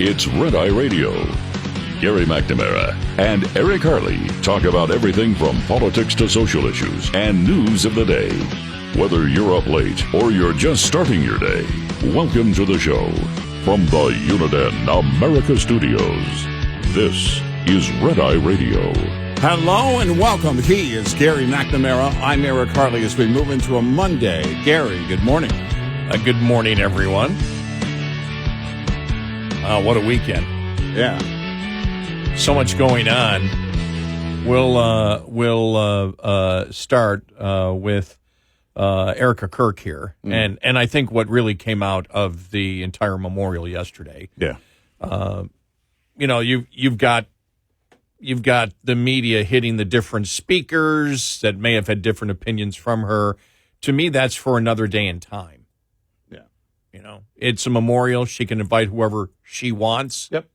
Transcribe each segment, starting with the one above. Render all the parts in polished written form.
It's Red Eye Radio. Gary McNamara and Eric Harley talk about everything from politics to social issues and news of the day. Whether you're up late or you're just starting your day, welcome to the show. From the Uniden America Studios, this is Red Eye Radio. Hello and welcome. He is Gary McNamara. I'm Eric Harley as we move into a Monday. Gary, good morning. Good morning, everyone. What a weekend. Yeah. So much going on. We'll start with Erika Kirk here. And I think what really came out of the entire memorial yesterday. Yeah. You've got the media hitting the different speakers that may have had different opinions from her. To me, that's for another day and time. It's a memorial. She can invite whoever she wants. Yep.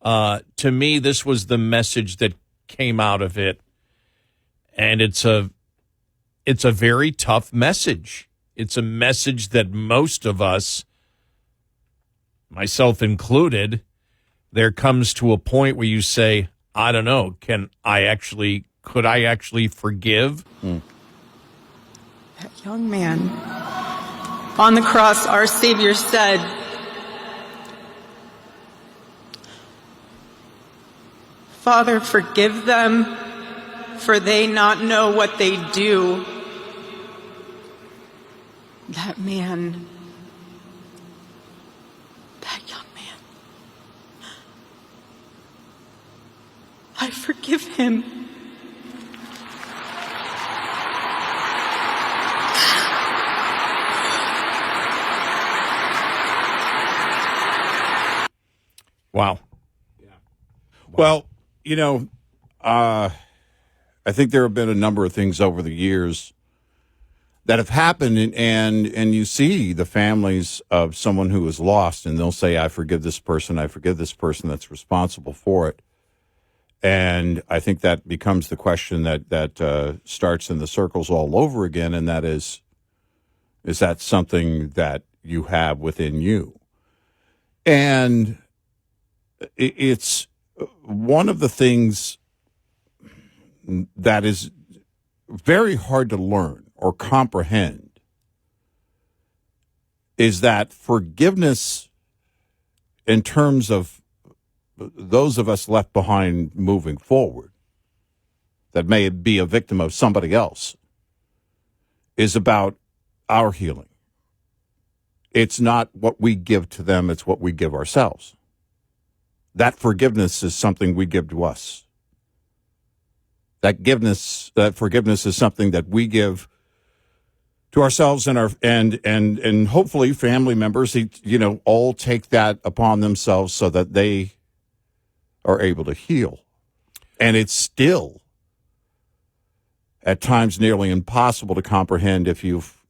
To me, this was the message that came out of it. And it's a very tough message. It's a message that most of us, myself included, there comes to a point where you say, I don't know, could I actually forgive? That young man on the cross, our Savior said, Father, forgive them, for they not know what they do. That man, that young man, I forgive him. Wow. Yeah. Well, I think there have been a number of things over the years that have happened, and you see the families of someone who is lost, and they'll say, I forgive this person that's responsible for it. And I think that becomes the question that starts in the circles all over again, and that is that something that you have within you? And it's one of the things that is very hard to learn or comprehend is that forgiveness in terms of those of us left behind moving forward that may be a victim of somebody else is about our healing. It's not what we give to them, it's what we give ourselves. That forgiveness is something we give to us. That forgiveness is something that we give to ourselves and hopefully family members, all take that upon themselves so that they are able to heal. And it's still at times nearly impossible to comprehend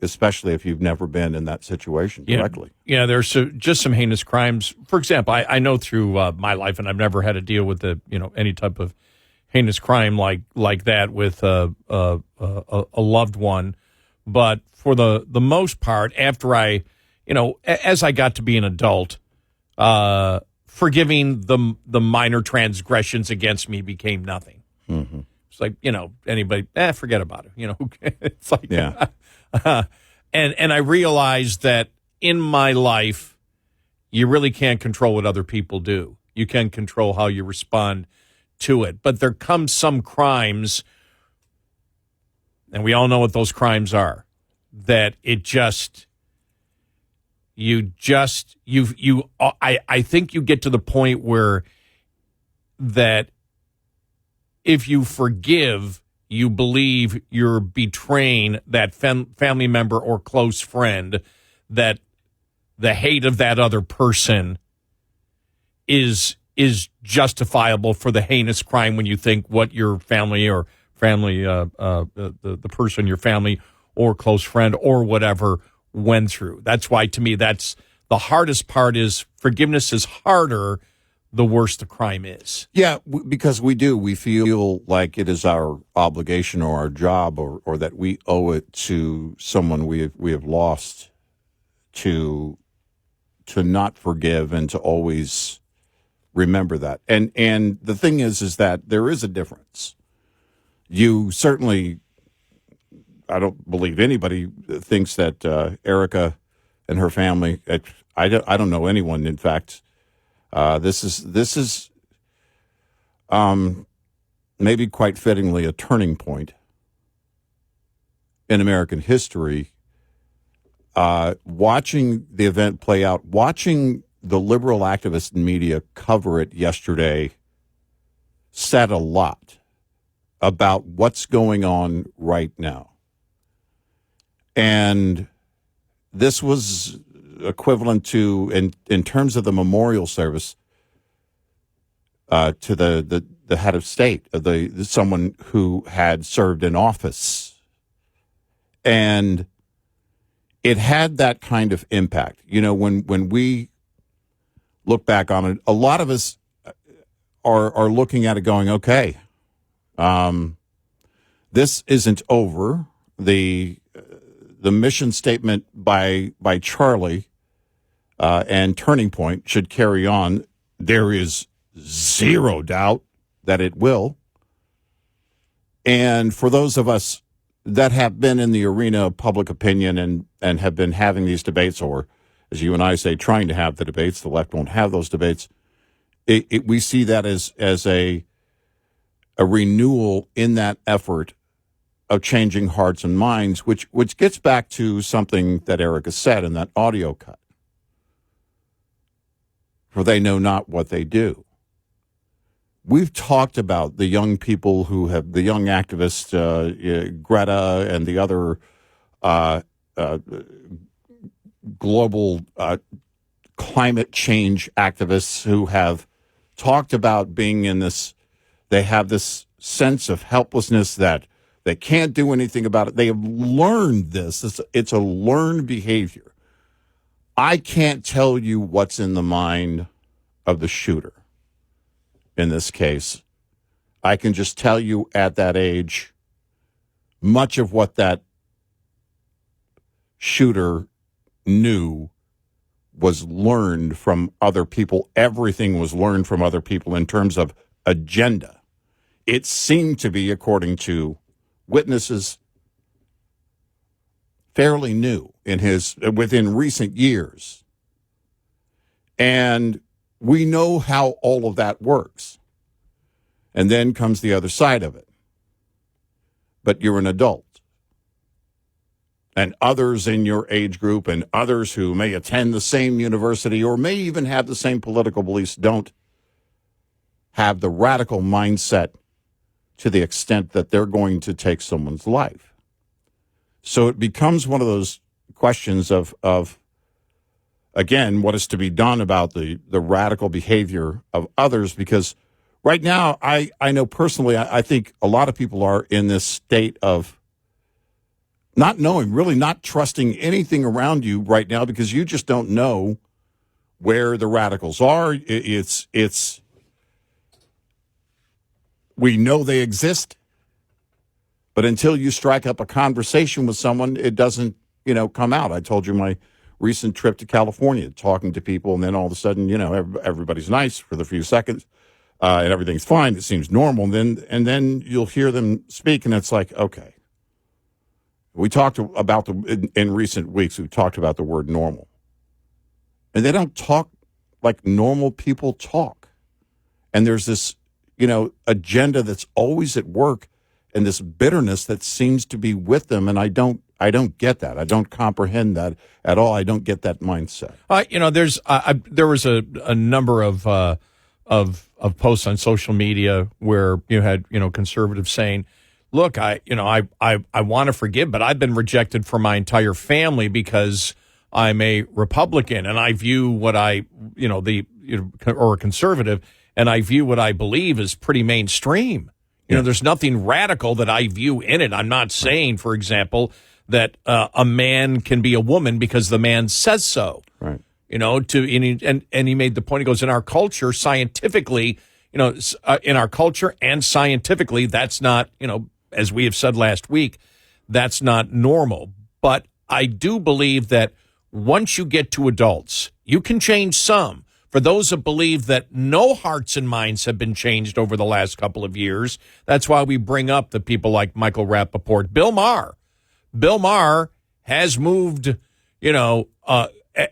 especially if you've never been in that situation directly. Yeah, there's just some heinous crimes. For example, I know through my life, and I've never had to deal with any type of heinous crime like that with a loved one. But for the most part, after as I got to be an adult, forgiving the minor transgressions against me became nothing. Mm-hmm. It's like, anybody, forget about it. It's like, yeah. And I realized that in my life, you really can't control what other people do. You can control how you respond to it. But there comes some crimes, and we all know what those crimes are, that I think you get to the point where that if you forgive, you believe you're betraying that family member or close friend, that the hate of that other person is justifiable for the heinous crime when you think what your the person, your family or close friend or whatever went through. That's why, to me, that's the hardest part. Is forgiveness is harder the worse the crime is. Yeah, because we feel like it is our obligation or our job or that we owe it to someone we have lost to not forgive and to always remember that. And the thing is that there is a difference. You certainly, I don't believe anybody thinks that Erika and her family, I don't know anyone, in fact. This is maybe quite fittingly a turning point in American history. Watching the event play out, watching the liberal activists and media cover it yesterday said a lot about what's going on right now. And this was equivalent to, in terms of the memorial service, to the head of state, someone who had served in office. And it had that kind of impact. You know, when we look back on it, a lot of us are looking at it going, okay, this isn't over. The mission statement by Charlie and Turning Point should carry on. There is zero doubt that it will. And for those of us that have been in the arena of public opinion and have been having these debates, or as you and I say, trying to have the debates, the left won't have those debates, we see that as a renewal in that effort of changing hearts and minds, which gets back to something that Erika said in that audio cut. For they know not what they do. We've talked about the young people who have, the young activists, Greta and the other global climate change activists who have talked about being in this, they have this sense of helplessness that they can't do anything about it. They have learned this. It's a learned behavior. I can't tell you what's in the mind of the shooter in this case. I can just tell you at that age, much of what that shooter knew was learned from other people. Everything was learned from other people in terms of agenda. It seemed to be, according to witnesses, fairly new within recent years. And we know how all of that works. And then comes the other side of it. But you're an adult. And others in your age group and others who may attend the same university or may even have the same political beliefs don't have the radical mindset to the extent that they're going to take someone's life. So it becomes one of those questions of again, what is to be done about the radical behavior of others? Because right now, I know personally, I think a lot of people are in this state of not knowing, really not trusting anything around you right now because you just don't know where the radicals are. It's we know they exist, but until you strike up a conversation with someone, it doesn't, come out. I told you my recent trip to California, talking to people, and then all of a sudden, everybody's nice for the few seconds, and everything's fine. It seems normal. And then you'll hear them speak, and it's like, okay. We talked about in recent weeks, we've talked about the word normal. And they don't talk like normal people talk. And there's this, agenda that's always at work and this bitterness that seems to be with them. And I don't get that. I don't comprehend that at all. I don't get that mindset. There was a number of posts on social media where you had, conservatives saying, look, I want to forgive, but I've been rejected from my entire family because I'm a Republican and I view what or a conservative, and I view what I believe as pretty mainstream. There's nothing radical that I view in it. I'm not saying, for example, that a man can be a woman because the man says so. Right. And he made the point. He goes, in our culture, scientifically, in our culture and scientifically, that's not, as we have said last week, that's not normal. But I do believe that once you get to adults, you can change some. For those that believe that no hearts and minds have been changed over the last couple of years, that's why we bring up the people like Michael Rappaport. Bill Maher. Bill Maher has moved,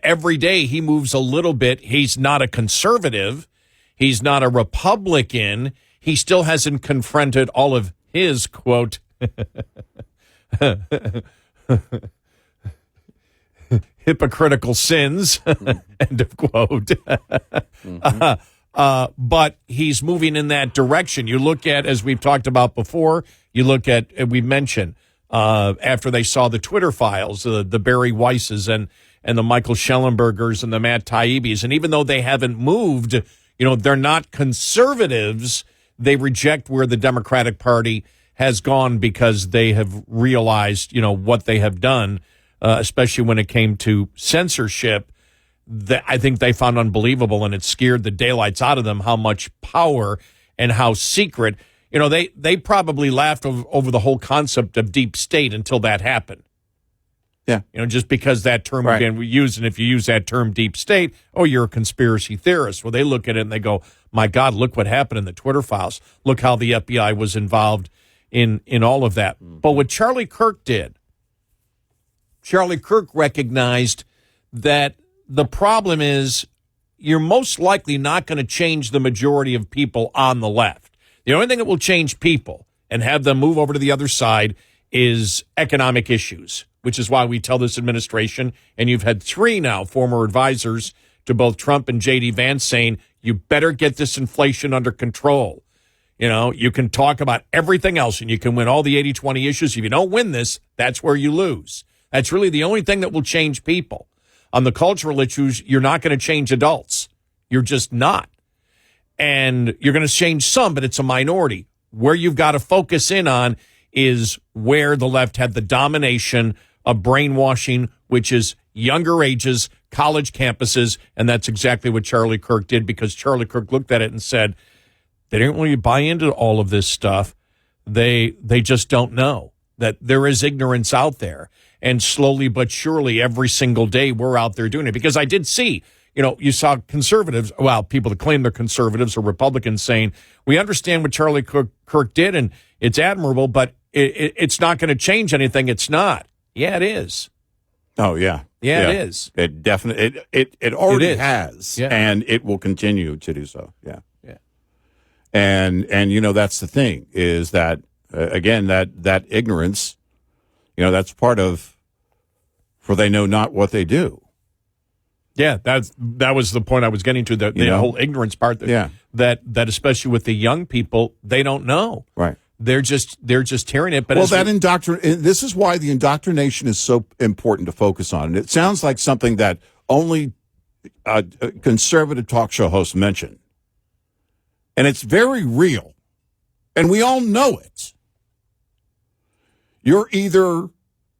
every day he moves a little bit. He's not a conservative. He's not a Republican. He still hasn't confronted all of his, quote, hypocritical sins, end of quote. But he's moving in that direction. You look at, as we've talked about before, we mentioned after they saw the Twitter files, the Barry Weisses and the Michael Schellenbergers and the Matt Taibbi's, and even though they haven't moved, they're not conservatives, they reject where the Democratic Party has gone because they have realized, what they have done. Especially when it came to censorship, that I think they found unbelievable, and it scared the daylights out of them how much power and how secret. They probably laughed over the whole concept of deep state until that happened. Yeah. Just because that term again we use, and if you use that term deep state, oh, you're a conspiracy theorist. Well, they look at it and they go, my God, look what happened in the Twitter files. Look how the FBI was involved in all of that. But what Charlie Kirk did, Charlie Kirk recognized that the problem is you're most likely not going to change the majority of people on the left. The only thing that will change people and have them move over to the other side is economic issues, which is why we tell this administration, and you've had 3 now former advisors to both Trump and J.D. Vance saying, you better get this inflation under control. You can talk about everything else and you can win all the 80-20 issues. If you don't win this, that's where you lose. That's really the only thing that will change people. On the cultural issues, you're not going to change adults. You're just not. And you're going to change some, but it's a minority. Where you've got to focus in on is where the left had the domination of brainwashing, which is younger ages, college campuses, and that's exactly what Charlie Kirk did, because Charlie Kirk looked at it and said, they didn't really buy into all of this stuff. They just don't know that there is ignorance out there. And slowly but surely, every single day, we're out there doing it. Because I did see, you saw conservatives, people that claim they're conservatives or Republicans saying, we understand what Charlie Kirk did, and it's admirable, but it's not going to change anything. It's not. Yeah, it is. Oh, yeah. Yeah, it is. It definitely, it already has, yeah. And it will continue to do so. Yeah. Yeah. And that's the thing, is that, again, that ignorance, that's part of, for they know not what they do. Yeah, that was the point I was getting to, the whole ignorance part. That especially with the young people, they don't know. Right. They're just hearing it. But this is why the indoctrination is so important to focus on. And it sounds like something that only conservative talk show hosts mention. And it's very real. And we all know it. You're either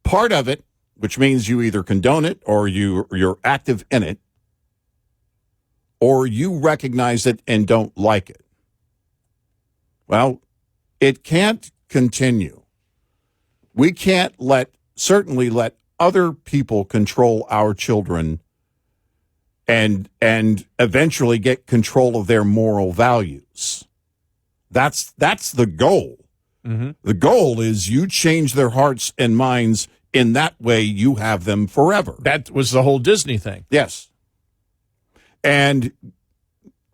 part of it, which means you either condone it or you're active in it, or you recognize it and don't like it. Well, it can't continue. We can't certainly let other people control our children and eventually get control of their moral values. That's the goal. Mm-hmm. The goal is you change their hearts and minds. In that way, you have them forever. That was the whole Disney thing. Yes. And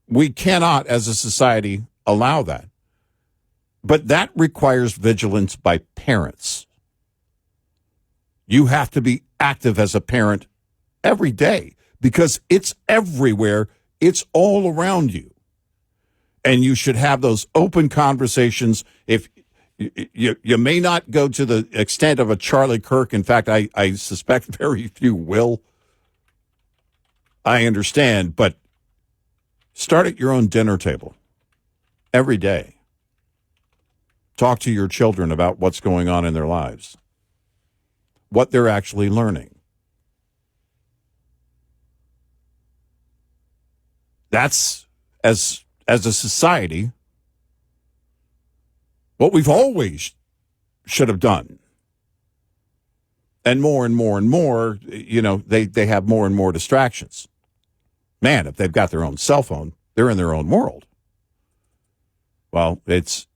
we cannot, as a society, allow that. But that requires vigilance by parents. You have to be active as a parent every day because it's everywhere. It's all around you. And you should have those open conversations. If you may not go to the extent of a Charlie Kirk. In fact, I suspect very few will. I understand, but start at your own dinner table every day. Talk to your children about what's going on in their lives, what they're actually learning. That's, as a society, what we've always should have done. And more and more and more, they have more and more distractions. Man, if they've got their own cell phone, they're in their own world. Well, it's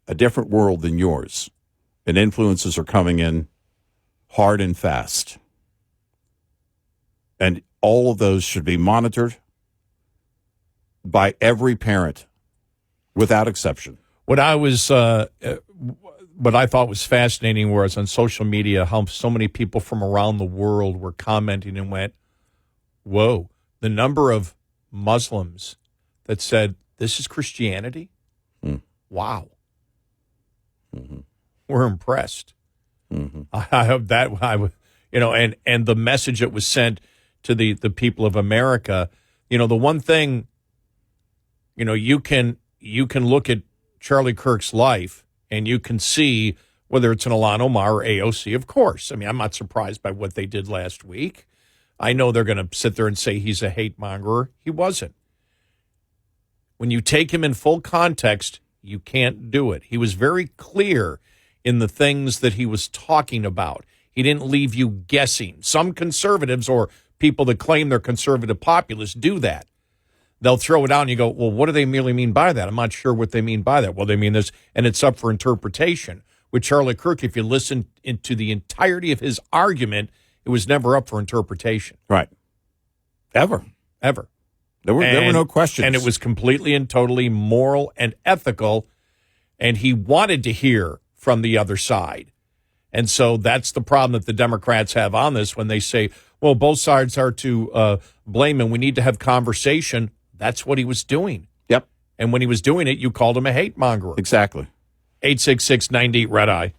a different world than yours, and influences are coming in hard and fast. And all of those should be monitored by every parent without exception. What I thought was fascinating was on social media how so many people from around the world were commenting and went, whoa, the number of Muslims that said, this is Christianity? Wow. Mm-hmm. We're impressed. Mm-hmm. I hope that, and the message that was sent to the people of America, the one thing, you can look at Charlie Kirk's life and you can see whether it's an Ilhan Omar or AOC, of course. I mean, I'm not surprised by what they did last week. I know they're going to sit there and say he's a hate monger. He wasn't. When you take him in full context, you can't do it. He was very clear in the things that he was talking about. He didn't leave you guessing. Some conservatives or people that claim they're conservative populists do that. They'll throw it out and you go, well, what do they merely mean by that? I'm not sure what they mean by that. Well, they mean this, and it's up for interpretation. With Charlie Kirk, if you listen into the entirety of his argument, it was never up for interpretation. Right. Ever. There were no questions. And it was completely and totally moral and ethical, and he wanted to hear from the other side. And so that's the problem that the Democrats have on this when they say, well, both sides are to blame and we need to have conversation. That's what he was doing. Yep. And when he was doing it, you called him a hate monger. Exactly. 866-98-RED-EYE.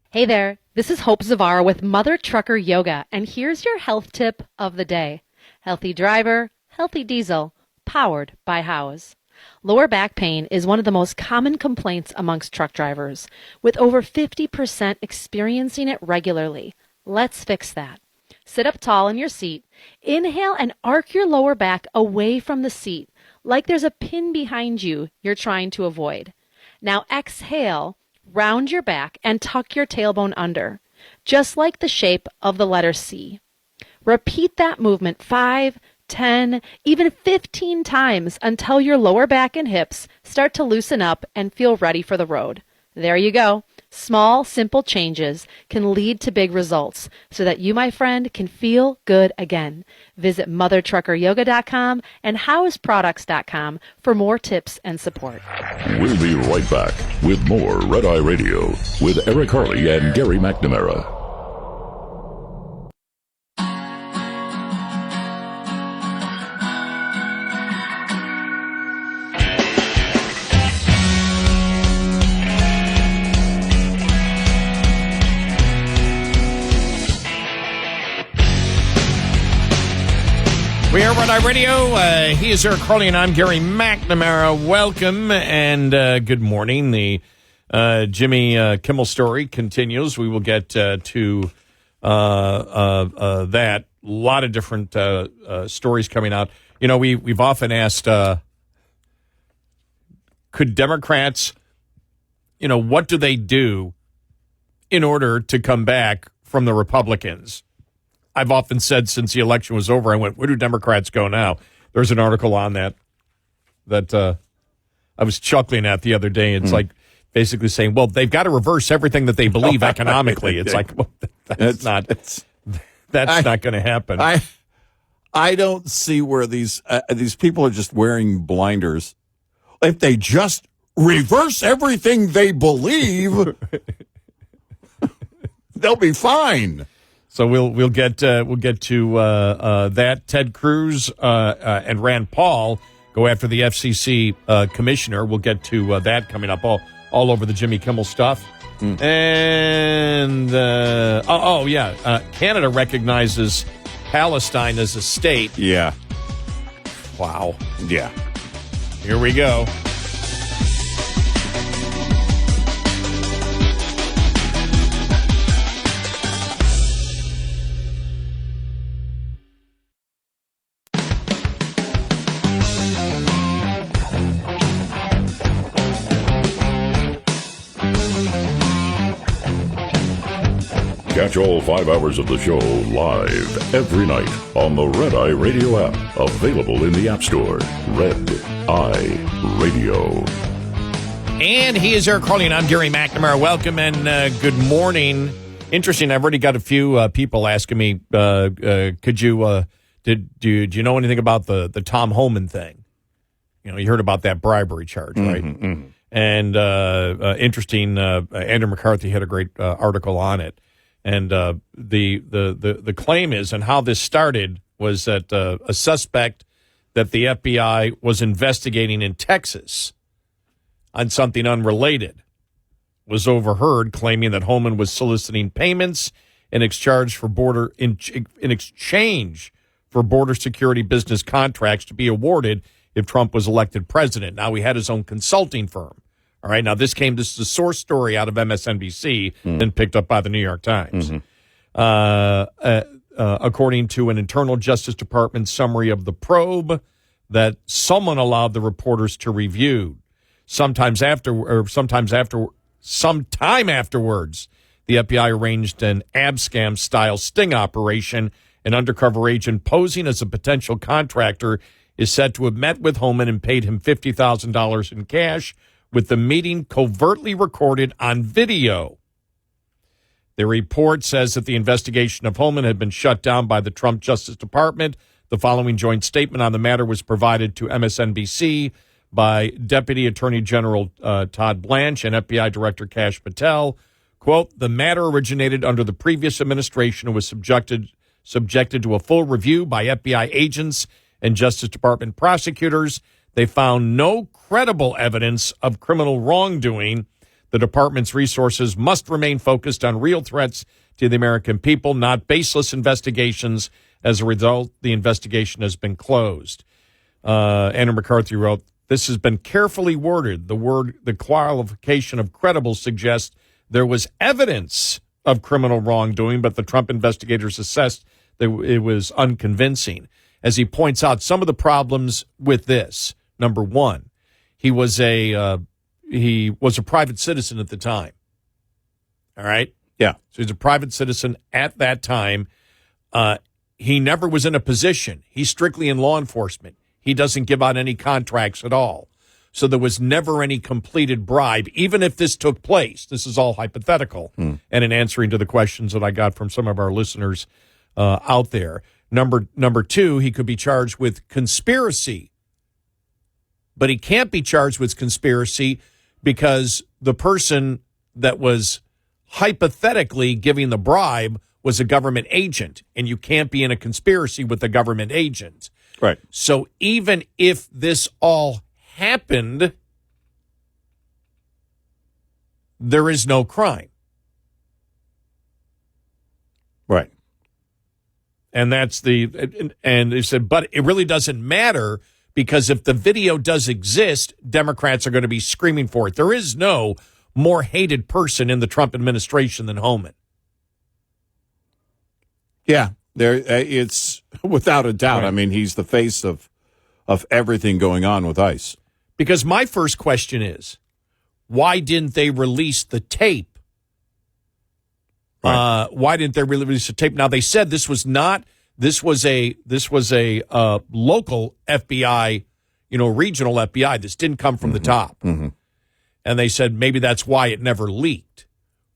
Hey there, this is Hope Zavara with Mother Trucker Yoga, and here's your health tip of the day. Healthy driver, healthy diesel, powered by Howes. Lower back pain is one of the most common complaints amongst truck drivers, with over 50% experiencing it regularly. Let's fix that. Sit up tall in your seat, inhale and arc your lower back away from the seat, like there's a pin behind you you're trying to avoid. Now exhale, round your back, and tuck your tailbone under, just like the shape of the letter C. Repeat that movement 5, 10, even 15 times until your lower back and hips start to loosen up and feel ready for the road. There you go. Small, simple changes can lead to big results so that you, my friend, can feel good again. Visit mothertruckeryoga.com and howesproducts.com for more tips and support. We'll be right back with more Red Eye Radio with Eric Harley and Gary McNamara. We are Red Eye Radio. He is Eric Harley, and I'm Gary McNamara. Welcome and good morning. The Jimmy Kimmel story continues. We will get to that. A lot of different stories coming out. You know, we've often asked, could Democrats, what do they do in order to come back from the Republicans? I've often said since the election was over, I went, where do Democrats go now? There's an article on that I was chuckling at the other day. It's like basically saying, well, they've got to reverse everything that they believe economically. It's like, well, that's not going to happen. I don't see where these people are just wearing blinders. If they just reverse everything they believe, they'll be fine. So we'll get to that. Ted Cruz and Rand Paul go after the FCC commissioner. We'll get to that coming up all over the Jimmy Kimmel stuff. And Canada recognizes Palestine as a state. Yeah. Wow. Yeah. Here we go. Catch all 5 hours of the show live every night on the Red Eye Radio app. Available in the App Store. Red Eye Radio. And he is Eric Harley, and I'm Gary McNamara. Welcome and good morning. Interesting, I've already got a few people asking me, could you, do you know anything about the Tom Holman thing? You know, you heard about that bribery charge, right? Mm-hmm. And interesting, Andrew McCarthey had a great article on it. And the claim is, and how this started, was that a suspect that the FBI was investigating in Texas on something unrelated was overheard claiming that Holman was soliciting payments in exchange for border security business contracts to be awarded if Trump was elected president. Now, he had his own consulting firm. All right. Now, this is a source story out of MSNBC, then picked up by the New York Times. According to an internal Justice Department summary of the probe that someone allowed the reporters to review. Sometime afterwards, the FBI arranged an abscam-style sting operation. An undercover agent posing as a potential contractor is said to have met with Holman and paid him $50,000 in cash, with the meeting covertly recorded on video. The report says that the investigation of Holman had been shut down by the Trump Justice Department. The following joint statement on the matter was provided to MSNBC by Deputy Attorney General Todd Blanche and FBI Director Kash Patel. Quote, the matter originated under the previous administration and was subjected to a full review by FBI agents and Justice Department prosecutors. They found no credible evidence of criminal wrongdoing. The department's resources must remain focused on real threats to the American people, not baseless investigations. As a result, the investigation has been closed. Andrew McCarthey wrote, this has been carefully worded. The qualification of credible suggests there was evidence of criminal wrongdoing, but the Trump investigators assessed that it was unconvincing. As he points out, some of the problems with this: number one, he was a private citizen at the time. All right, yeah. So he's a private citizen at that time. He never was in a position. He's strictly in law enforcement. He doesn't give out any contracts at all. So there was never any completed bribe, even if this took place. This is all hypothetical. And in answering to the questions that I got from some of our listeners out there. Number two, he could be charged with conspiracy. But he can't be charged with conspiracy because the person that was hypothetically giving the bribe was a government agent, and you can't be in a conspiracy with a government agent. Right. So even if this all happened, there is no crime. Right. And and they said, but it really doesn't matter, because if the video does exist, Democrats are going to be screaming for it. There is no more hated person in the Trump administration than Holman. Yeah, it's without a doubt. Right. I mean, he's the face of everything going on with ICE. Because my first question is, why didn't they release the tape? Right. Why didn't they release the tape? Now, they said this was a local FBI, regional FBI. This didn't come from the top. Mm-hmm. And they said maybe that's why it never leaked.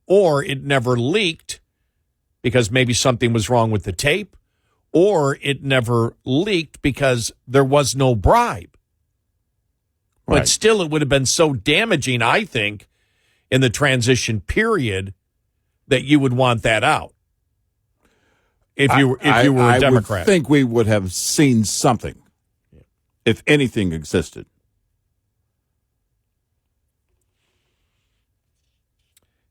Or it never leaked because maybe something was wrong with the tape, or it never leaked because there was no bribe. Right. But still, it would have been so damaging, I think, in the transition period, that you would want that out. If you were a Democrat, I would think we would have seen something, if anything existed.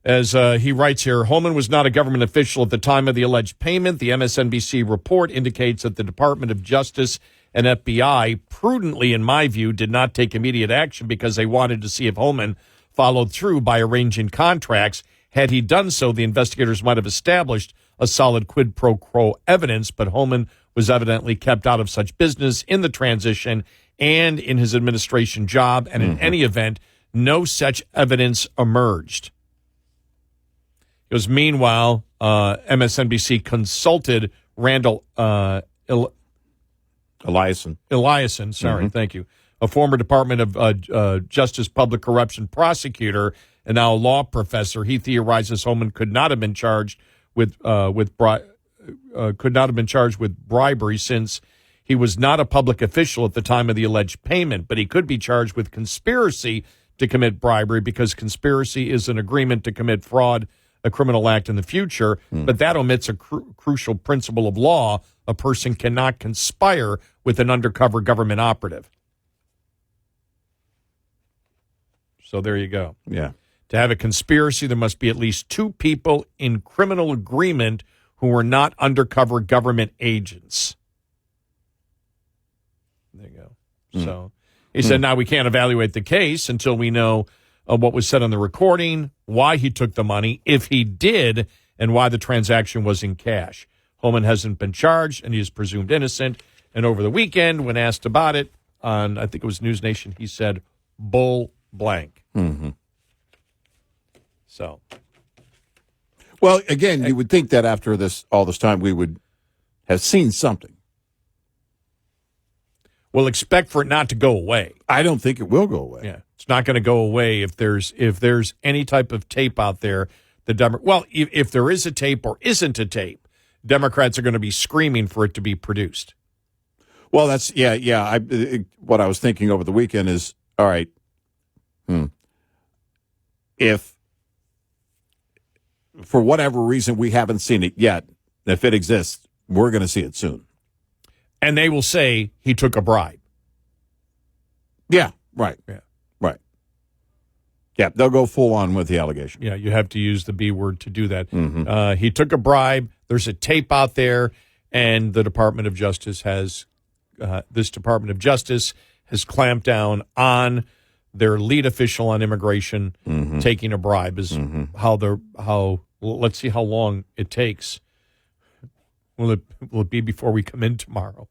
As he writes here, Holman was not a government official at the time of the alleged payment. The MSNBC report indicates that the Department of Justice and FBI prudently, in my view, did not take immediate action because they wanted to see if Holman followed through by arranging contracts. Had he done so, the investigators might have established a solid quid pro quo evidence, but Holman was evidently kept out of such business in the transition and in his administration job, and in any event, no such evidence emerged. Because meanwhile, MSNBC consulted Randall Eliason, thank you, a former Department of Justice public corruption prosecutor and now a law professor. He theorizes Holman could not have been charged with bribery since he was not a public official at the time of the alleged payment, but he could be charged with conspiracy to commit bribery because conspiracy is an agreement to commit fraud, a criminal act in the future, but that omits a crucial principle of law. A person cannot conspire with an undercover government operative. So there you go. Yeah. To have a conspiracy, there must be at least two people in criminal agreement who are not undercover government agents. There you go. So he said, now we can't evaluate the case until we know what was said on the recording, why he took the money, if he did, and why the transaction was in cash. Holman hasn't been charged, and he is presumed innocent. And over the weekend, when asked about it on, I think it was News Nation, he said, bull blank. Mm-hmm. So. Well, again, you would think that after all this time, we would have seen something. Well, expect for it not to go away. I don't think it will go away. Yeah, it's not going to go away if there's any type of tape out there. If there is a tape or isn't a tape, Democrats are going to be screaming for it to be produced. Well, that's what I was thinking over the weekend is, all right, if for whatever reason we haven't seen it yet, if it exists, we're going to see it soon. And they will say he took a bribe. Yeah, right. Yeah. Right. Yeah, they'll go full on with the allegation. Yeah, you have to use the B word to do that. He took a bribe. There's a tape out there, and the Department of Justice has clamped down on their lead official on immigration taking a bribe. Let's see how long it takes. Will it be before we come in tomorrow?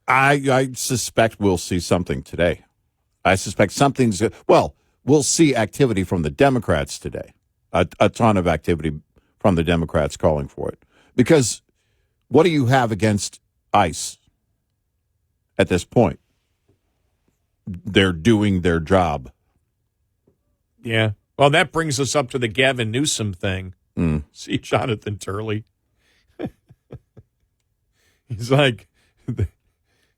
I suspect we'll see something today. I suspect we'll see activity from the Democrats today, a ton of activity from the Democrats calling for it. Because what do you have against ICE at this point? They're doing their job. Yeah. Well, that brings us up to the Gavin Newsom thing. See Jonathan Turley. He's like,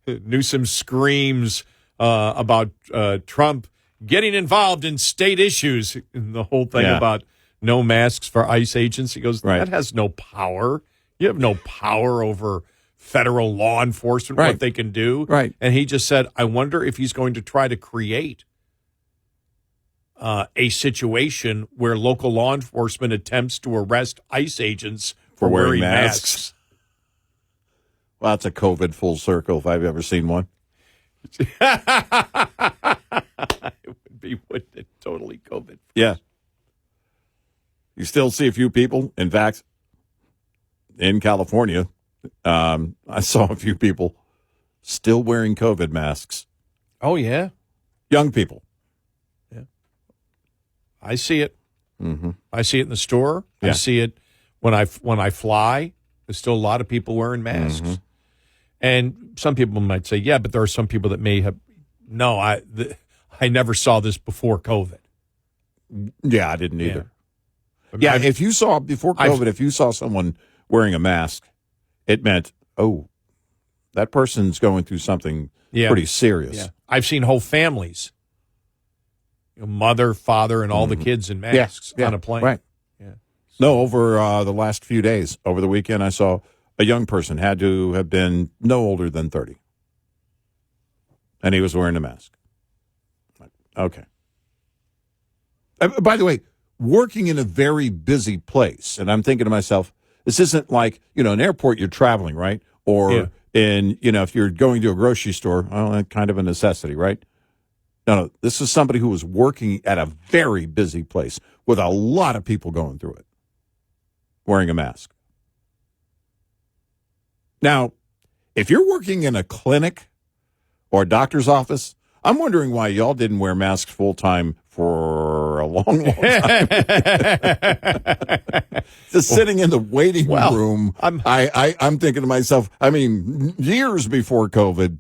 Newsom screams about Trump getting involved in state issues. And the whole thing about no masks for ICE agents. He goes, that has no power. You have no power over federal law enforcement, what they can do. Right. And he just said, I wonder if he's going to try to create a situation where local law enforcement attempts to arrest ICE agents for wearing masks. Well, that's a COVID full circle if I've ever seen one. It would be, wouldn't it? Totally COVID. Yeah. You still see a few people. In fact, in California, I saw a few people still wearing COVID masks. Oh, yeah? Young people. Yeah. I see it. Mm-hmm. I see it in the store. Yeah. I see it when I fly. There's still a lot of people wearing masks. Mm-hmm. And some people might say, yeah, but there are some people that may have. No, I never saw this before COVID. Yeah, I didn't either. Yeah, if you saw before COVID, if you saw someone wearing a mask, it meant, oh, that person's going through something pretty serious. Yeah. I've seen whole families, mother, father, and all the kids in masks on a plane. Right. Yeah. No, over the last few days, over the weekend, I saw a young person had to have been no older than 30. And he was wearing a mask. Okay. By the way, working in a very busy place, and I'm thinking to myself, this isn't like, an airport you're traveling, right? Or if you're going to a grocery store, well, that's kind of a necessity, right? No, this is somebody who was working at a very busy place with a lot of people going through it, wearing a mask. Now, if you're working in a clinic or a doctor's office, I'm wondering why y'all didn't wear masks full time for a long, long time. Just sitting in the waiting room, I'm thinking to myself, I mean, years before COVID,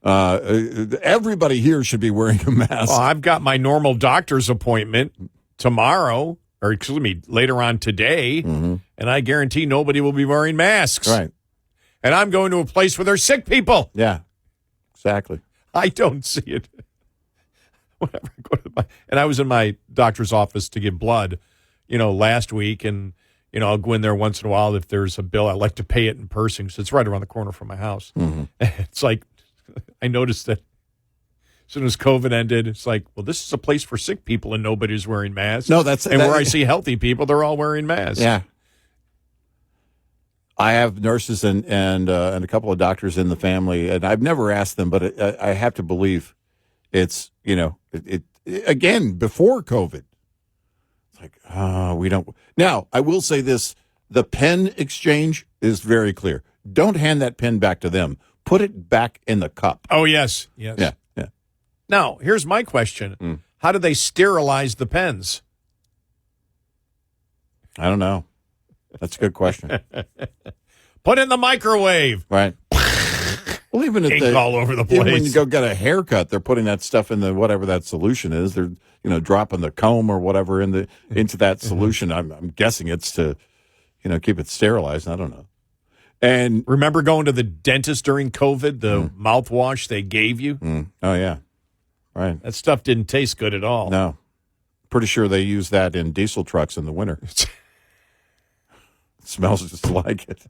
everybody here should be wearing a mask. Well, I've got my normal doctor's appointment tomorrow, or excuse me, later on today, and I guarantee nobody will be wearing masks. Right. And I'm going to a place where there's sick people. Yeah, exactly. I don't see it. Whenever I go to and I was in my doctor's office to give blood, last week, and I'll go in there once in a while if there's a bill. I like to pay it in person because it's right around the corner from my house. It's like I noticed that as soon as COVID ended, it's like, well, this is a place for sick people and nobody's wearing masks. No, where I see healthy people, they're all wearing masks. Yeah. I have nurses and a couple of doctors in the family, and I've never asked them, but I have to believe it's, again, before COVID. It's like, we don't. Now, I will say this. The pen exchange is very clear. Don't hand that pen back to them. Put it back in the cup. Oh, yes. Yeah. Now, here's my question. How do they sterilize the pens? I don't know. That's a good question. Put in the microwave. Right. Well, even at ink all over the place. Even when you go get a haircut, they're putting that stuff in the whatever that solution is. They're dropping the comb or whatever into that solution. I'm guessing it's to keep it sterilized. I don't know. And remember going to the dentist during COVID? The mouthwash they gave you. Oh yeah, right. That stuff didn't taste good at all. No, pretty sure they use that in diesel trucks in the winter. Smells just like it.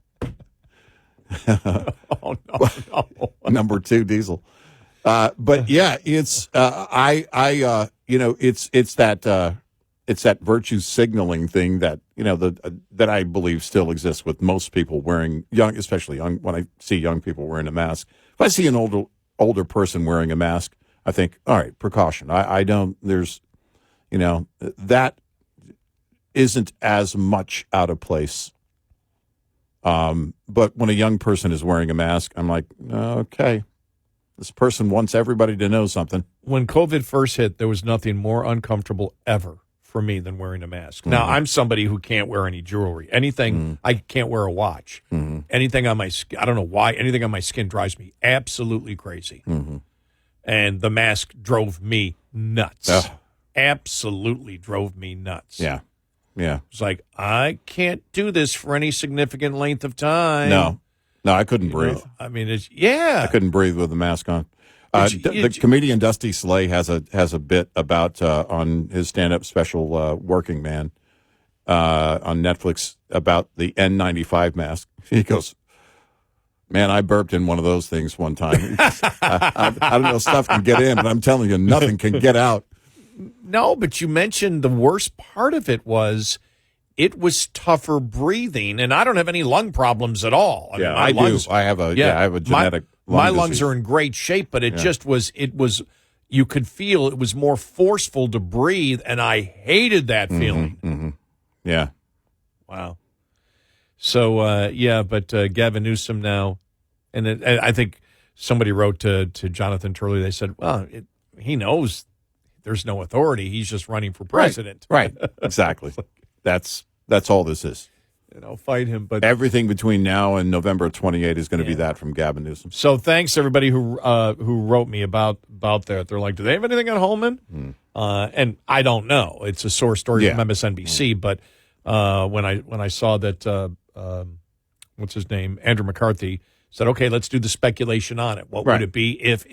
Oh no! Number 2 diesel. But yeah, it's it's that virtue signaling thing that that I believe still exists with most people wearing especially young. When I see young people wearing a mask, if I see an older person wearing a mask, I think, all right, precaution. I don't. There's, that isn't as much out of place. But when a young person is wearing a mask, I'm like, okay, this person wants everybody to know something. When COVID first hit, there was nothing more uncomfortable ever for me than wearing a mask. Now, I'm somebody who can't wear any jewelry. Anything, I can't wear a watch. Anything on my skin, I don't know why, anything on my skin drives me absolutely crazy. And the mask drove me nuts. Absolutely drove me nuts. Yeah. Yeah. It's like, I can't do this for any significant length of time. No, I couldn't breathe. I mean, I couldn't breathe with the mask on. The comedian Dusty Slay has a bit about on his stand-up special Working Man on Netflix about the N95 mask. He goes, man, I burped in one of those things one time. I don't know if stuff can get in, but I'm telling you, nothing can get out. No, but you mentioned the worst part of it was tougher breathing, and I don't have any lung problems at all. I do. I have a genetic my lungs are in great shape, but it was you could feel it was more forceful to breathe, and I hated that feeling. Yeah. Wow. So, but Gavin Newsom now, and I think somebody wrote to Jonathan Turley, they said, well, he knows there's no authority. He's just running for president. Right. Exactly. That's all this is. Fight him. But everything between now and November 28 is going to be that from Gavin Newsom. So thanks everybody who wrote me about that. They're like, do they have anything on Holman? And I don't know. It's a source story from MSNBC. But when I saw that, what's his name, Andrew McCarthey, said, okay, let's do the speculation on it. What would it be if?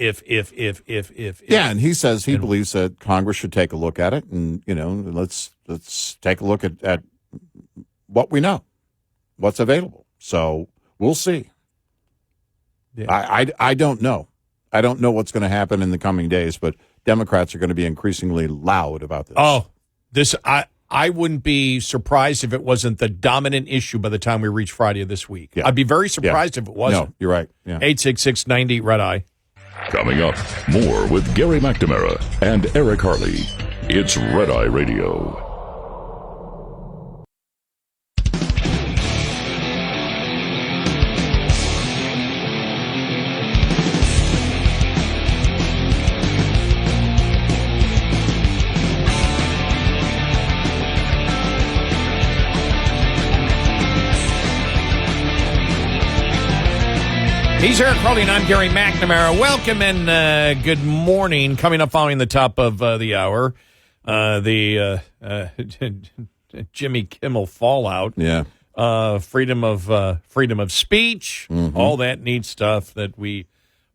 Yeah, and he says he believes that Congress should take a look at it, and let's take a look at what we know, what's available. So we'll see. Yeah. I don't know. I don't know what's going to happen in the coming days, but Democrats are going to be increasingly loud about this. Oh, I wouldn't be surprised if it wasn't the dominant issue by the time we reach Friday of this week. Yeah. I'd be very surprised if it wasn't. No, you're right. Yeah. 866-90 Red Eye. Coming up, more with Gary McNamara and Eric Harley. It's Red Eye Radio. He's Eric Harley, and I'm Gary McNamara. Welcome and good morning. Coming up following the top of the hour, the Jimmy Kimmel fallout. Yeah. Freedom of speech, all that neat stuff that we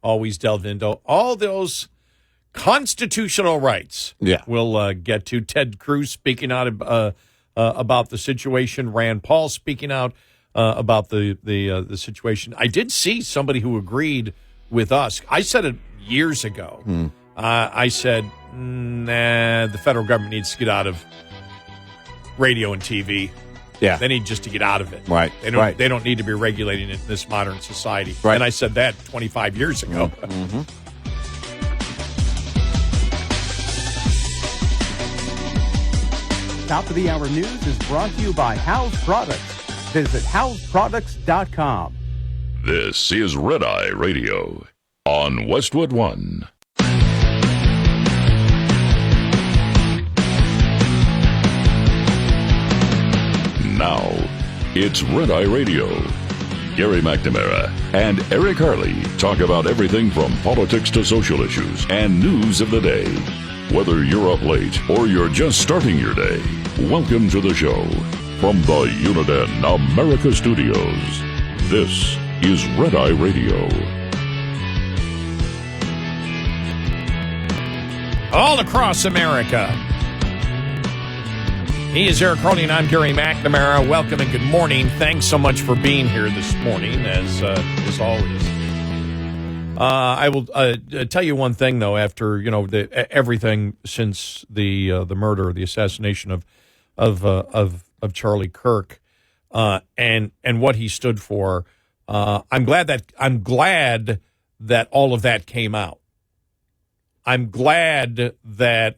always delve into. All those constitutional rights. Yeah. We'll get to. Ted Cruz speaking out about the situation. Rand Paul speaking out about the situation. I did see somebody who agreed with us. I said it years ago. I said, nah, the federal government needs to get out of radio and TV. Yeah. They need just to get out of it. Right. They don't need to be regulating it in this modern society. Right. And I said that 25 years ago. Top of the hour news is brought to you by House Products. Visit houseproducts.com. This is Red Eye Radio on Westwood One. Now, it's Red Eye Radio. Gary McNamara and Eric Harley talk about everything from politics to social issues and news of the day. Whether you're up late or you're just starting your day, welcome to the show. From the Uniden America Studios, this is Red Eye Radio. All across America. He is Eric Harley, and I'm Gary McNamara. Welcome and good morning. Thanks so much for being here this morning, as always. I will tell you one thing, though. After everything since the murder, the assassination of Charlie Kirk, and what he stood for, I'm glad that all of that came out. I'm glad that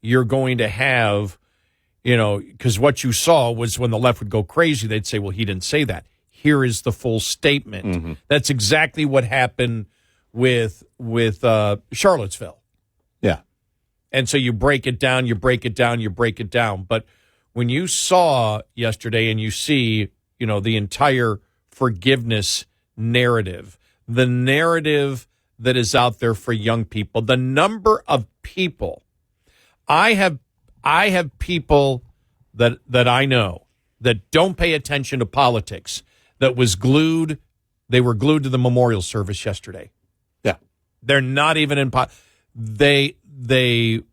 you're going to have. Because what you saw was when the left would go crazy, they'd say, well, he didn't say that. Here is the full statement. That's exactly what happened with Charlottesville. Yeah. And so you break it down, you break it down, you break it down. But when you saw yesterday and you see, the entire forgiveness narrative, the narrative that is out there for young people, the number of people, I have people that I know that don't pay attention to politics that they were glued to the memorial service yesterday. Yeah. They're not even in they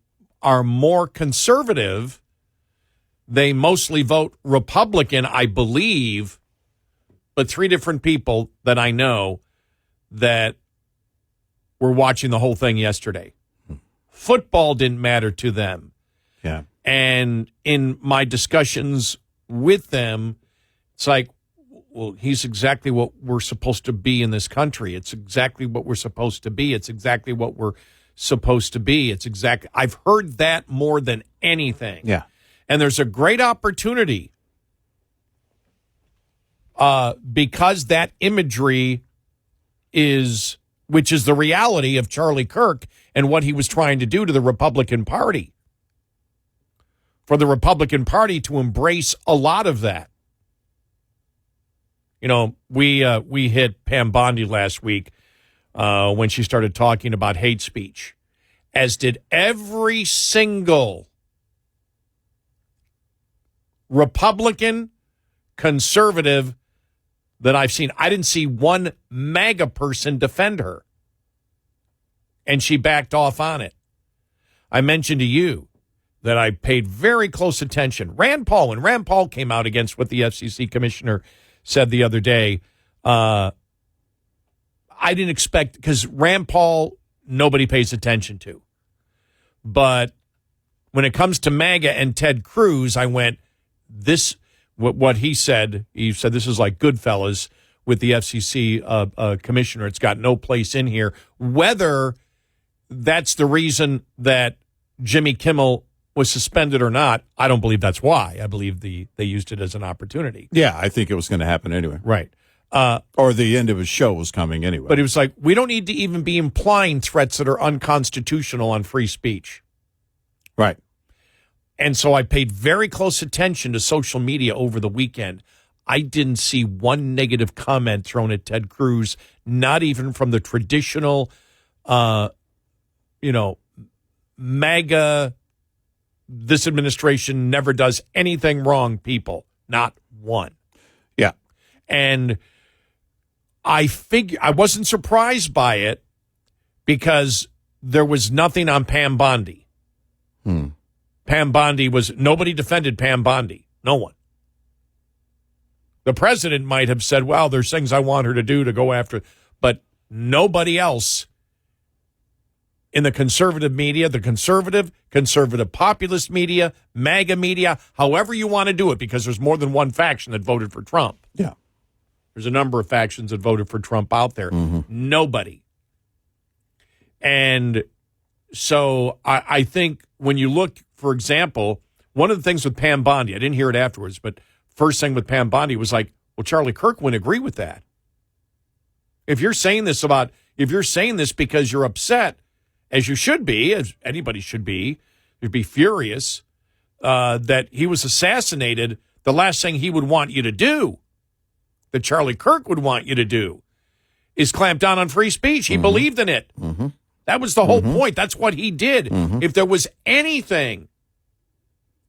are more conservative. They mostly vote Republican, I believe, but three different people that I know that were watching the whole thing yesterday. Football didn't matter to them. Yeah. And in my discussions with them, it's like, well, he's exactly what we're supposed to be in this country. It's exactly what we're supposed to be. It's exactly what we're supposed to be. I've heard that more than anything. Yeah. And there's a great opportunity because that imagery which is the reality of Charlie Kirk and what he was trying to do to the Republican Party. For the Republican Party to embrace a lot of that. We hit Pam Bondi last week when she started talking about hate speech, as did every single Republican, conservative that I've seen. I didn't see one MAGA person defend her. And she backed off on it. I mentioned to you that I paid very close attention. When Rand Paul came out against what the FCC commissioner said the other day, I didn't expect, because Rand Paul, nobody pays attention to. But when it comes to MAGA and Ted Cruz, I went, what he said this is like Goodfellas with the FCC commissioner. It's got no place in here. Whether that's the reason that Jimmy Kimmel was suspended or not, I don't believe that's why. I believe they used it as an opportunity. Yeah, I think it was going to happen anyway. Right. Or the end of his show was coming anyway. But it was like, we don't need to even be implying threats that are unconstitutional on free speech. Right. And so I paid very close attention to social media over the weekend. I didn't see one negative comment thrown at Ted Cruz, not even from the traditional, MAGA, this administration never does anything wrong, people. Not one. Yeah. And I wasn't surprised by it because there was nothing on Pam Bondi. Pam Bondi nobody defended Pam Bondi. No one. The president might have said, well, there's things I want her to do to go after, but nobody else in the conservative media, the conservative populist media, MAGA media, however you want to do it, because there's more than one faction that voted for Trump. Yeah. There's a number of factions that voted for Trump out there. Nobody. And so I think when you look, for example, one of the things with Pam Bondi, I didn't hear it afterwards, but first thing with Pam Bondi was like, well, Charlie Kirk wouldn't agree with that. If you're saying this because you're upset, as you should be, as anybody should be, you'd be furious that he was assassinated, the last thing he would want you to do, that Charlie Kirk would want you to do, is clamp down on free speech. He believed in it. That was the whole point. That's what he did. If there was anything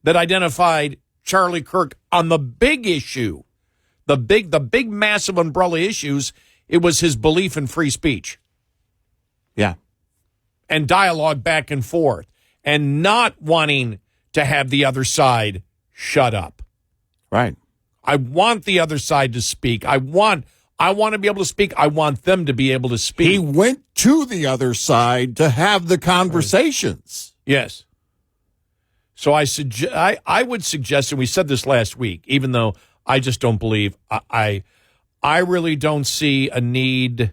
that identified Charlie Kirk on the big issue, the big massive umbrella issues, it was his belief in free speech. Yeah. And dialogue back and forth, and not wanting to have the other side shut up. Right. I want the other side to speak. I want to be able to speak. I want them to be able to speak. He went to the other side to have the conversations. Yes. So I would suggest, and we said this last week, even though I just don't believe, I really don't see a need.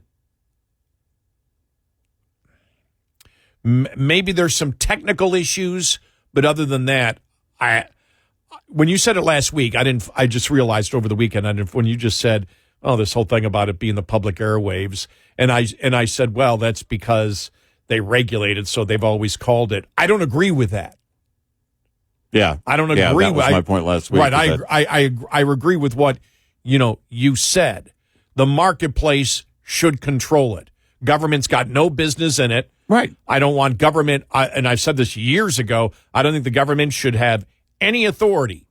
Maybe there's some technical issues, but other than that, when you said it last week, I just realized over the weekend, when you just said, oh, this whole thing about it being the public airwaves, and I said, well, that's because they regulate it, so they've always called it. I don't agree with that. Yeah. I don't agree that was my point last week. Right. I agree with what, you said. The marketplace should control it. Government's got no business in it. Right. I don't want government, and I've said this years ago, I don't think the government should have any authority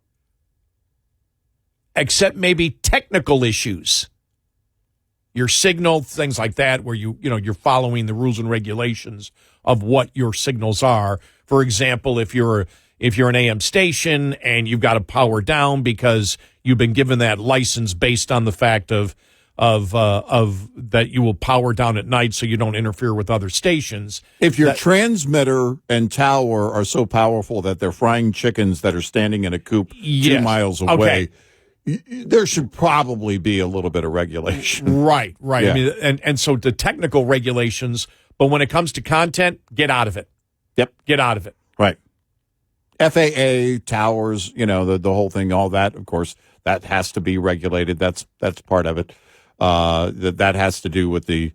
except maybe technical issues. Your signal, things like that, where you're following the rules and regulations of what your signals are. For example, if you're an AM station and you've got to power down because you've been given that license based on the fact of that you will power down at night so you don't interfere with other stations. If your transmitter and tower are so powerful that they're frying chickens that are standing in a coop 2 miles away, there should probably be a little bit of regulation. Right. Yeah. I mean, and so the technical regulations, but when it comes to content, get out of it. Yep. Get out of it. Right. FAA, towers, the whole thing, all that, of course, that has to be regulated. That's part of it. That has to do with the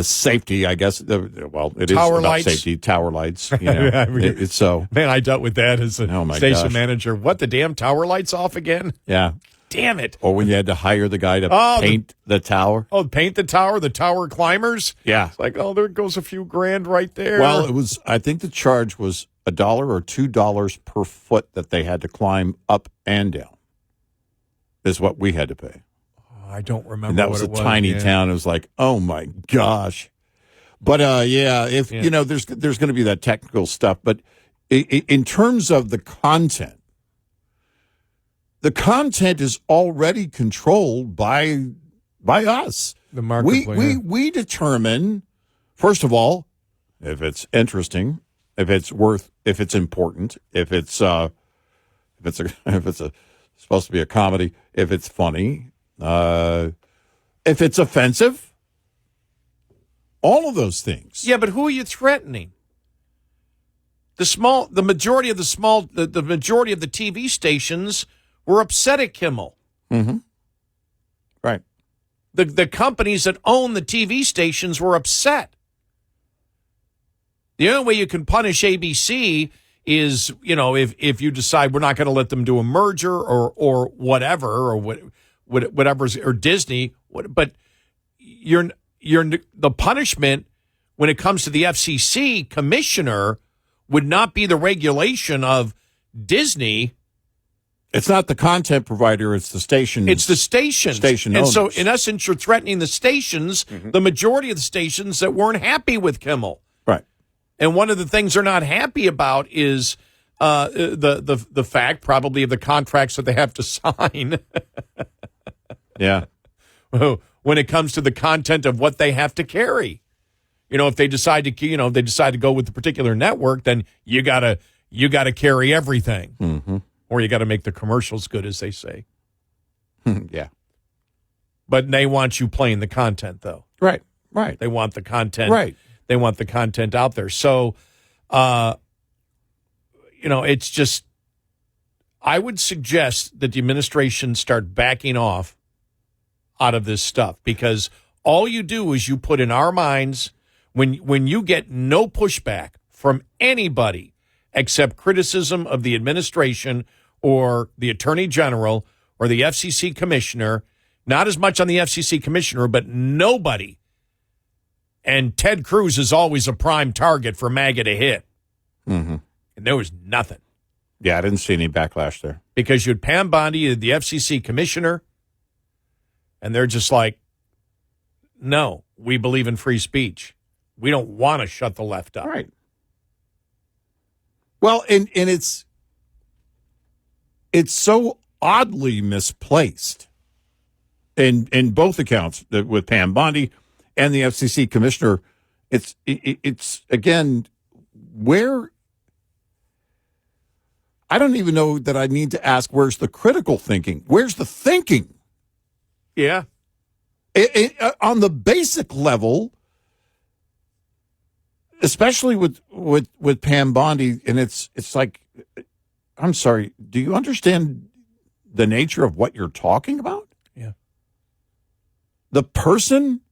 safety, I guess. It is tower about lights. Safety, tower lights. It's so. Man, I dealt with that as a station gosh. manager. What, the damn tower lights off again? Yeah. Damn it. Or when you had to hire the guy to paint the tower. Oh, paint the tower climbers? Yeah. It's like, there goes a few grand right there. Well, I think the charge was $1 or $2 per foot that they had to climb up and down, is what we had to pay. I don't remember. And that was a tiny town. It was like, oh my gosh. But there's going to be that technical stuff. But in terms of the content is already controlled by us. The marketplace. We determine, first of all, if it's interesting, if it's important, if it's supposed to be a comedy, if it's funny, if it's offensive, all of those things. Yeah, but who are you threatening? The majority of the TV stations were upset at Kimmel. Mm-hmm. Right. The companies that own the TV stations were upset. The only way you can punish ABC is, if you decide we're not going to let them do a merger or whatever, or whatever's, or Disney, but the punishment when it comes to the FCC commissioner would not be the regulation of Disney. It's not the content provider, it's the station. It's the stations. Station and owners. so, in essence, you're threatening the stations, the majority of the stations that weren't happy with Kimmel. Right. And one of the things they're not happy about is the fact, probably, of the contracts that they have to sign. Yeah. When it comes to the content of what they have to carry. If they decide to go with the particular network, then you gotta carry everything. Mm-hmm. Or you got to make the commercials good, as they say. Yeah. But they want you playing the content, though. Right. They want the content. Right. They want the content out there. So, it's just, I would suggest that the administration start backing off out of this stuff, because all you do is you put in our minds, when you get no pushback from anybody except criticism of the administration or the attorney general or the FCC commissioner, not as much on the FCC commissioner, but nobody. And Ted Cruz is always a prime target for MAGA to hit. Mm-hmm. And there was nothing. Yeah, I didn't see any backlash there. Because you had Pam Bondi, the FCC commissioner, and they're just like, no, we believe in free speech. We don't want to shut the left up. Right. Well, and it's so oddly misplaced in both accounts, with Pam Bondi and the FCC commissioner. It's again, where I don't even know that I need to ask, where's the critical thinking? Where's the thinking? Yeah. On the basic level, especially with Pam Bondi, and it's like, I'm sorry, do you understand the nature of what you're talking about? Yeah. The person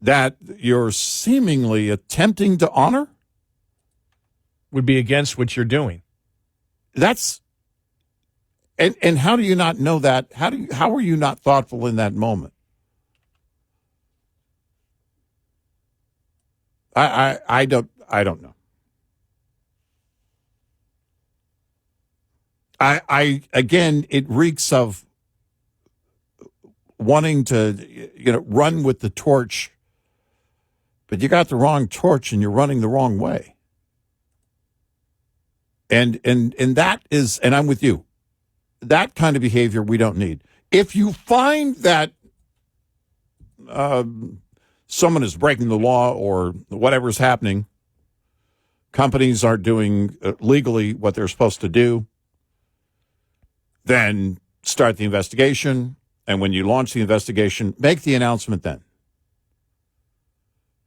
that you're seemingly attempting to honor Would be against what you're doing. That's, and how do you not know that? How are you not thoughtful in that moment? I don't know. Again, it reeks of wanting to, run with the torch, but you got the wrong torch and you're running the wrong way. And that is, and I'm with you, that kind of behavior we don't need. If you find that someone is breaking the law or whatever's happening, companies aren't doing legally what they're supposed to do, then start the investigation. And when you launch the investigation, make the announcement then.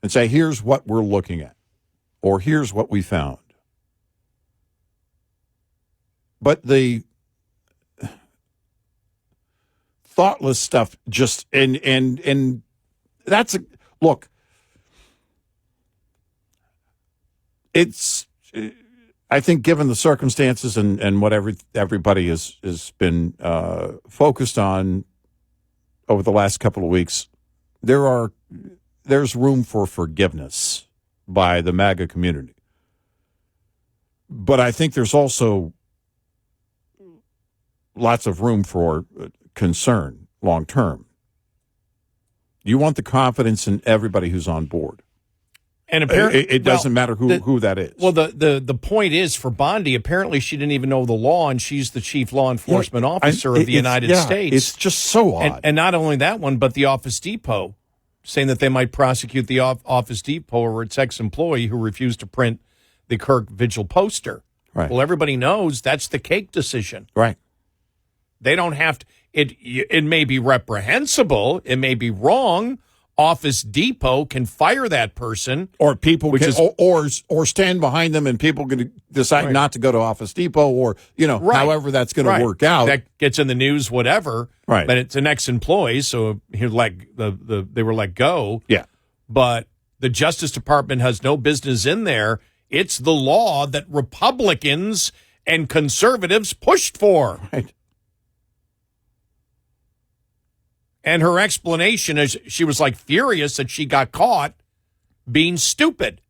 And say, here's what we're looking at, or here's what we found. But the thoughtless stuff just, and that's, look, it's, I think given the circumstances and what everybody has been focused on over the last couple of weeks, there's room for forgiveness by the MAGA community. But I think there's also lots of room for concern long term. You want the confidence in everybody who's on board. And apparently, it doesn't matter who that is. Well, the point is, for Bondi, apparently she didn't even know the law, and she's the chief law enforcement officer of the United States. It's just so odd. And not only that one, but the Office Depot, saying that they might prosecute the Office Depot or its ex-employee who refused to print the Kirk Vigil poster. Right. Well, everybody knows that's the cake decision. Right. They don't have to. It may be reprehensible. It may be wrong. Office Depot can fire that person, or people can, or stand behind them, and people can decide not to go to Office Depot, or however that's going to work out. That gets in the news, whatever. Right. But it's an ex-employee, so they were let go. Yeah. But the Justice Department has no business in there It's the law that Republicans and conservatives pushed for. Right. And her explanation is she was like furious that she got caught being stupid.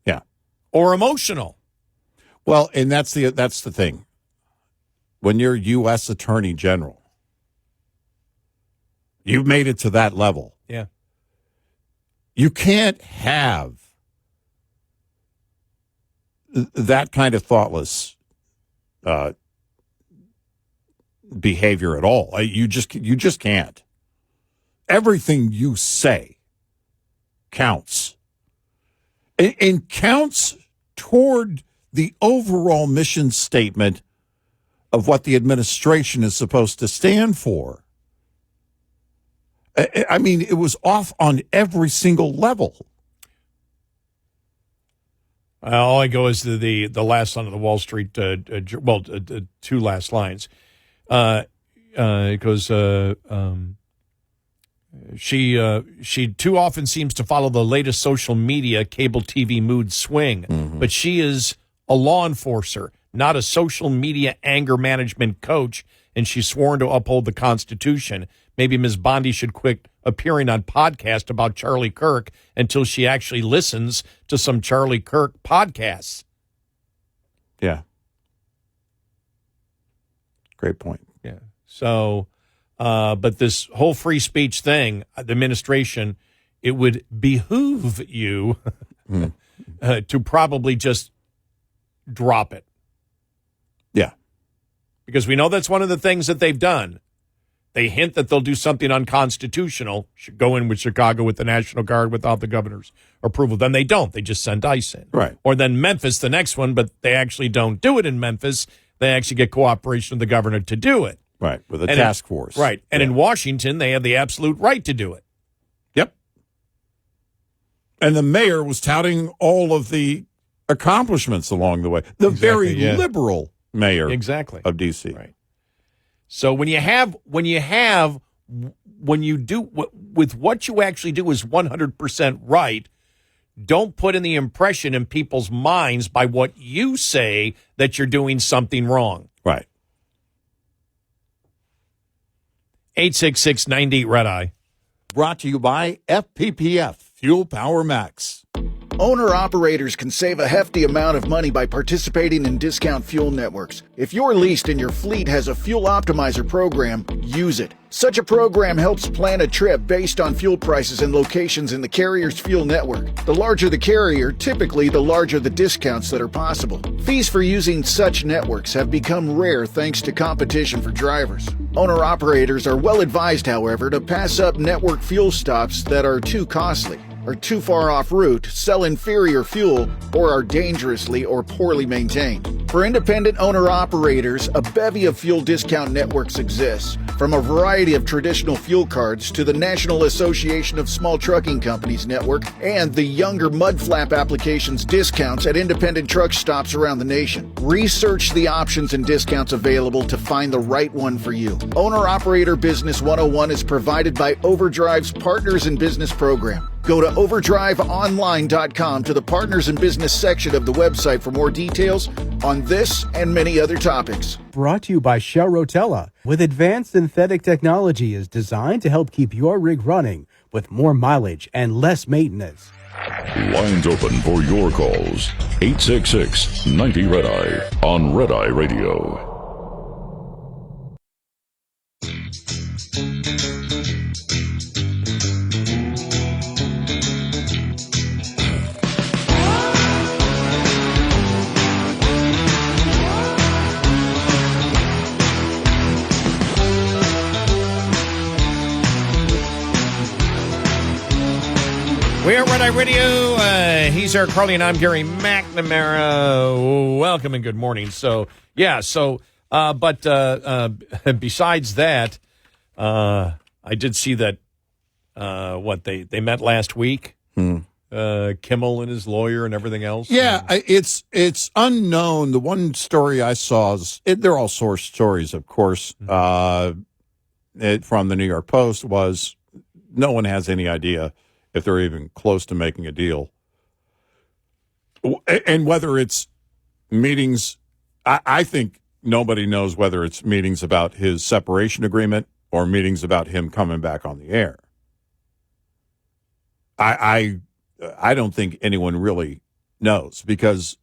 Yeah. Or emotional. Well, and that's the thing. When you're U.S. Attorney General, you've made it to that level. Yeah. You can't have that kind of thoughtless behavior at all. You just can't. Everything you say counts. And counts toward the overall mission statement of what the administration is supposed to stand for. I mean, it was off on every single level. All I go is to the last line of the Wall Street, two last lines. It goes, she too often seems to follow the latest social media, cable TV mood swing, but she is a law enforcer, not a social media anger management coach, and she's sworn to uphold the Constitution. Maybe Ms. Bondi should quit appearing on podcasts about Charlie Kirk until she actually listens to some Charlie Kirk podcasts. Yeah. Great point. Yeah. So, but this whole free speech thing, the administration, it would behoove you to probably just drop it. Yeah. Because we know that's one of the things that they've done. They hint that they'll do something unconstitutional, should go in with Chicago with the National Guard without the governor's approval. Then they don't. They just send ICE in. Right. Or then Memphis, the next one, but they actually don't do it in Memphis. They actually get cooperation of the governor to do it. Right, with a task force. Right. And in Washington, they have the absolute right to do it. Yep. And the mayor was touting all of the accomplishments along the way. The very liberal mayor of D.C. Right. So when you do with what you actually do is 100% right, don't put in the impression in people's minds by what you say that you're doing something wrong. Right. 866-98 Red Eye. Brought to you by FPPF, Fuel Power Max. Owner-operators can save a hefty amount of money by participating in discount fuel networks. If you're leased and your fleet has a fuel optimizer program, use it. Such a program helps plan a trip based on fuel prices and locations in the carrier's fuel network. The larger the carrier, typically the larger the discounts that are possible. Fees for using such networks have become rare thanks to competition for drivers. Owner-operators are well advised, however, to pass up network fuel stops that are too costly, are too far off route, sell inferior fuel, or are dangerously or poorly maintained. For independent owner-operators, a bevy of fuel discount networks exists, from a variety of traditional fuel cards to the National Association of Small Trucking Companies network and the younger mudflap applications discounts at independent truck stops around the nation. Research the options and discounts available to find the right one for you. Owner-Operator Business 101 is provided by Overdrive's Partners in Business program. Go to overdriveonline.com to the Partners in Business section of the website for more details on this and many other topics. Brought to you by Shell Rotella. With advanced synthetic technology is designed to help keep your rig running with more mileage and less maintenance. Lines open for your calls. 866-90 Red Eye on Red Eye Radio. We are Red Eye Radio. He's Eric Carly, and I'm Gary McNamara. Welcome and good morning. So, but besides that, I did see that they met last week. Kimmel and his lawyer and everything else. Yeah, it's unknown. The one story I saw is they're all source stories, of course. From the New York Post was no one has any idea if they're even close to making a deal. And whether it's meetings, I think nobody knows whether it's meetings about his separation agreement or meetings about him coming back on the air. I don't think anyone really knows, because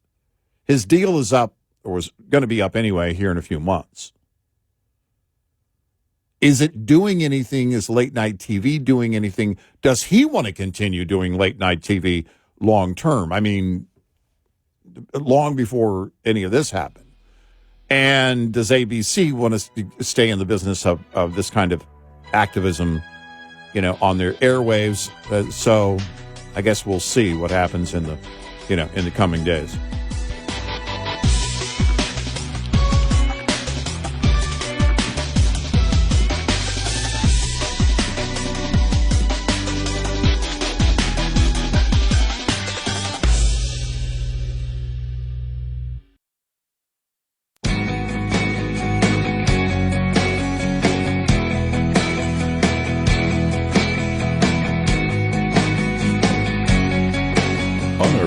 his deal is up, or was going to be up anyway here in a few months. Is it doing anything? Is late night TV doing anything? Does he want to continue doing late night TV long term? I mean, long before any of this happened. And does ABC want to stay in the business of this kind of activism, on their airwaves? So I guess we'll see what happens in the coming days.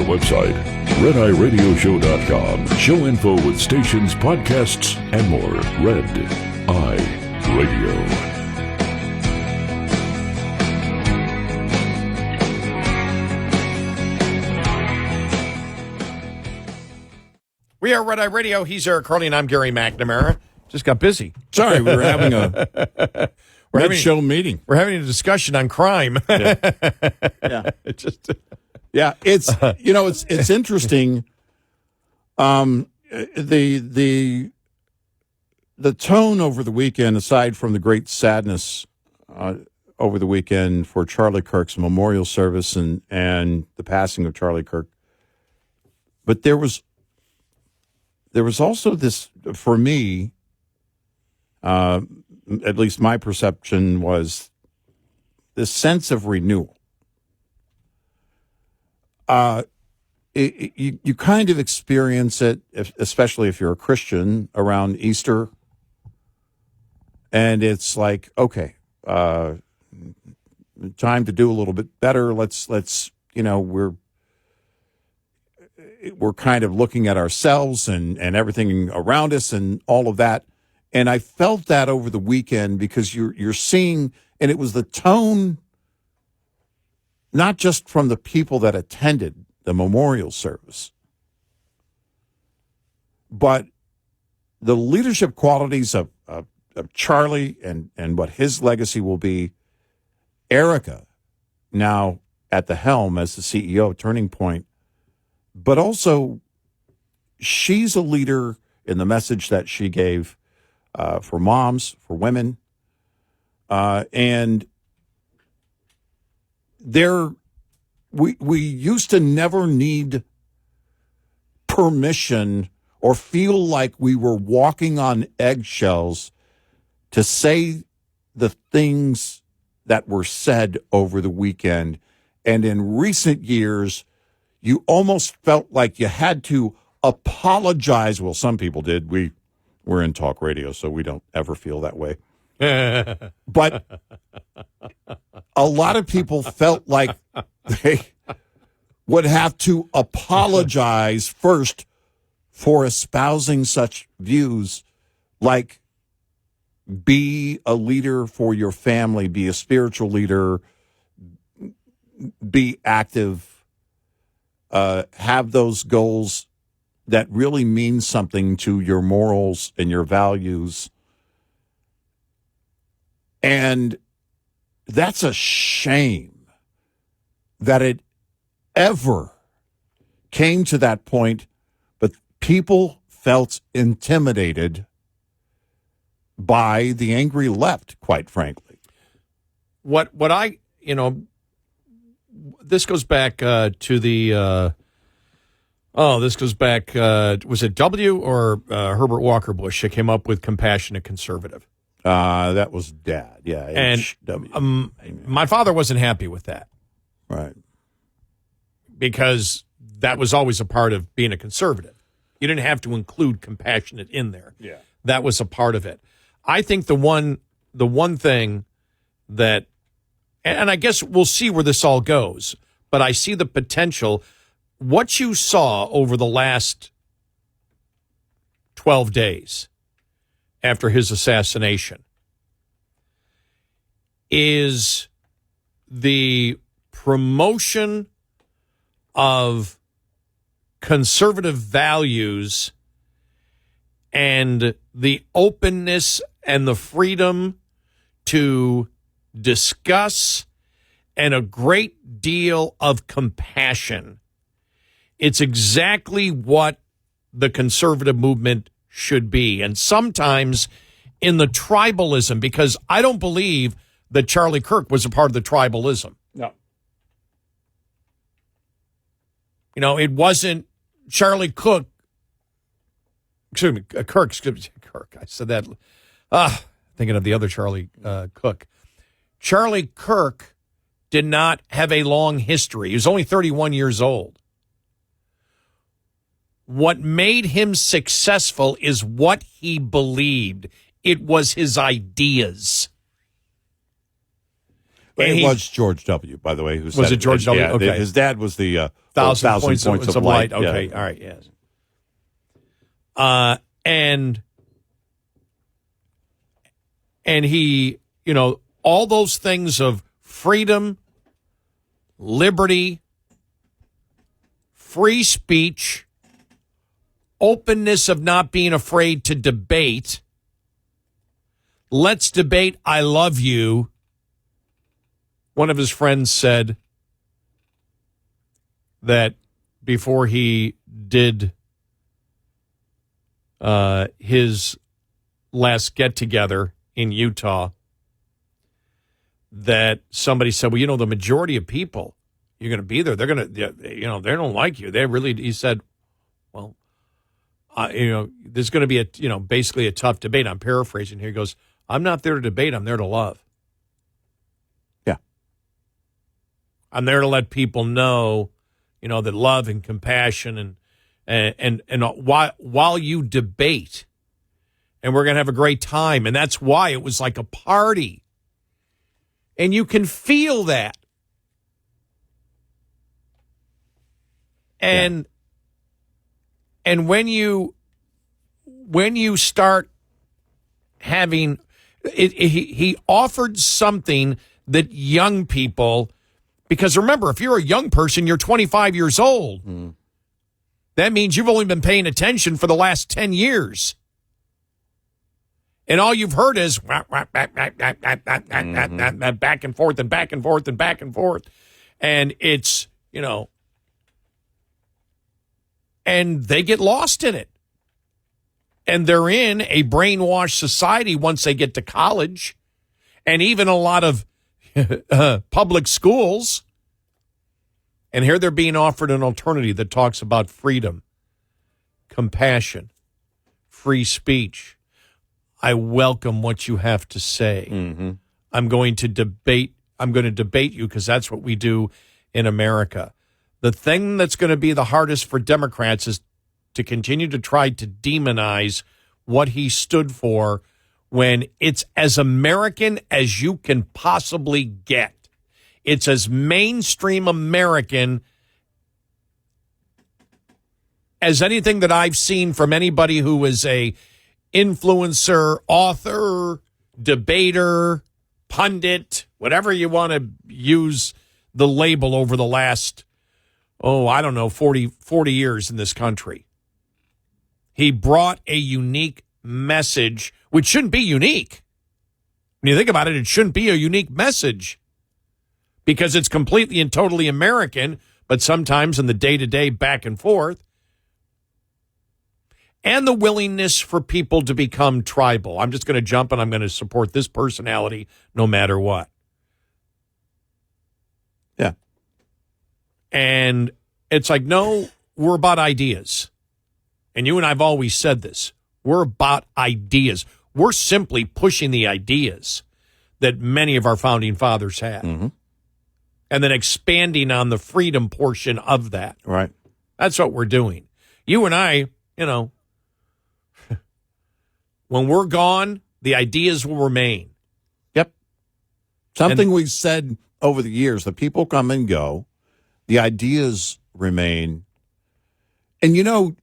Website, RedEyeRadioShow.com. Show info with stations, podcasts, and more. Red Eye Radio. We are Red Eye Radio. He's Eric Harley, and I'm Gary McNamara. Just got busy. Sorry, we were having a show meeting. We're having a discussion on crime. Yeah. It just... Yeah, it's it's interesting. The tone over the weekend, aside from the great sadness over the weekend for Charlie Kirk's memorial service and the passing of Charlie Kirk, but there was also this, for me, at least my perception was this sense of renewal. You kind of experience it, especially if you're a Christian, around Easter. And it's like, okay, time to do a little bit better. Let's we're kind of looking at ourselves and everything around us and all of that. And I felt that over the weekend, because you're seeing, and it was the tone, not just from the people that attended the memorial service, but the leadership qualities of Charlie and what his legacy will be. Erika, now at the helm as the CEO of Turning Point, but also she's a leader in the message that she gave for moms, for women, and we used to never need permission or feel like we were walking on eggshells to say the things that were said over the weekend. And in recent years, you almost felt like you had to apologize. Well, some people did. We're in talk radio, so we don't ever feel that way. But a lot of people felt like they would have to apologize first for espousing such views, like be a leader for your family, be a spiritual leader, be active, have those goals that really mean something to your morals and your values. And that's a shame that it ever came to that point, but people felt intimidated by the angry left, quite frankly. What I, this goes back to the, this goes back, was it W or Herbert Walker Bush that came up with compassionate conservative? That was Dad, yeah. And my father wasn't happy with that. Right. Because that was always a part of being a conservative. You didn't have to include compassionate in there. Yeah. That was a part of it. I think the one thing that, and I guess we'll see where this all goes, but I see the potential what you saw over the last 12 days after his assassination is the promotion of conservative values and the openness and the freedom to discuss and a great deal of compassion. It's exactly what the conservative movement should be. And sometimes in the tribalism, because I don't believe that Charlie Kirk was a part of the tribalism. No. You know, it wasn't Charlie Kirk. Excuse me, Kirk. I said that. Thinking of the other Charlie Cook. Charlie Kirk did not have a long history. He was only 31 years old. What made him successful is what he believed. It was his ideas. It was George W., by the way, who said it George W.? Yeah, okay. His dad was the thousand points of light. Okay, yeah. all right, yes. And he, you know, all those things of freedom, liberty, free speech, openness of not being afraid to debate. Let's debate. I love you. One of his friends said that before he did his last get-together in Utah, that somebody said, well, you know, the majority of people, you're going to be there. They're going to, you know, they don't like you. They really, he said, well, you know, there's going to be basically a tough debate. I'm paraphrasing here. He goes, I'm not there to debate. I'm there to love. Yeah. I'm there to let people know, you know, that love and compassion and while you debate, and we're going to have a great time. And that's why it was like a party. And you can feel that. And when you start having he offered something that young people, because remember, if you're a young person, you're 25 years old. Mm. That means you've only been paying attention for the last 10 years. And all you've heard is back and forth and back and forth and back and forth. And it's, you know, and they get lost in it. And they're in a brainwashed society once they get to college, and even a lot of public schools. And here they're being offered an alternative that talks about freedom, compassion, free speech. I welcome what you have to say. Mm-hmm. I'm going to debate you because that's what we do in America. The thing that's going to be the hardest for Democrats is to continue to try to demonize what he stood for when it's as American as you can possibly get. It's as mainstream American as anything that I've seen from anybody who is a influencer, author, debater, pundit, whatever you want to use the label over the last, 40 years in this country. He brought a unique message, which shouldn't be unique. When you think about it, it shouldn't be a unique message because it's completely and totally American, but sometimes in the day-to-day back and forth, and the willingness for people to become tribal. I'm just going to jump and I'm going to support this personality no matter what. Yeah. And it's like, no, we're about ideas. And you and I have always said this. We're about ideas. We're simply pushing the ideas that many of our founding fathers had. Mm-hmm. And then expanding on the freedom portion of that. Right. That's what we're doing. You and I, you know, when we're gone, the ideas will remain. Yep. Something we've said over the years, the people come and go. The ideas remain And, you know,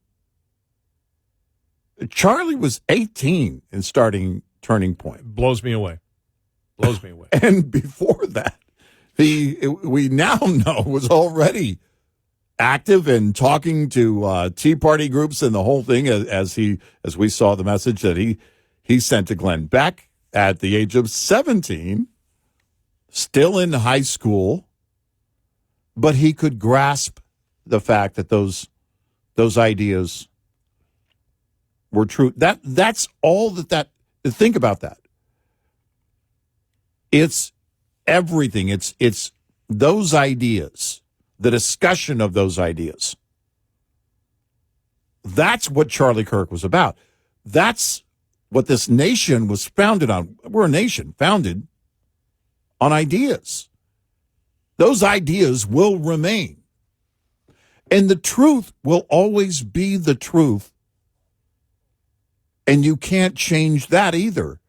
Charlie was 18 in starting Turning Point. Blows me away. Blows me away. And before that, we now know was already active and talking to Tea Party groups and the whole thing, as we saw the message that he sent to Glenn Beck at the age of 17, still in high school, but he could grasp the fact that those ideas were true. That's all that think about that. It's everything. It's those ideas, the discussion of those ideas. That's what Charlie Kirk was about. That's what this nation was founded on. We're a nation founded on ideas. Those ideas will remain. And the truth will always be the truth. And you can't change that either.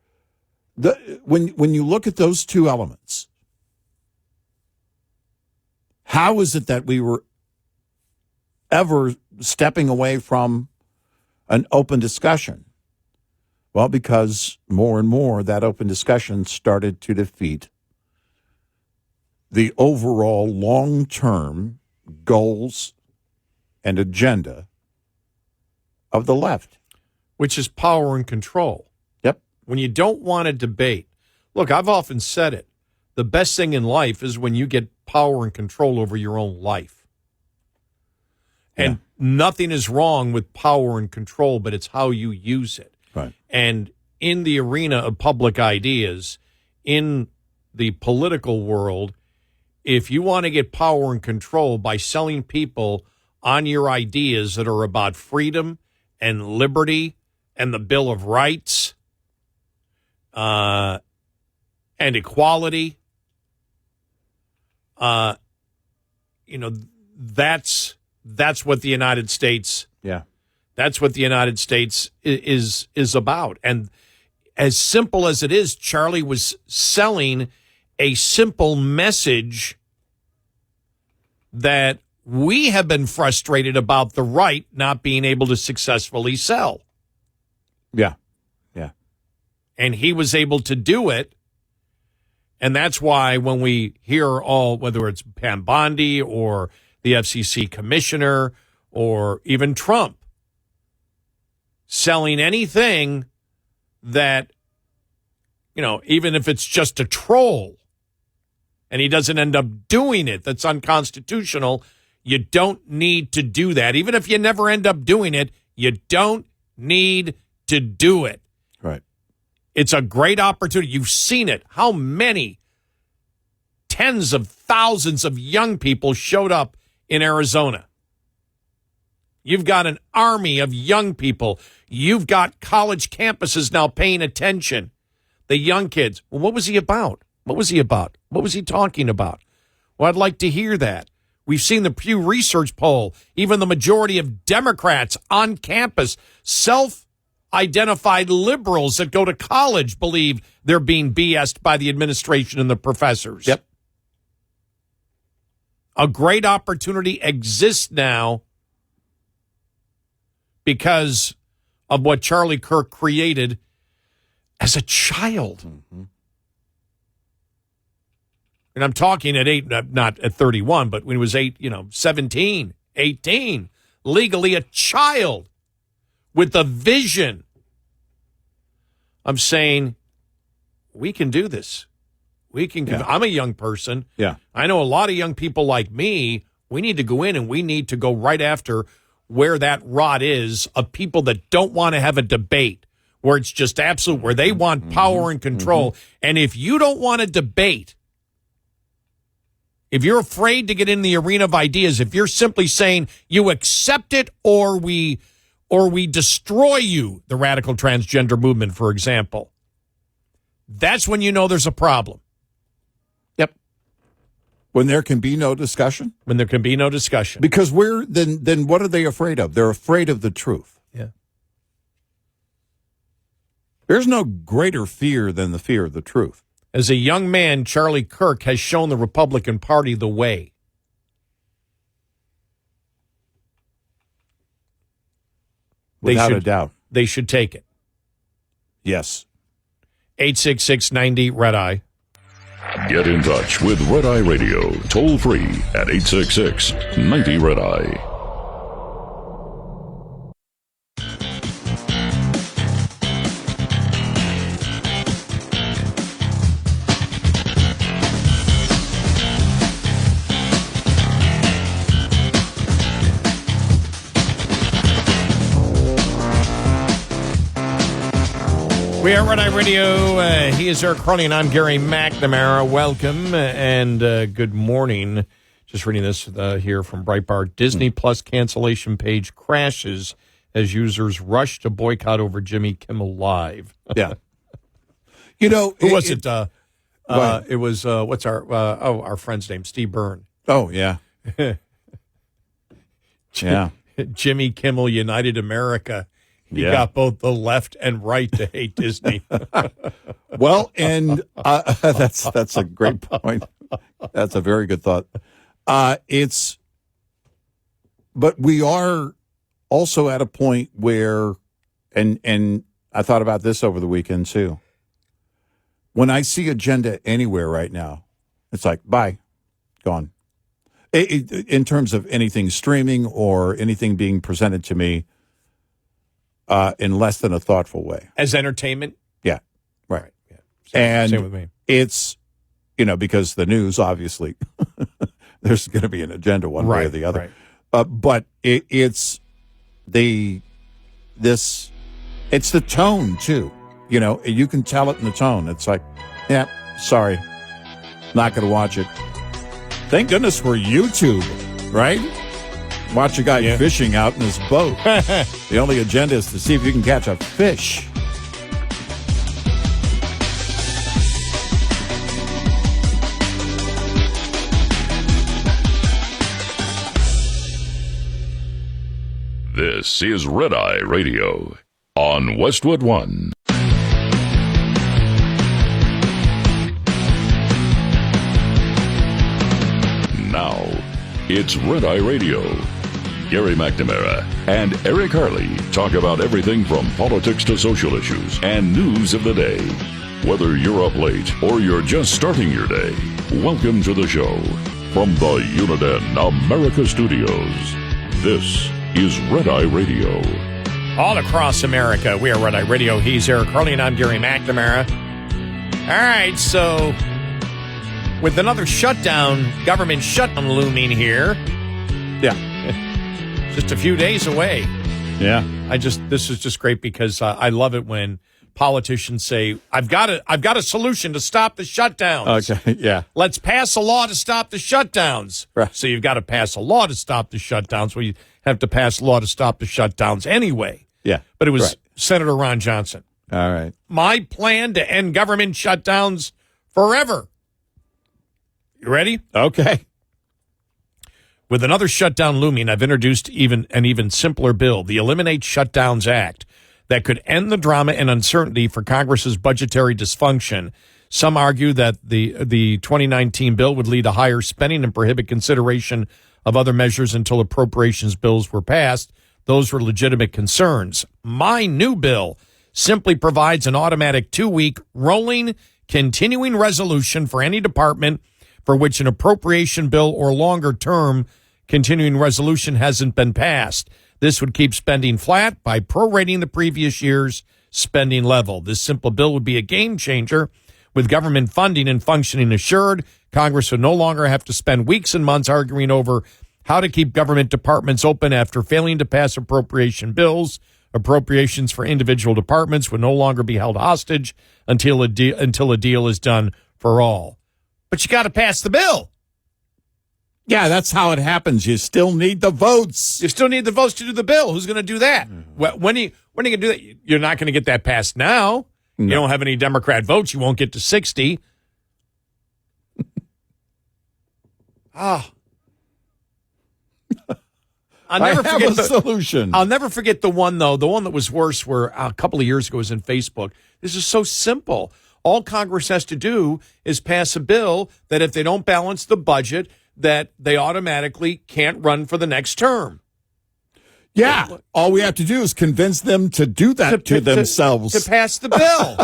When you look at those two elements, how is it that we were ever stepping away from an open discussion? Well, because more and more that open discussion started to defeat the overall long-term goals and agenda of the left. Which is power and control. Yep. When you don't want to debate. Look, I've often said it. The best thing in life is when you get power and control over your own life. And nothing is wrong with power and control, but it's how you use it. Right. And in the arena of public ideas, in the political world, if you want to get power and control by selling people on your ideas that are about freedom and liberty and the Bill of Rights and equality, that's what the United States. Yeah. That's what the United States is about. And as simple as it is, Charlie was selling a simple message that we have been frustrated about the right not being able to successfully sell. Yeah. Yeah. And he was able to do it. And that's why when we hear whether it's Pam Bondi or the FCC commissioner or even Trump selling anything that, even if it's just a troll and he doesn't end up doing it, that's unconstitutional, you don't need to do that. Even if you never end up doing it, you don't need to do it. Right. It's a great opportunity. You've seen it. How many tens of thousands of young people showed up in Arizona? You've got an army of young people. You've got college campuses now paying attention. The young kids. Well, what was he about? What was he about? What was he talking about? Well, I'd like to hear that. We've seen the Pew Research poll. Even the majority of Democrats on campus, self-identified liberals that go to college, believe they're being BS'd by the administration and the professors. Yep. A great opportunity exists now because of what Charlie Kirk created as a child. Mm-hmm. And I'm talking at 8, not at 31, but when he was 17, 18, legally a child with a vision. I'm saying we can do this. We can. Yeah. I'm a young person. Yeah. I know a lot of young people like me. We need to go in and we need to go right after where that rot is of people that don't want to have a debate, where it's just absolute, where they want power and control. Mm-hmm. And if you don't want to debate, if you're afraid to get in the arena of ideas, if you're simply saying you accept it or we destroy you, the radical transgender movement, for example, that's when you know there's a problem. Yep. When there can be no discussion? When there can be no discussion. Because then what are they afraid of? They're afraid of the truth. Yeah. There's no greater fear than the fear of the truth. As a young man, Charlie Kirk has shown the Republican Party the way. Without a doubt. They should take it. Yes. 866-90-RED-EYE. Get in touch with Red Eye Radio, toll free at 866-90-RED-EYE. We are Red Eye Radio. He is Eric Harley, and I'm Gary McNamara. Welcome and good morning. Just reading this here from Breitbart. Disney Plus cancellation page crashes as users rush to boycott over Jimmy Kimmel Live. Yeah. You know, who was it? It was what's our friend's name? Steve Byrne. Oh yeah. Yeah. Jimmy Kimmel United America. He got both the left and right to hate Disney. Well, and that's a great point. That's a very good thought. But we are also at a point where, and I thought about this over the weekend too. When I see agenda anywhere right now, it's like, bye, gone. In terms of anything streaming or anything being presented to me, in less than a thoughtful way. As entertainment? Yeah, right. Yeah. Same with me. It's, because the news, obviously, there's going to be an agenda one way or the other. Right. But it's the tone, too. You can tell it in the tone. It's like, yeah, sorry, not going to watch it. Thank goodness for YouTube, right? Watch a guy fishing out in his boat. The only agenda is to see if you can catch a fish. This is Red Eye Radio on Westwood One. Now, it's Red Eye Radio. Gary McNamara and Eric Harley talk about everything from politics to social issues and news of the day. Whether you're up late or you're just starting your day, welcome to the show. From the Uniden America Studios, this is Red Eye Radio. All across America, we are Red Eye Radio. He's Eric Harley, and I'm Gary McNamara. All right, so with another government shutdown looming here. Yeah. Just a few days away. Yeah. This is just great because I love it when politicians say, I've got a solution to stop the shutdowns. Okay. Yeah. Let's pass a law to stop the shutdowns. Right. So you've got to pass a law to stop the shutdowns. Well, you have to pass a law to stop the shutdowns anyway. Yeah. But it was Senator Ron Johnson. All right. My plan to end government shutdowns forever. You ready? Okay. With another shutdown looming, I've introduced an even simpler bill, the Eliminate Shutdowns Act, that could end the drama and uncertainty for Congress's budgetary dysfunction. Some argue that the 2019 bill would lead to higher spending and prohibit consideration of other measures until appropriations bills were passed. Those were legitimate concerns. My new bill simply provides an automatic 2-week rolling continuing resolution for any department for which an appropriation bill or longer term continuing resolution hasn't been passed. This would keep spending flat by prorating the previous year's spending level. This simple bill would be a game changer. With government funding and functioning assured, Congress would no longer have to spend weeks and months arguing over how to keep government departments open after failing to pass appropriation bills. Appropriations for individual departments would no longer be held hostage until a deal is done for all. But you got to pass the bill. Yeah, that's how it happens. You still need the votes. You still need the votes to do the bill. Who's going to do that? When are you going to do that? You're not going to get that passed now. No. You don't have any Democrat votes. You won't get to 60. I'll never forget the solution. I'll never forget the one, though. The one that was worse where a couple of years ago was in Facebook. This is so simple. All Congress has to do is pass a bill that if they don't balance the budget, that they automatically can't run for the next term. Yeah, all we have to do is convince them to do that to themselves. To pass the bill.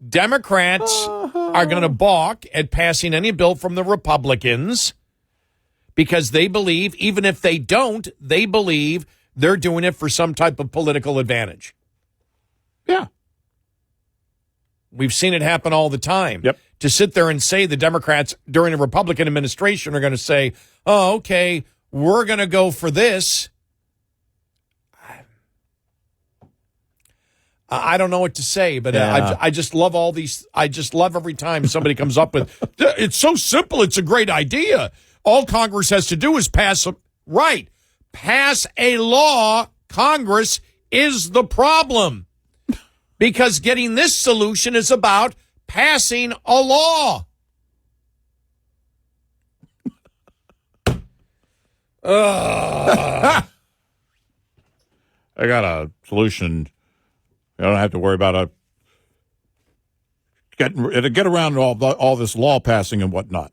Democrats are going to balk at passing any bill from the Republicans because they believe, even if they don't, they believe they're doing it for some type of political advantage. Yeah. We've seen it happen all the time. Yep. To sit there and say the Democrats during a Republican administration are going to say, oh, okay, we're going to go for this. I don't know what to say, but I just love all these. I just love every time somebody comes up with, it's so simple, it's a great idea. All Congress has to do is pass a law. Congress is the problem. Because getting this solution is about passing a law. I got a solution. I don't have to worry about get around all this law passing and whatnot.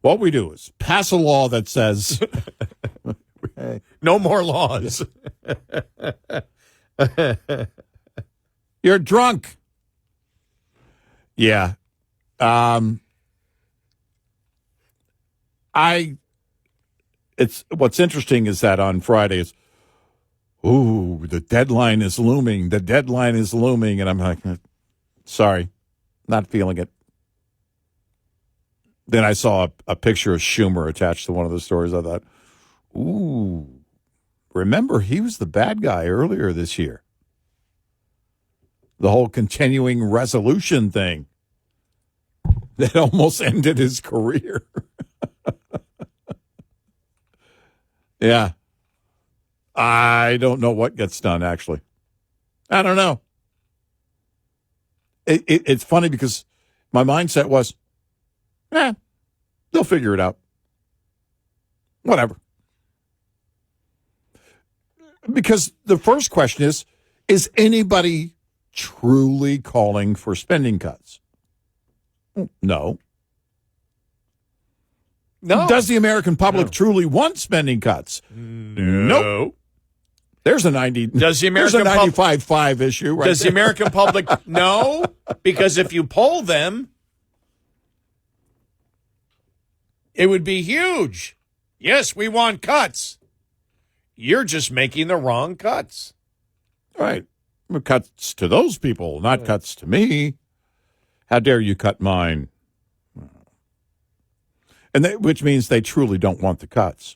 What we do is pass a law that says no more laws. You're drunk. Yeah. It's what's interesting is that on Fridays, ooh, the deadline is looming. The deadline is looming. And I'm like, sorry, not feeling it. Then I saw a picture of Schumer attached to one of the stories. I thought, ooh, remember he was the bad guy earlier this year. The whole continuing resolution thing that almost ended his career. Yeah. I don't know what gets done, actually. I don't know. It's funny because my mindset was, they'll figure it out. Whatever. Because the first question is anybody truly calling for spending cuts? No. No. Does the American public truly want spending cuts? No. There's a 90. Does the American there's a 95.5 issue right Does there. the American public know? Because if you poll them, it would be huge. Yes, we want cuts. You're just making the wrong cuts. Right. Cuts to those people, not cuts to me. How dare you cut mine? And which means they truly don't want the cuts.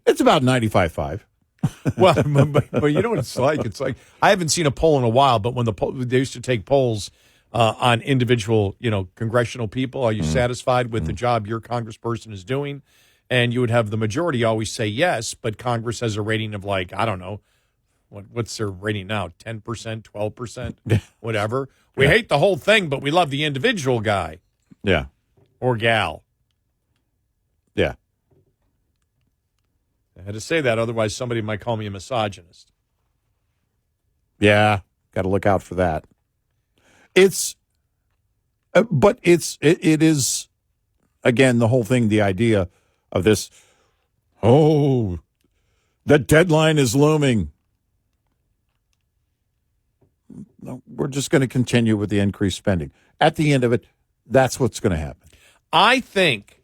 It's about 95.5. Well, but you know what it's like? It's like I haven't seen a poll in a while, but when they used to take polls on individual, congressional people, are you satisfied with the job your congressperson is doing? And you would have the majority always say yes, but Congress has a rating of like, I don't know, what's their rating now? 10%, 12%, whatever. We hate the whole thing, but we love the individual guy. Yeah. Or gal. Yeah. I had to say that, otherwise somebody might call me a misogynist. Yeah, got to look out for that. It is, again, the whole thing, the idea of this, the deadline is looming. No, we're just going to continue with the increased spending. At the end of it, that's what's going to happen. I think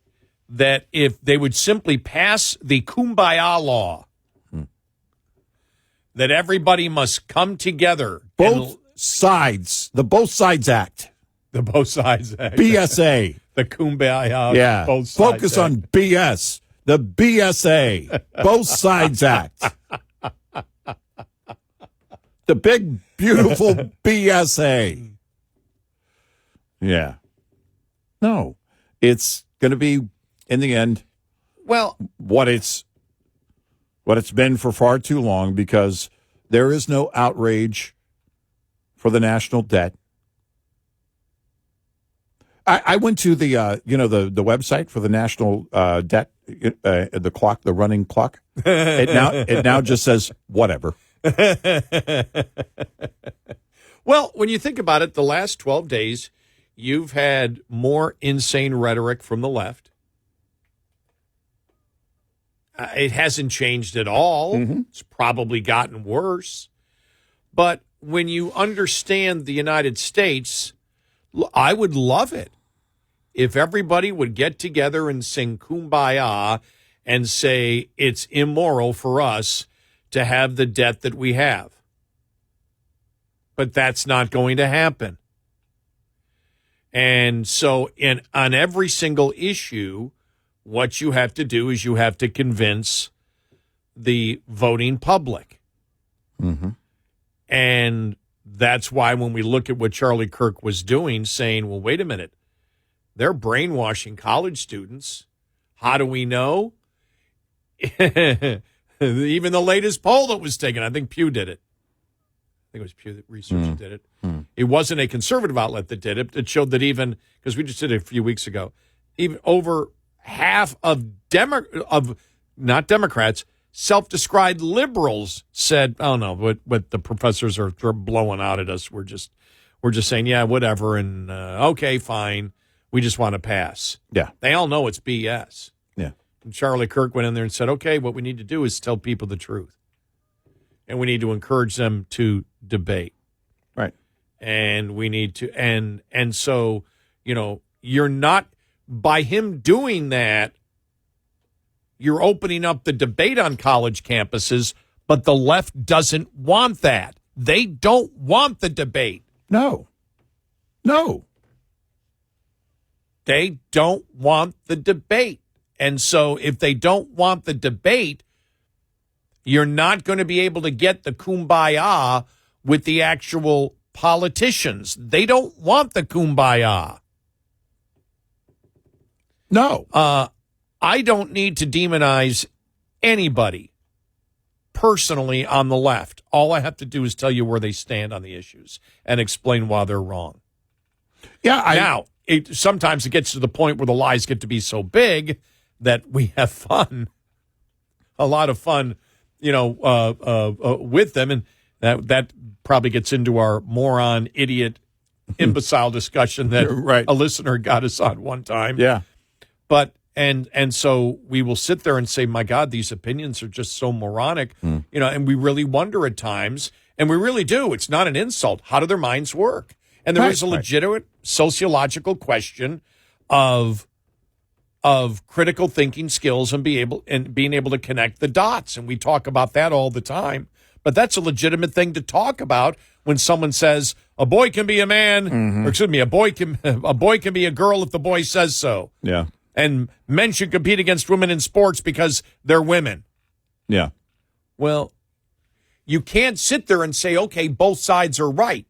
that if they would simply pass the Kumbaya law, that everybody must come together. Both sides, the Both Sides Act. The Both Sides Act. BSA. The Kumbaya. Yeah. Both Sides Focus Act. on BS. The BSA. Both Sides Act. The big, beautiful BSA. Yeah. No. It's going to be, in the end, well, what it's been for far too long, because there is no outrage for the national debt. I went to the the website for the national debt, the clock, the running clock. It now just says whatever. Well, when you think about it, the last 12 days, you've had more insane rhetoric from the left. It hasn't changed at all. It's probably gotten worse. But when you understand the United States, I would love it if everybody would get together and sing Kumbaya and say it's immoral for us to have the debt that we have. But that's not going to happen. And so on every single issue, what you have to do is you have to convince the voting public. And that's why when we look at what Charlie Kirk was doing, saying, well, wait a minute, they're brainwashing college students. How do we know? Even the latest poll that was taken, I think Pew did it. I think it was Pew that Research did it. It wasn't a conservative outlet that did it. It showed that even, because we just did it a few weeks ago, even over half of not Democrats, self-described liberals said, "Oh no, what the professors are blowing out at us. We're just saying, yeah, whatever, and okay, fine. We just want to pass." Yeah, they all know it's BS. Yeah. And Charlie Kirk went in there and said, "Okay, what we need to do is tell people the truth, and we need to encourage them to debate, right? And we need to and so you're not by him doing that." You're opening up the debate on college campuses, but the left doesn't want that. They don't want the debate. No. They don't want the debate. And so if they don't want the debate, you're not going to be able to get the kumbaya with the actual politicians. They don't want the kumbaya. No. I don't need to demonize anybody personally on the left. All I have to do is tell you where they stand on the issues and explain why they're wrong. Yeah. Sometimes it gets to the point where the lies get to be so big that we have fun, a lot of fun, with them. And that probably gets into our moron, idiot, imbecile discussion that a listener got us on one time. Yeah. But And so we will sit there and say, my God, these opinions are just so moronic, and we really wonder at times, and we really do. It's not an insult. How do their minds work? And there is a legitimate sociological question of critical thinking skills and being able to connect the dots. And we talk about that all the time. But that's a legitimate thing to talk about when someone says a boy can be a man, or excuse me, a boy can be a girl if the boy says so. Yeah. And men should compete against women in sports because they're women. Yeah. Well, you can't sit there and say, okay, both sides are right.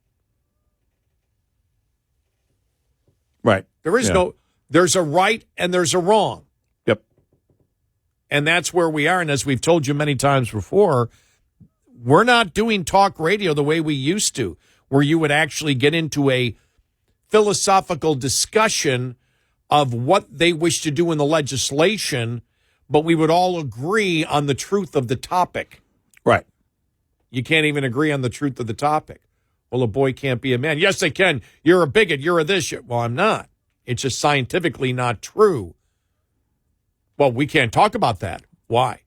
Right. There's a right and there's a wrong. Yep. And that's where we are. And as we've told you many times before, we're not doing talk radio the way we used to, where you would actually get into a philosophical discussion of what they wish to do in the legislation, but we would all agree on the truth of the topic. Right. You can't even agree on the truth of the topic. Well, a boy can't be a man. Yes, they can. You're a bigot. You're a this. Well, I'm not. It's just scientifically not true. Well, we can't talk about that. Why?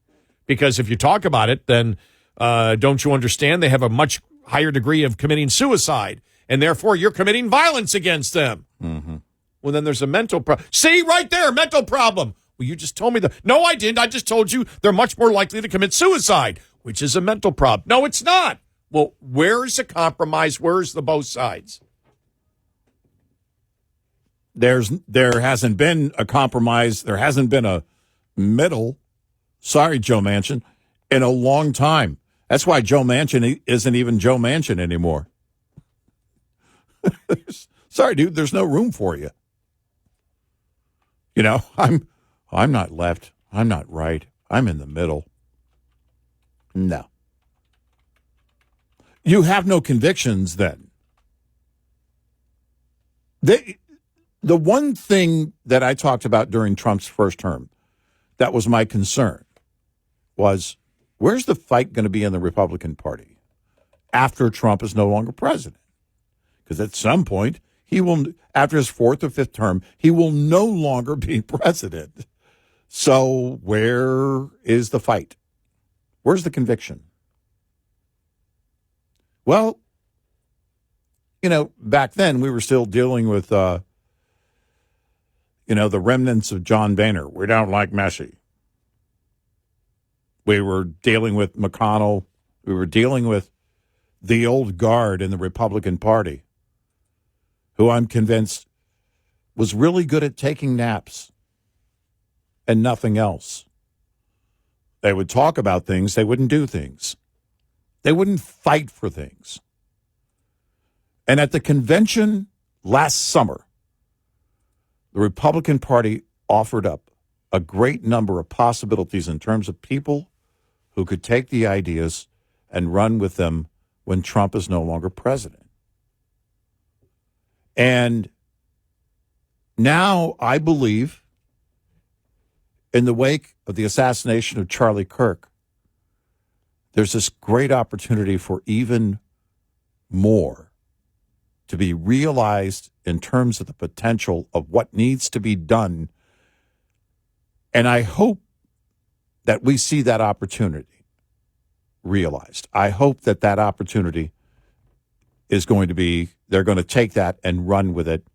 Because if you talk about it, then don't you understand they have a much higher degree of committing suicide, and therefore you're committing violence against them. Mm-hmm. Well, then there's a mental problem. See, right there, mental problem. Well, you just told me that. No, I didn't. I just told you they're much more likely to commit suicide, which is a mental problem. No, it's not. Well, where is the compromise? Where is the both sides? There hasn't been a compromise. There hasn't been a middle. Sorry, Joe Manchin, in a long time. That's why Joe Manchin isn't even Joe Manchin anymore. Sorry, dude. There's no room for you. I'm not left. I'm not right. I'm in the middle. No. You have no convictions then. The one thing that I talked about during Trump's first term that was my concern was, where's the fight going to be in the Republican Party after Trump is no longer president? Because at some point, He will, after his fourth or fifth term, he will no longer be president. So where is the fight? Where's the conviction? Well, back then we were still dealing with, the remnants of John Boehner. We don't like Messi. We were dealing with McConnell. We were dealing with the old guard in the Republican Party, who I'm convinced was really good at taking naps and nothing else. They would talk about things. They wouldn't do things. They wouldn't fight for things. And at the convention last summer, the Republican Party offered up a great number of possibilities in terms of people who could take the ideas and run with them when Trump is no longer president. And now I believe, in the wake of the assassination of Charlie Kirk, there's this great opportunity for even more to be realized in terms of the potential of what needs to be done. And I hope that we see that opportunity realized. I hope that that opportunity is going to be, they're going to take that and run with it,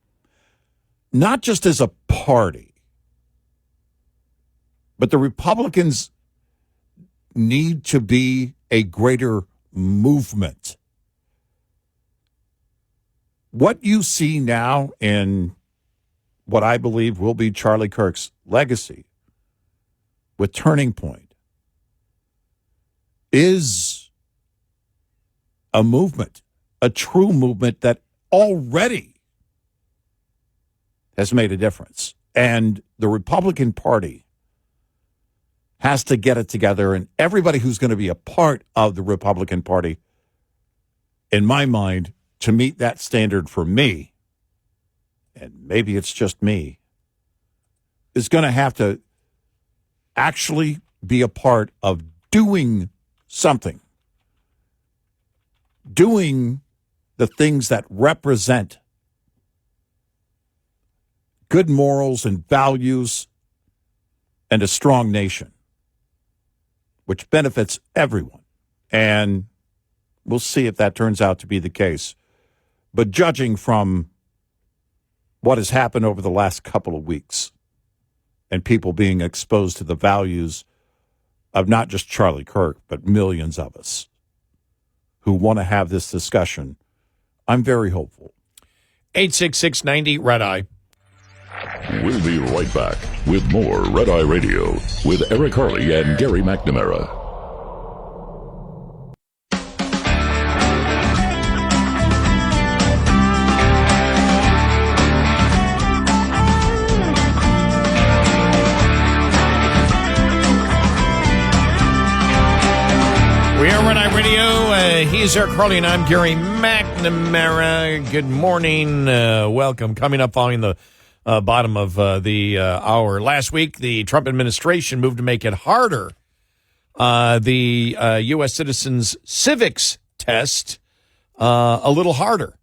not just as a party, but the Republicans need to be a greater movement. What you see now in what I believe will be Charlie Kirk's legacy with Turning Point is a movement, a true movement that already has made a difference. And the Republican Party has to get it together, and everybody who's going to be a part of the Republican Party, in my mind, to meet that standard for me, and maybe it's just me, is going to have to actually be a part of doing something, doing the things that represent good morals and values and a strong nation, which benefits everyone. And we'll see if that turns out to be the case. But judging from what has happened over the last couple of weeks and people being exposed to the values of not just Charlie Kirk, but millions of us who want to have this discussion, I'm very hopeful. 866-90 Red Eye. We'll be right back with more Red Eye Radio with Eric Harley and Gary McNamara. We are Red Eye Radio. He's Eric Harley and I'm Gary McNamara. Good morning. Welcome. Coming up following the bottom of the hour. Last week, the Trump administration moved to make it harder. The U.S. citizens' civics test a little harder.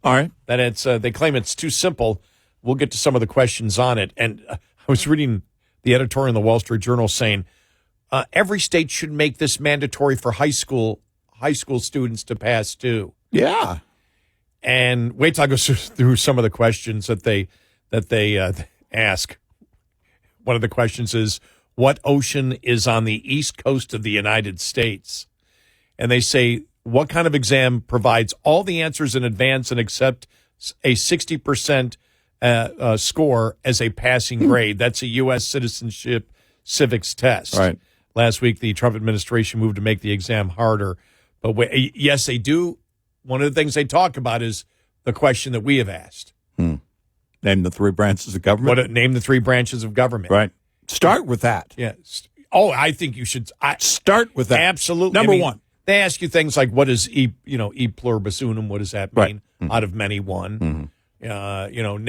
All right. That it's they claim it's too simple. We'll get to some of the questions on it. And I was reading the editorial in the Wall Street Journal saying every state should make this mandatory for high school students to pass too. Yeah. And wait till I go through some of the questions that they ask. One of the questions is, what ocean is on the east coast of the United States? And they say, what kind of exam provides all the answers in advance and accept a 60% score as a passing grade? That's a U.S. citizenship civics test. Right. Last week, the Trump administration moved to make the exam harder. But yes, they do. One of the things they talk about is the question that we have asked. Name the three branches of government. Name the three branches of government. Right. Start with that. Yeah. Oh, I think you should start with that. Absolutely. Number one. They ask you things like, what is e pluribus unum? What does that mean? Right. Mm-hmm. Out of many, one. Mm-hmm.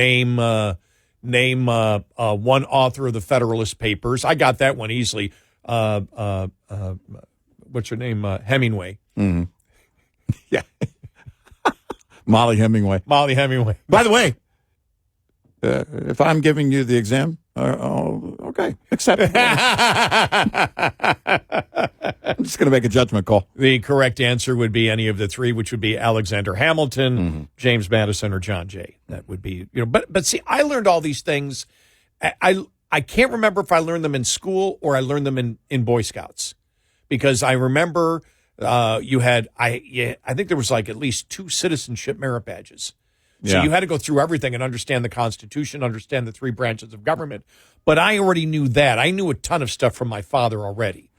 Name one author of the Federalist Papers. I got that one easily. What's her name? Hemingway. Mm-hmm. Yeah. Molly Hemingway. Molly Hemingway. By the way, if I'm giving you the exam, okay, accept it. I'm just going to make a judgment call. The correct answer would be any of the three, which would be Alexander Hamilton, James Madison, or John Jay. That would be, but see, I learned all these things. I can't remember if I learned them in school or I learned them in Boy Scouts, because I remember you had, I think there was like at least 2 citizenship merit badges. So you had to go through everything and understand the Constitution, understand the 3 branches of government. But I already knew that. I knew a ton of stuff from my father already.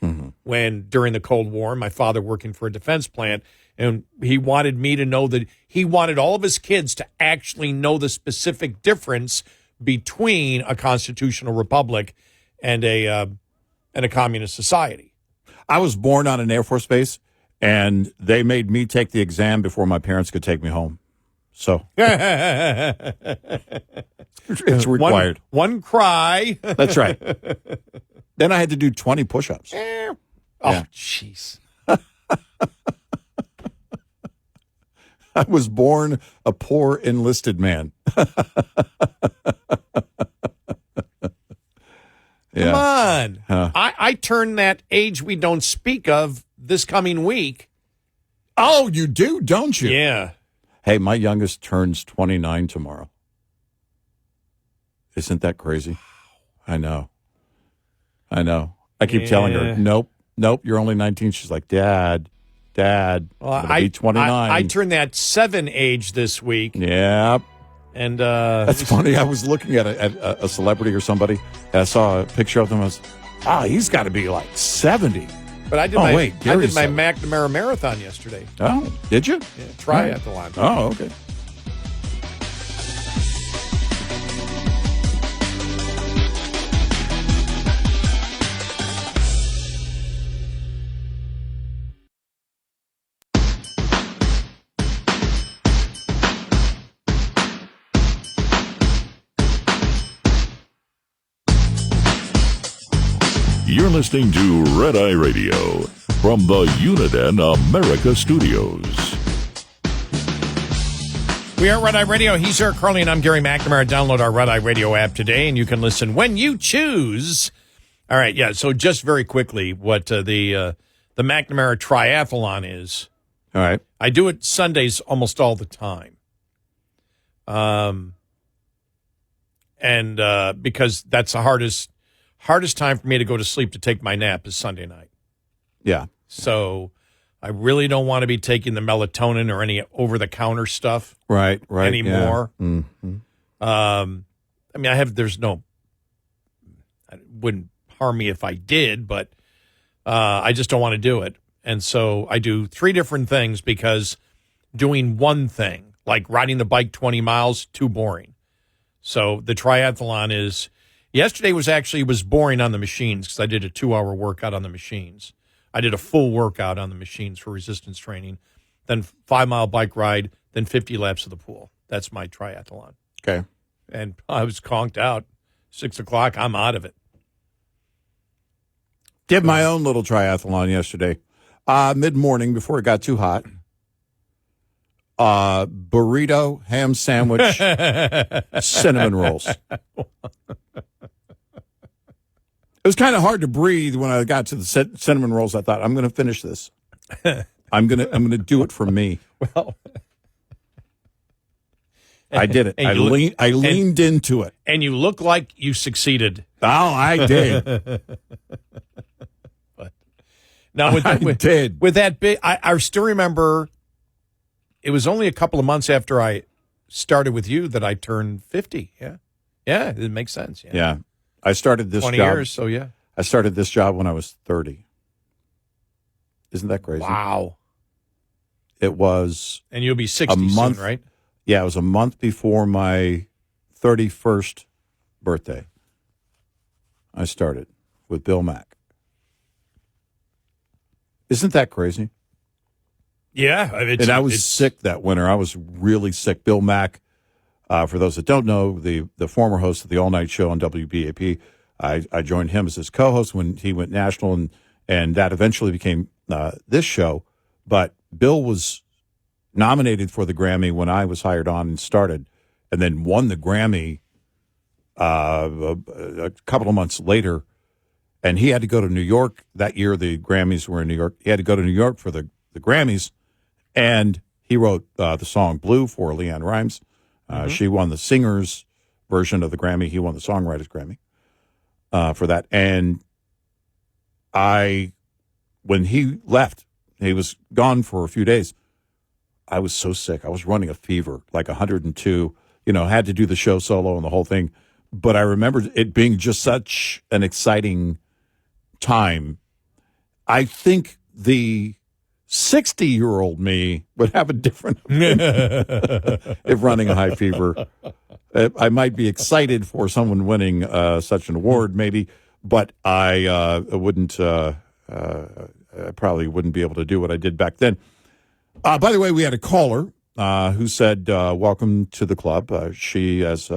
When during the Cold War, my father working for a defense plant, and he wanted me to know that he wanted all of his kids to actually know the specific difference between a constitutional republic and a communist society. I was born on an Air Force base, and they made me take the exam before my parents could take me home. So it's required. One cry. That's right. Then I had to do 20 push-ups. Oh, jeez. I was born a poor enlisted man. Come on. I turn that age we don't speak of this coming week. Oh, you do, don't you? Yeah. Hey, my youngest turns 29 tomorrow. Isn't that crazy? I know. I keep telling her, nope, you're only 19. She's like, Dad, I'm going to be 29. I turned that 7 age this week. Yeah. And that's funny. I was looking at a celebrity or somebody, and I saw a picture of them. I was, he's got to be like 70. But I did my McNamara marathon yesterday. Oh, did you? Yeah, triathlon. Oh, okay. You're listening to Red Eye Radio from the Uniden America Studios. We are Red Eye Radio. He's Eric Harley, and I'm Gary McNamara. Download our Red Eye Radio app today, and you can listen when you choose. All right, yeah, so just very quickly, what the McNamara Triathlon is. All right. I do it Sundays almost all the time. And because that's the hardest time for me to go to sleep to take my nap is Sunday night. Yeah. So I really don't want to be taking the melatonin or any over-the-counter stuff right anymore. Yeah. Mm-hmm. I mean, it wouldn't harm me if I did, but I just don't want to do it. And so I do 3 different things because doing one thing, like riding the bike 20 miles, too boring. So the triathlon is... Yesterday was boring on the machines because I did a 2-hour workout on the machines. I did a full workout on the machines for resistance training, then 5-mile bike ride, then 50 laps of the pool. That's my triathlon. Okay. And I was conked out. 6 o'clock, I'm out of it. Did my own little triathlon yesterday. Mid-morning, before it got too hot. Burrito, ham sandwich, cinnamon rolls. It was kind of hard to breathe when I got to the cinnamon rolls. I thought, I'm going to finish this. I'm going to do it for me. Well, I did it. I leaned into it. And you look like you succeeded. Oh, I did. But now with that bit, I still remember it was only a couple of months after I started with you that I turned 50. Yeah. Yeah, it makes sense. Yeah. I started this 20 job. years, so yeah. I started this job when I was 30. Isn't that crazy? Wow. It was and you'll be 60 soon, right? Yeah, it was a month before my 31st birthday. I started with Bill Mack. Isn't that crazy? Yeah. And I was sick that winter. I was really sick. Bill Mack, for those that don't know, the former host of the all-night show on WBAP, I joined him as his co-host when he went national, and that eventually became this show. But Bill was nominated for the Grammy when I was hired on and started, and then won the Grammy a couple of months later. And he had to go to New York that year. The Grammys were in New York. He had to go to New York for the Grammys, and he wrote the song Blue for Leanne Rimes. She won the singer's version of the Grammy. He won the songwriter's Grammy for that. And when he left, he was gone for a few days. I was so sick. I was running a fever, like 102, had to do the show solo and the whole thing. But I remember it being just such an exciting time. I think the 60-year-old me would have a different opinion if running a high fever. I might be excited for someone winning such an award, maybe, but I wouldn't. I probably wouldn't be able to do what I did back then. By the way, we had a caller who said, "Welcome to the club." She, as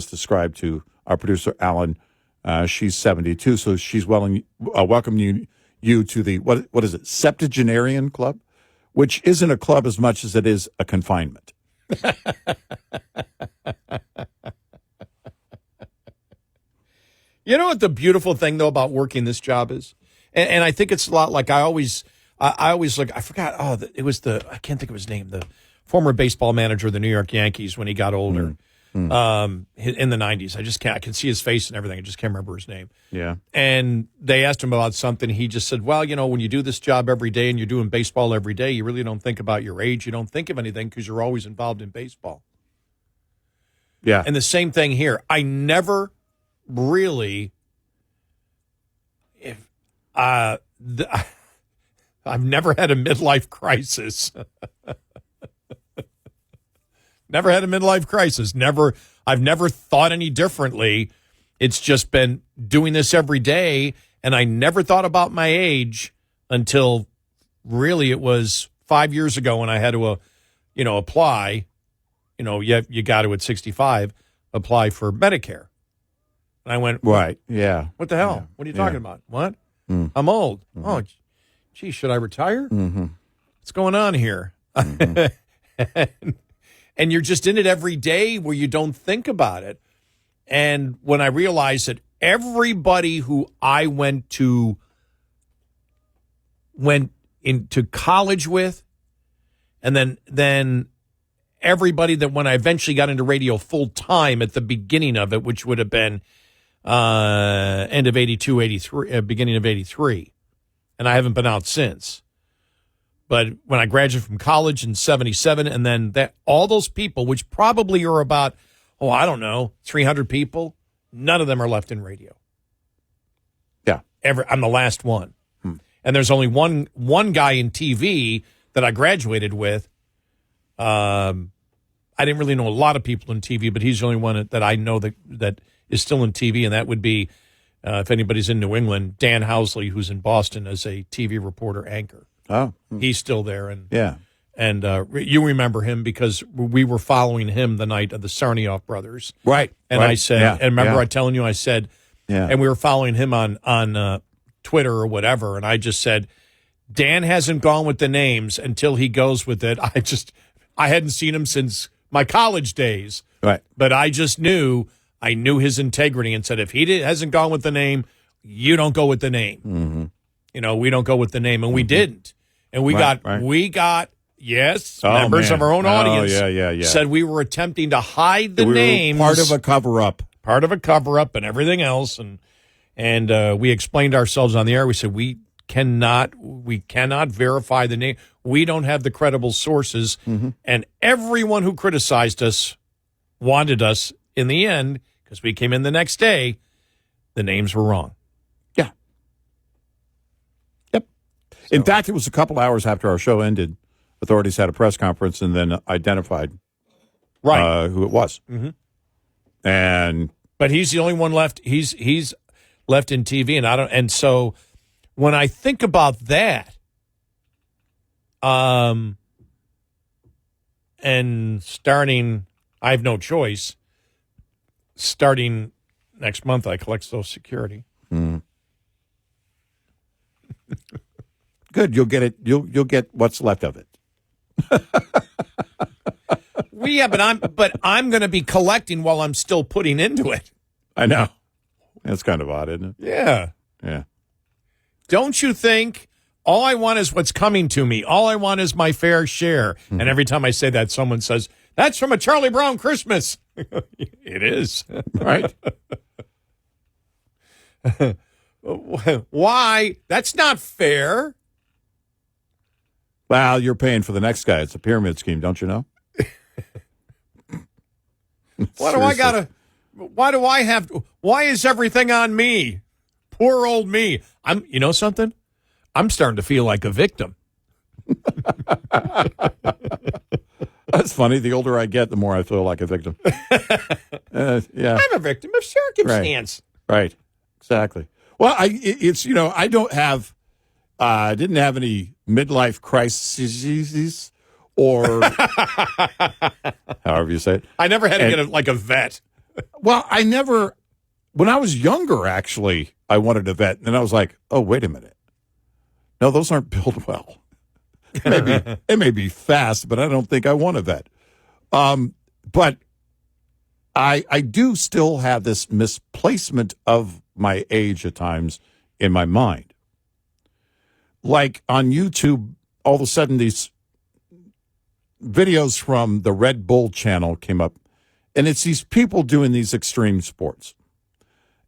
described to our producer Alan, she's 72, so she's welcoming you to the what is it, septuagenarian club, which isn't a club as much as it is a confinement. You know what the beautiful thing though about working this job is, and I think it's a lot like I always look. I forgot. It was I can't think of his name. The former baseball manager of the New York Yankees when he got older. In the 90s. I can see his face and everything. I just can't remember his name. Yeah. And they asked him about something. He just said, well, when you do this job every day and you're doing baseball every day, you really don't think about your age. You don't think of anything because you're always involved in baseball. Yeah. And the same thing here. I never really, I've never had a midlife crisis. Never had a midlife crisis. I've never thought any differently. It's just been doing this every day, and I never thought about my age until really it was 5 years ago when I had to, apply. You got to at 65 apply for Medicare. And I went, right, yeah. What the hell? Yeah. What are you talking about? What? I'm old. Oh, gee, should I retire? What's going on here? And you're just in it every day where you don't think about it. And when I realized that everybody who I went into college with, and then everybody that when I eventually got into radio full time at the beginning of it, which would have been end of 82, 83, beginning of 83. And I haven't been out since. But when I graduated from college in 77, and then all those people, which probably are about, 300 people, none of them are left in radio. Yeah. I'm the last one. And there's only one guy in TV that I graduated with. I didn't really know a lot of people in TV, but he's the only one that I know that is still in TV, and that would be, if anybody's in New England, Dan Housley, who's in Boston as a TV reporter anchor. Oh, he's still there, and yeah, and you remember him because we were following him the night of the Sarnioff brothers, right? And right. I said, and remember I telling you, I said, and we were following him on Twitter or whatever, and I just said, Dan hasn't gone with the names until he goes with it. I hadn't seen him since my college days, right? But I just knew his integrity and said, if he hasn't gone with the name, you don't go with the name. We don't go with the name, and we didn't. And we got members of our own audience said we were attempting to hide the names. Part of a cover-up. Part of a cover-up and everything else. And we explained ourselves on the air. We said we cannot verify the name. We don't have the credible sources. And everyone who criticized us wanted us in the end, because we came in the next day, the names were wrong. In fact, it was a couple hours after our show ended. Authorities had a press conference and then identified who it was. But he's the only one left. He's left in TV, and I don't. And so when I think about that, and starting, I have no choice. Starting next month, I collect Social Security. Good, you'll get it. You'll get what's left of it. Well, yeah, but I'm going to be collecting while I'm still putting into it. I know. That's kind of odd, isn't it? Yeah. Yeah. Don't you think all I want is what's coming to me? All I want is my fair share. And every time I say that, someone says, that's from a Charlie Brown Christmas. It is. Right. Why? That's not fair. Well, you're paying for the next guy. It's a pyramid scheme, don't you know? Why is everything on me? Poor old me. You know something? I'm starting to feel like a victim. That's funny. The older I get, the more I feel like a victim. Yeah. I'm a victim of circumstance. Right. Exactly. Well, I don't have, didn't have any midlife crises or however you say it. I never had to get a vet. Well, when I was younger, actually, I wanted a vet. And I was like, oh, wait a minute. No, those aren't built well. It may be fast, but I don't think I want a vet. But I do still have this misplacement of my age at times in my mind. Like on YouTube, all of a sudden these videos from the Red Bull channel came up, and it's these people doing these extreme sports.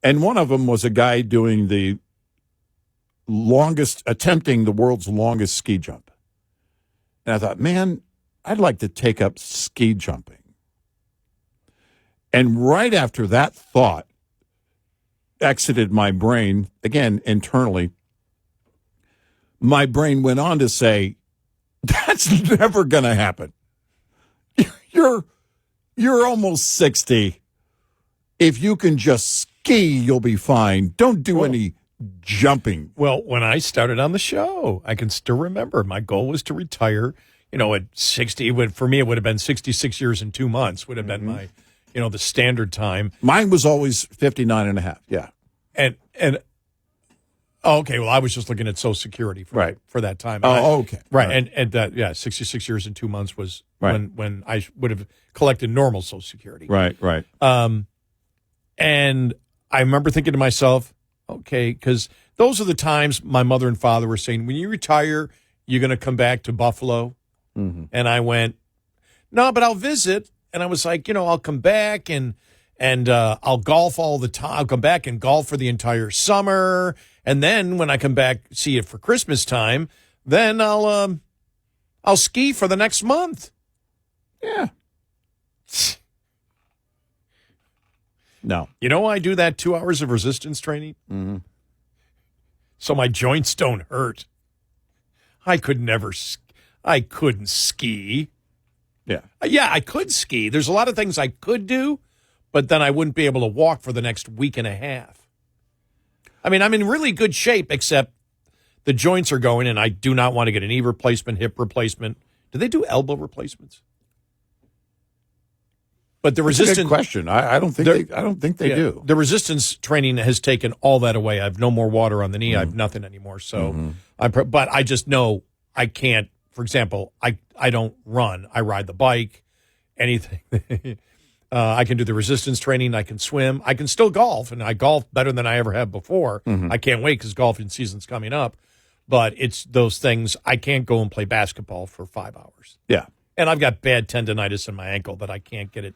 And one of them was a guy doing attempting the world's longest ski jump. And I thought, man, I'd like to take up ski jumping. And right after that thought exited my brain, again, internally, my brain went on to say, that's never going to happen. You're almost 60. If you can just ski, you'll be fine. Don't do any jumping. Well, when I started on the show, I can still remember my goal was to retire, at 60. For me, it would have been 66 years and 2 months would have been my, the standard time. Mine was always 59 and a half. Yeah. And okay, well, I was just looking at Social Security for that time. Okay. Right. And 66 years and 2 months was when I would have collected normal Social Security. Right. And I remember thinking to myself, okay, because those are the times my mother and father were saying, when you retire, you're going to come back to Buffalo. Mm-hmm. And I went, no, but I'll visit. And I was like, I'll come back and I'll golf all the time. I'll come back and golf for the entire summer. And then when I come back, see it for Christmas time, then I'll ski for the next month. Yeah. No. I do that 2 hours of resistance training. Mm-hmm. So my joints don't hurt. I couldn't ski. Yeah. Yeah, I could ski. There's a lot of things I could do, but then I wouldn't be able to walk for the next week and a half. I mean, I'm in really good shape, except the joints are going, and I do not want to get a knee replacement, hip replacement. Do they do elbow replacements? But the resistance. That's a good question. I don't think they do. The resistance training has taken all that away. I have no more water on the knee. I have nothing anymore. So, but I just know I can't. For example, I don't run. I ride the bike. Anything. I can do the resistance training. I can swim. I can still golf, and I golf better than I ever have before. I can't wait because golfing season's coming up. But it's those things. I can't go and play basketball for 5 hours. Yeah. And I've got bad tendonitis in my ankle that I can't get it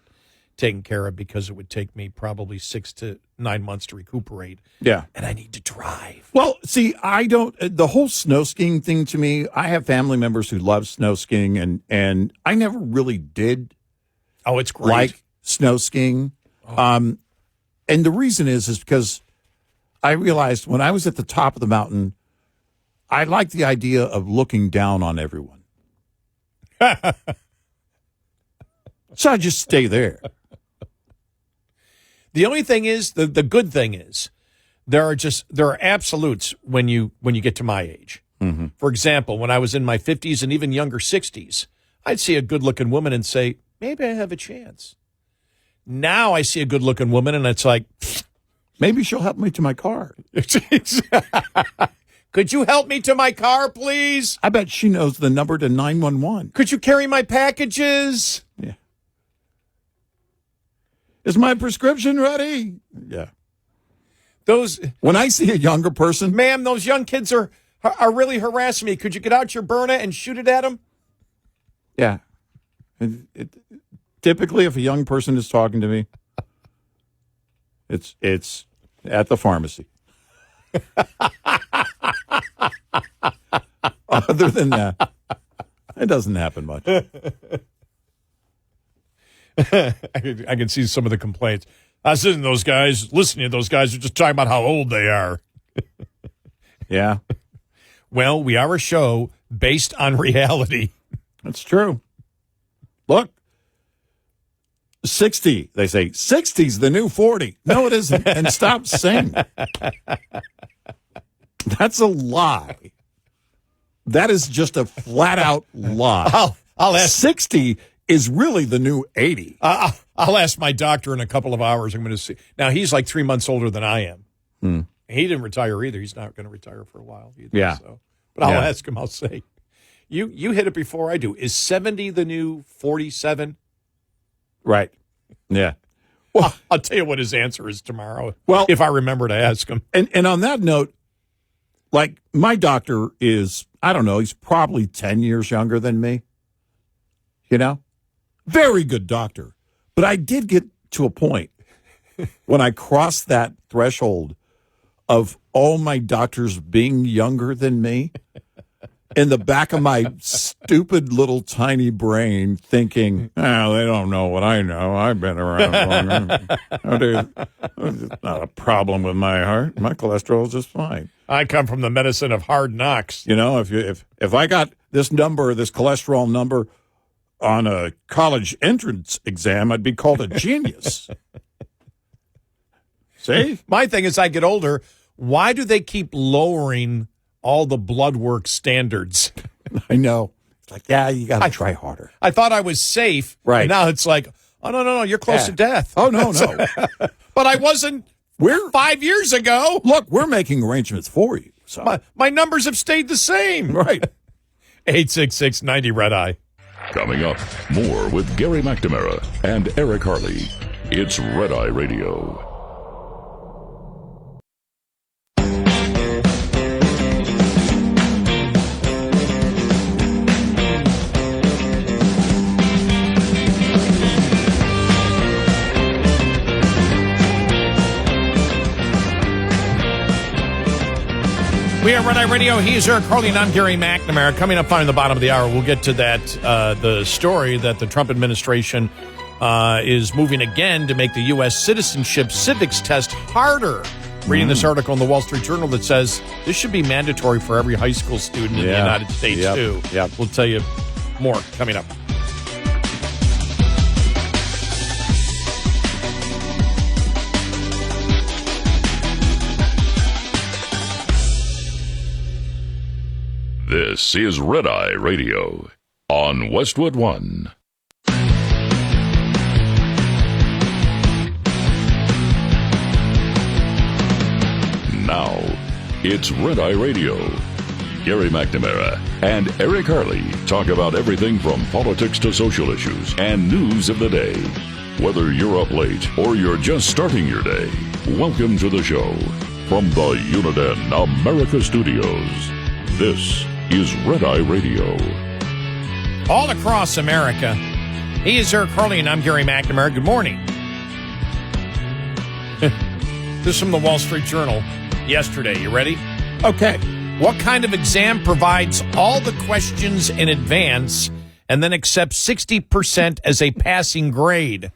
taken care of because it would take me probably 6 to 9 months to recuperate. Yeah. And I need to drive. Well, see, the whole snow skiing thing to me, I have family members who love snow skiing, and I never really did. Oh, it's great. Like snow skiing. And the reason is because I realized when I was at the top of the mountain, I liked the idea of looking down on everyone. So I just stay there. The only thing is, the good thing is, there are absolutes when you get to my age. Mm-hmm. For example, when I was in my 50s and even younger 60s, I'd see a good-looking woman and say, maybe I have a chance. Now I see a good-looking woman and it's like, maybe she'll help me to my car. Could you help me to my car, please? I bet she knows the number to 911. Could you carry my packages? Yeah. Is my prescription ready? Yeah. When I see a younger person, ma'am, those young kids are really harassing me. Could you get out your burner and shoot it at them? Yeah. Typically, if a young person is talking to me, it's at the pharmacy. Other than that, it doesn't happen much. I can see some of the complaints. I was listening to those guys. Listening to those guys are just talking about how old they are. Yeah. Well, we are a show based on reality. That's true. Look, 60. They say 60's the new 40. No, it isn't. And stop saying that. That's a lie. That is just a flat out lie. I'll ask. 60 is really the new 80. I'll ask my doctor in a couple of hours. I'm going to see. Now, he's like 3 months older than I am. He didn't retire either. He's not going to retire for a while either. Yeah. So. But I'll ask him. I'll say, you hit it before I do. Is 70 the new 47? Right. Yeah. Well, I'll tell you what his answer is tomorrow. Well, if I remember to ask him. And on that note, like my doctor is, I don't know, he's probably 10 years younger than me. You know? Very good doctor. But I did get to a point when I crossed that threshold of all my doctors being younger than me, in the back of my stupid little tiny brain thinking, oh, they don't know what I know. I've been around longer. It's not a problem with my heart. My cholesterol is just fine. I come from the medicine of hard knocks. You know, if I got this number, this cholesterol number on a college entrance exam, I'd be called a genius. See? My thing is, I get older, why do they keep lowering all the blood work standards? I know. It's like, yeah, you got to try harder. I thought I was safe. Right. And now it's like, oh, no, you're close to death. Oh, no. But I wasn't 5 years ago. Look, we're making arrangements for you. So. My numbers have stayed the same. Right. 866-90 Red Eye. Coming up, more with Gary McNamara and Eric Harley. It's Red Eye Radio. We are Red Eye Radio. He's Eric Harley, and I'm Gary McNamara. Coming up on the bottom of the hour, we'll get to that, the story that the Trump administration is moving again to make the U.S. citizenship civics test harder. Reading this article in the Wall Street Journal that says this should be mandatory for every high school student in the United States, too. Yep. We'll tell you more coming up. This is Red Eye Radio on Westwood One. Now, it's Red Eye Radio. Gary McNamara and Eric Harley talk about everything from politics to social issues and news of the day. Whether you're up late or you're just starting your day, welcome to the show. From the Uniden America Studios, this is Red Eye Radio. All across America, he is Eric Harley, and I'm Gary McNamara. Good morning. This is from the Wall Street Journal yesterday. You ready? Okay. What kind of exam provides all the questions in advance and then accepts 60% as a passing grade?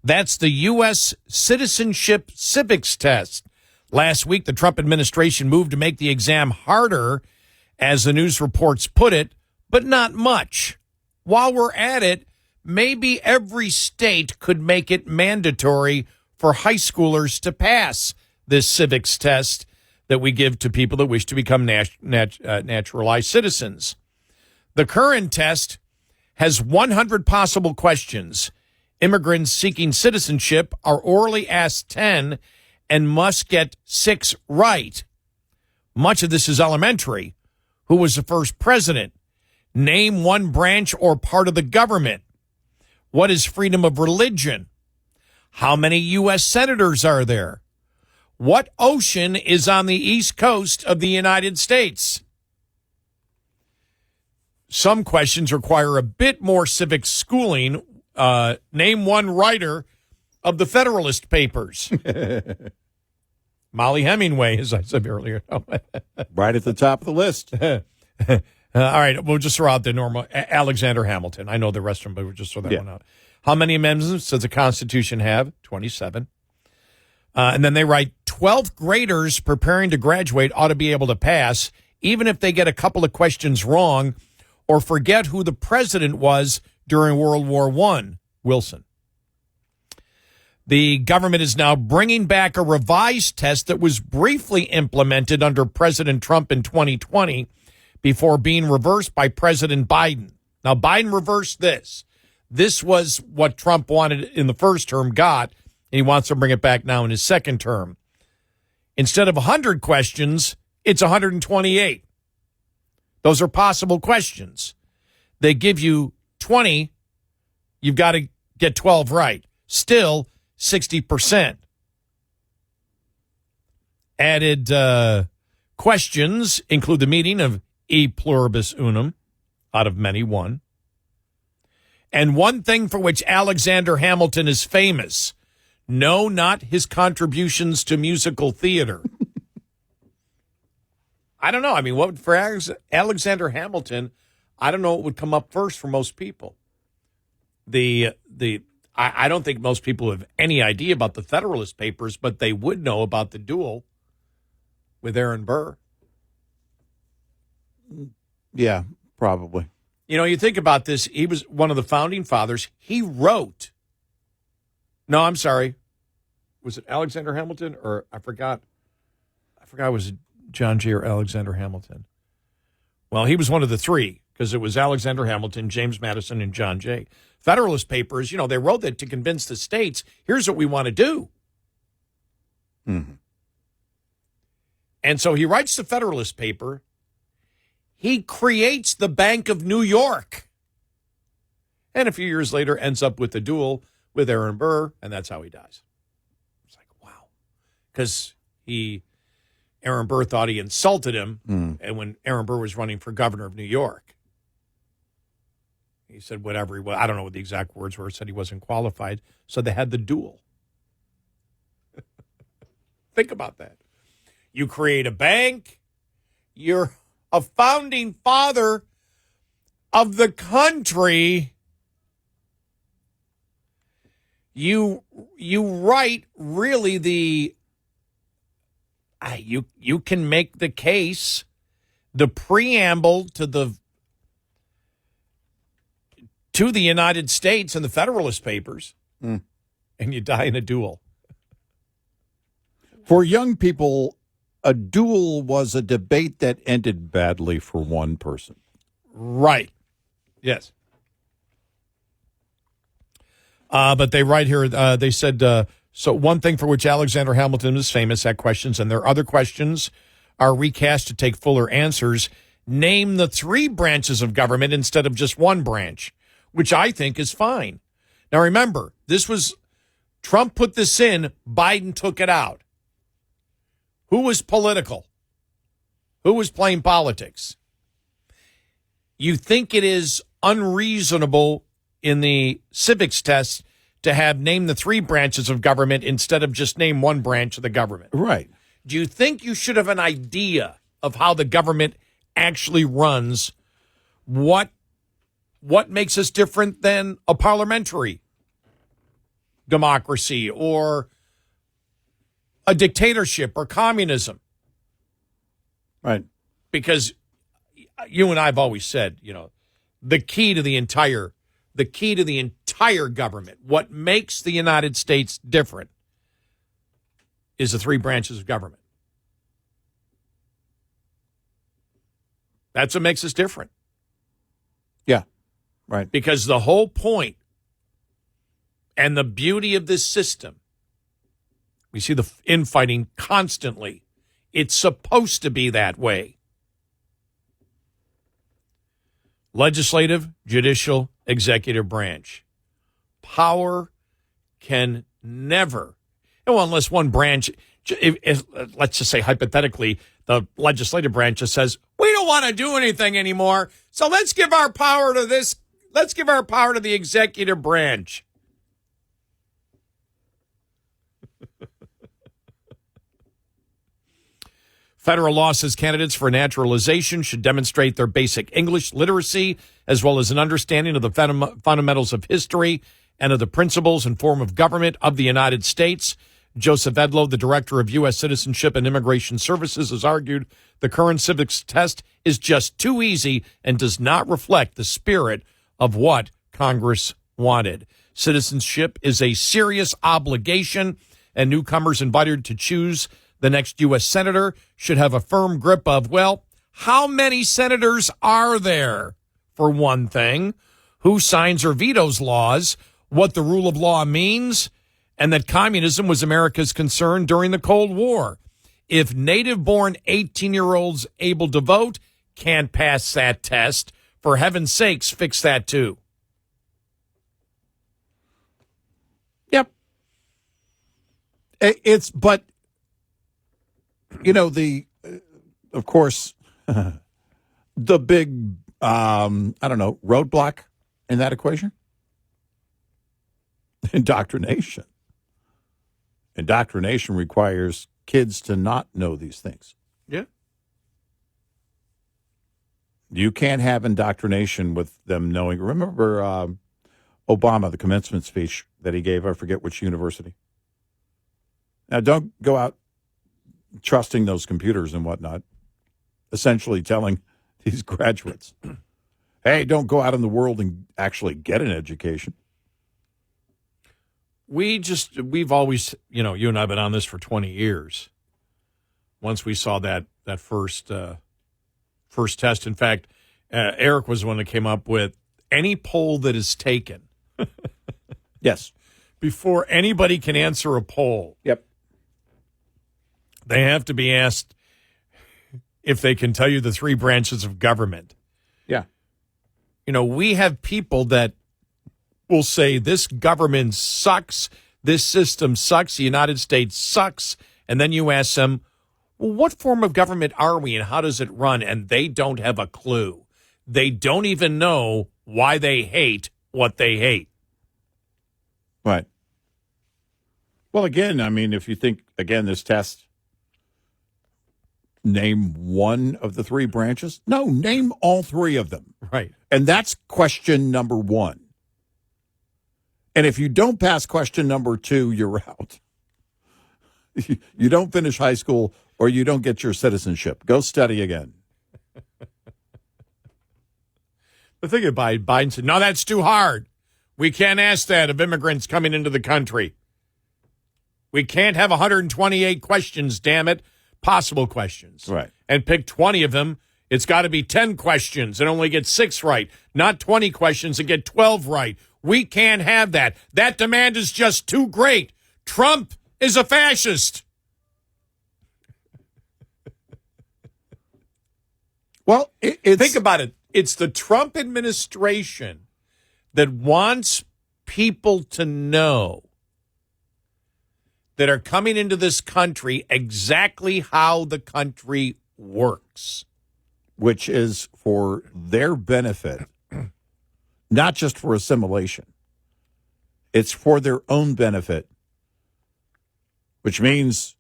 That's the U.S. Citizenship Civics test. Last week, the Trump administration moved to make the exam harder, as the news reports put it, but not much. While we're at it, maybe every state could make it mandatory for high schoolers to pass this civics test that we give to people that wish to become naturalized citizens. The current test has 100 possible questions. Immigrants seeking citizenship are orally asked 10 and must get 6 right. Much of this is elementary. Who was the first president? Name one branch or part of the government. What is freedom of religion? How many U.S. senators are there? What ocean is on the east coast of the United States? Some questions require a bit more civic schooling. Name one writer of the Federalist Papers. Molly Hemingway, as I said earlier. Right at the top of the list. All right, we'll just throw out the normal. Alexander Hamilton. I know the rest of them, but we'll just throw that one out. How many amendments does the Constitution have? 27. And then they write 12th graders preparing to graduate ought to be able to pass, even if they get a couple of questions wrong or forget who the president was during World War I. Wilson. The government is now bringing back a revised test that was briefly implemented under President Trump in 2020 before being reversed by President Biden. Now, Biden reversed this. This was what Trump wanted in the first term, got, and he wants to bring it back now in his second term. Instead of 100 questions, it's 128. Those are possible questions. They give you 20. You've got to get 12 right. Still, 60%. Added questions include the meaning of e pluribus unum, out of many, one. And one thing for which Alexander Hamilton is famous. No, not his contributions to musical theater. I don't know. I mean, what for Alexander Hamilton, I don't know what would come up first for most people. I don't think most people have any idea about the Federalist Papers, but they would know about the duel with Aaron Burr. Yeah, probably. You know, you think about this. He was one of the founding fathers. He wrote. No, I'm sorry. Was it Alexander Hamilton or I forgot? Was it John Jay or Alexander Hamilton? Well, he was one of the three because it was Alexander Hamilton, James Madison, and John Jay. Federalist Papers, you know, they wrote that to convince the states, here's what we want to do. Mm-hmm. And so he writes the Federalist Paper. He creates the Bank of New York. And a few years later ends up with a duel with Aaron Burr, and that's how he dies. It's like, wow. Because Aaron Burr thought he insulted him, and when Aaron Burr was running for governor of New York, he said whatever he was. I don't know what the exact words were. Said he wasn't qualified. So they had the duel. Think about that. You create a bank. You're a founding father of the country. You write really you can make the case, the preamble to the United States and the Federalist Papers, and you die in a duel. For young people, a duel was a debate that ended badly for one person. Right. Yes. But they write here, they said, so one thing for which Alexander Hamilton is famous at questions, and their other questions are recast to take fuller answers. Name the three branches of government instead of just one branch, which I think is fine. Now, remember, Trump put this in, Biden took it out. Who was political? Who was playing politics? You think it is unreasonable in the civics test to have name the three branches of government instead of just name one branch of the government? Right. Do you think you should have an idea of how the government actually runs? What makes us different than a parliamentary democracy or a dictatorship or communism? Right. Because you and I have always said, you know, the key to the entire government, what makes the United States different, is the three branches of government. That's what makes us different. Yeah. Right. Because the whole point and the beauty of this system, we see the infighting constantly It's supposed to be that way. Legislative, judicial, executive branch. Power can never, well, unless one branch, let's just say hypothetically, the legislative branch just says, we don't want to do anything anymore, so let's give our power to this, let's give our power to the executive branch. Federal law says candidates for naturalization should demonstrate their basic English literacy as well as an understanding of the fundamentals of history and of the principles and form of government of the United States. Joseph Edlow, the director of U.S. Citizenship and Immigration Services, has argued the current civics test is just too easy and does not reflect the spirit of what Congress wanted. Citizenship is a serious obligation, and newcomers invited to choose the next U.S. senator should have a firm grip of, well, how many senators are there, for one thing, who signs or vetoes laws, what the rule of law means, and that communism was America's concern during the Cold War. If native-born 18-year-olds able to vote can't pass that test, for heaven's sakes, fix that too. Yep. But, you know, of course, the big, roadblock in that equation? Indoctrination. Indoctrination requires kids to not know these things. Yeah. You can't have indoctrination with them knowing. Remember Obama, the commencement speech that he gave, I forget which university. Now, don't go out trusting those computers and whatnot, essentially telling these graduates, hey, don't go out in the world and actually get an education. We've always, you and I have been on this for 20 years. Once we saw that first test, in fact, Eric was the one that came up with any poll that is taken. Yes. Before anybody can answer a poll. Yep. They have to be asked if they can tell you the three branches of government. Yeah. We have people that will say this government sucks, this system sucks, the United States sucks, and then you ask them, well, what form of government are we and how does it run? And they don't have a clue. They don't even know why they hate what they hate. Right. Well, again, I mean, if you think, again, this test, name one of the three branches. No, name all three of them. Right. And that's question number one. And if you don't pass question number two, you're out. You don't finish high school or you don't get your citizenship. Go study again. The thing about Biden said, no, that's too hard. We can't ask that of immigrants coming into the country. We can't have 128 questions, damn it. Possible questions. Right. And pick 20 of them. It's got to be 10 questions and only get 6 right, not 20 questions and get 12 right. We can't have that. That demand is just too great. Trump is a fascist. Well, think about it. It's the Trump administration that wants people to know that are coming into this country exactly how the country works. Which is for their benefit, not just for assimilation. It's for their own benefit, which means,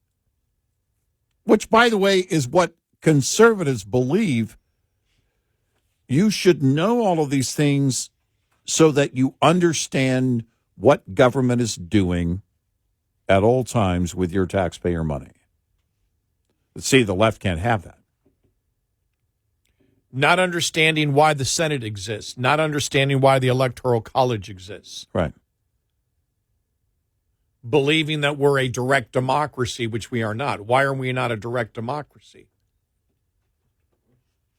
which, by the way, is what conservatives believe. You should know all of these things so that you understand what government is doing at all times with your taxpayer money. But see, the left can't have that. Not understanding why the Senate exists, not understanding why the Electoral College exists. Right. Believing that we're a direct democracy, which we are not. Why are we not a direct democracy?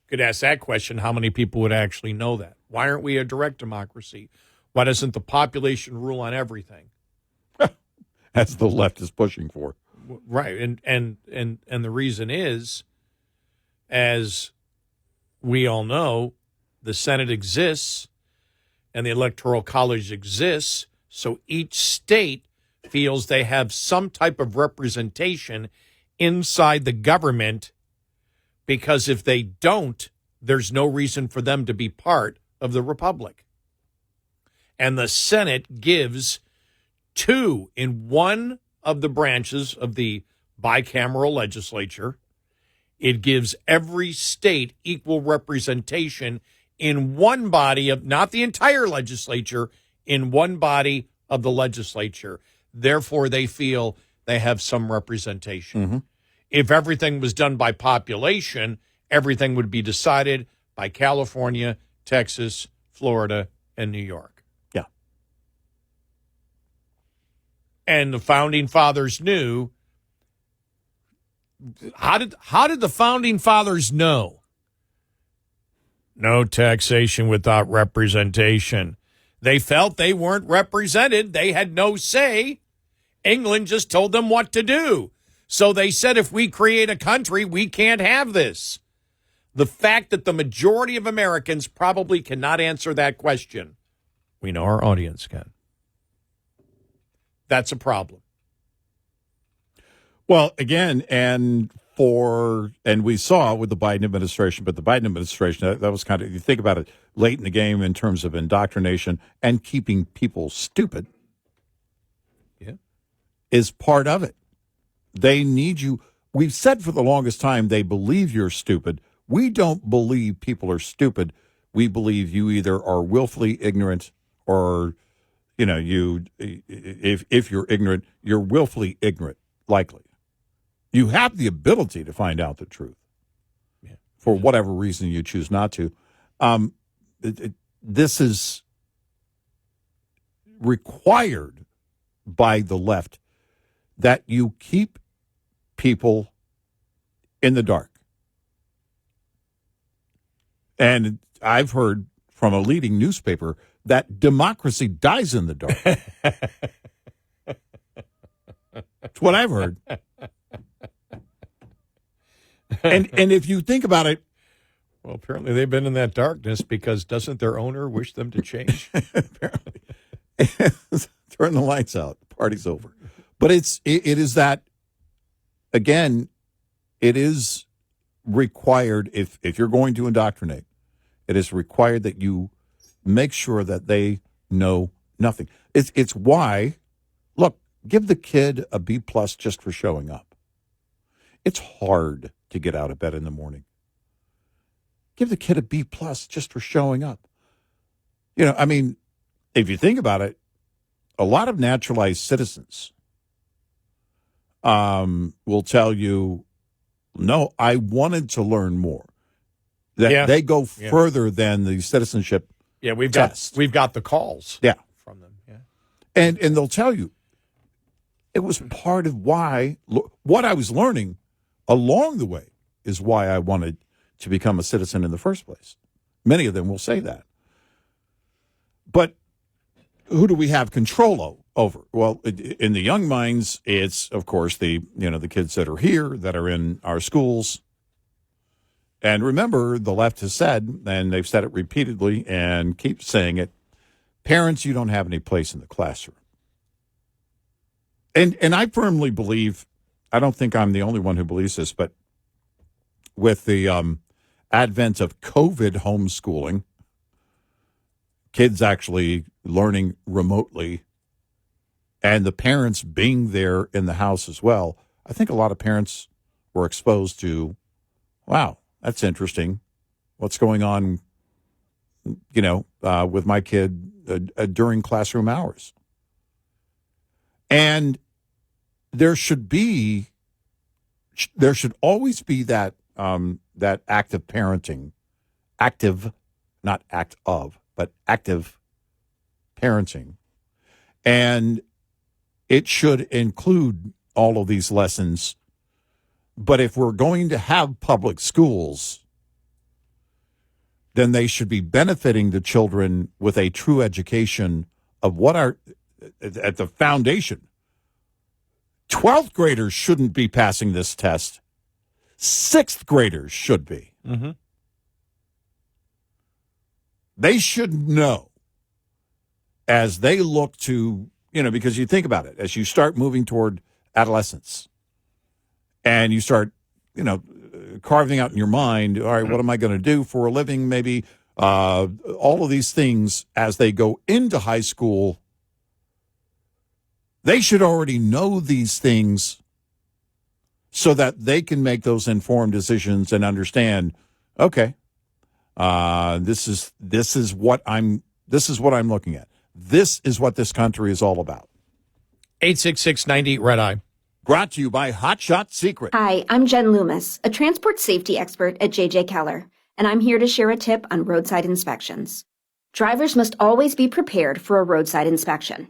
Could ask that question, how many people would actually know that? Why aren't we a direct democracy? Why doesn't the population rule on everything? That's the left is pushing for. Right, and the reason is, as we all know, the Senate exists and the Electoral College exists, so each state feels they have some type of representation inside the government, because if they don't, there's no reason for them to be part of the republic. And the Senate gives two in one of the branches of the bicameral legislature. It gives every state equal representation in one body of, not the entire legislature, in one body of the legislature. Therefore, they feel they have some representation. Mm-hmm. If everything was done by population, everything would be decided by California, Texas, Florida, and New York. Yeah. And the founding fathers knew. How did the founding fathers know? No taxation without representation. They felt they weren't represented. They had no say. England just told them what to do. So they said, if we create a country, we can't have this. The fact that the majority of Americans probably cannot answer that question, we know our audience can. That's a problem. Well, again, and we saw with the Biden administration, but the Biden administration, that was kind of, you think about it, late in the game in terms of indoctrination and keeping people stupid. Yeah. Is part of it. They need you. We've said for the longest time they believe you're stupid. We don't believe people are stupid. We believe you either are willfully ignorant or, if you're ignorant, you're willfully ignorant, likely. You have the ability to find out the truth. Yeah. For whatever reason you choose not to. This is required by the left, that you keep people in the dark. And I've heard from a leading newspaper that democracy dies in the dark. That's what I've heard. And if you think about it, well, apparently they've been in that darkness because doesn't their owner wish them to change? Apparently. Turn the lights out. The party's over. But it is that, again, it is required, if you're going to indoctrinate, it is required that you make sure that they know nothing. It's why, look, give the kid a B+ just for showing up. It's hard to get out of bed in the morning. Give the kid a B+ just for showing up. If you think about it, a lot of naturalized citizens will tell you, no, I wanted to learn more. That they go further than the citizenship. Yeah, we've test. got the calls. Yeah, from them. Yeah, and they'll tell you it was part of why what I was learning along the way is why I wanted to become a citizen in the first place. Many of them will say that. But who do we have control over? Well, in the young minds, it's, of course, the kids that are here, that are in our schools. And remember, the left has said, and they've said it repeatedly and keep saying it, parents, you don't have any place in the classroom. And I firmly believe, I don't think I'm the only one who believes this, but with the advent of COVID homeschooling, kids actually learning remotely, and the parents being there in the house as well, I think a lot of parents were exposed to, wow, that's interesting. What's going on, with my kid during classroom hours? And there should always be that active parenting, not act of, but active parenting. And it should include all of these lessons. But if we're going to have public schools, then they should be benefiting the children with a true education of what are at the foundation 12th graders shouldn't be passing this test. 6th graders should be. Mm-hmm. They should know as they look to, because you think about it, as you start moving toward adolescence and you start, carving out in your mind, all right, what am I going to do for a living? Maybe all of these things as they go into high school, they should already know these things so that they can make those informed decisions and understand, okay, this is what I'm looking at. This is what this country is all about. 866-90 Red Eye. Brought to you by Hotshot Secret. Hi, I'm Jen Loomis, a transport safety expert at J.J. Keller, and I'm here to share a tip on roadside inspections. Drivers must always be prepared for a roadside inspection.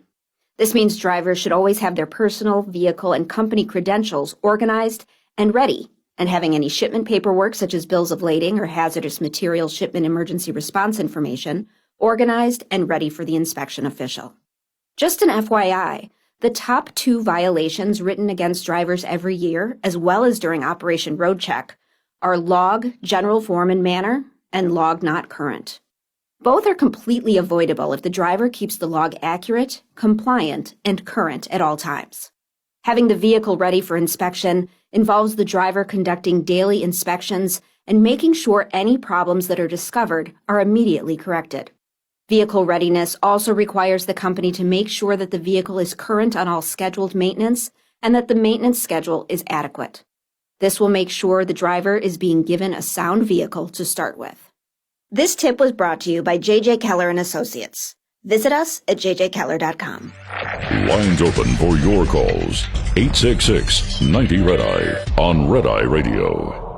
This means drivers should always have their personal, vehicle, and company credentials organized and ready, and having any shipment paperwork such as bills of lading or hazardous materials shipment emergency response information organized and ready for the inspection official. Just an FYI, the top 2 violations written against drivers every year, as well as during Operation Road Check, are log general form and manner and log not current. Both are completely avoidable if the driver keeps the log accurate, compliant, and current at all times. Having the vehicle ready for inspection involves the driver conducting daily inspections and making sure any problems that are discovered are immediately corrected. Vehicle readiness also requires the company to make sure that the vehicle is current on all scheduled maintenance and that the maintenance schedule is adequate. This will make sure the driver is being given a sound vehicle to start with. This tip was brought to you by J.J. Keller and Associates. Visit us at jjkeller.com. Lines open for your calls. 866-90 Red Eye on Red Eye Radio.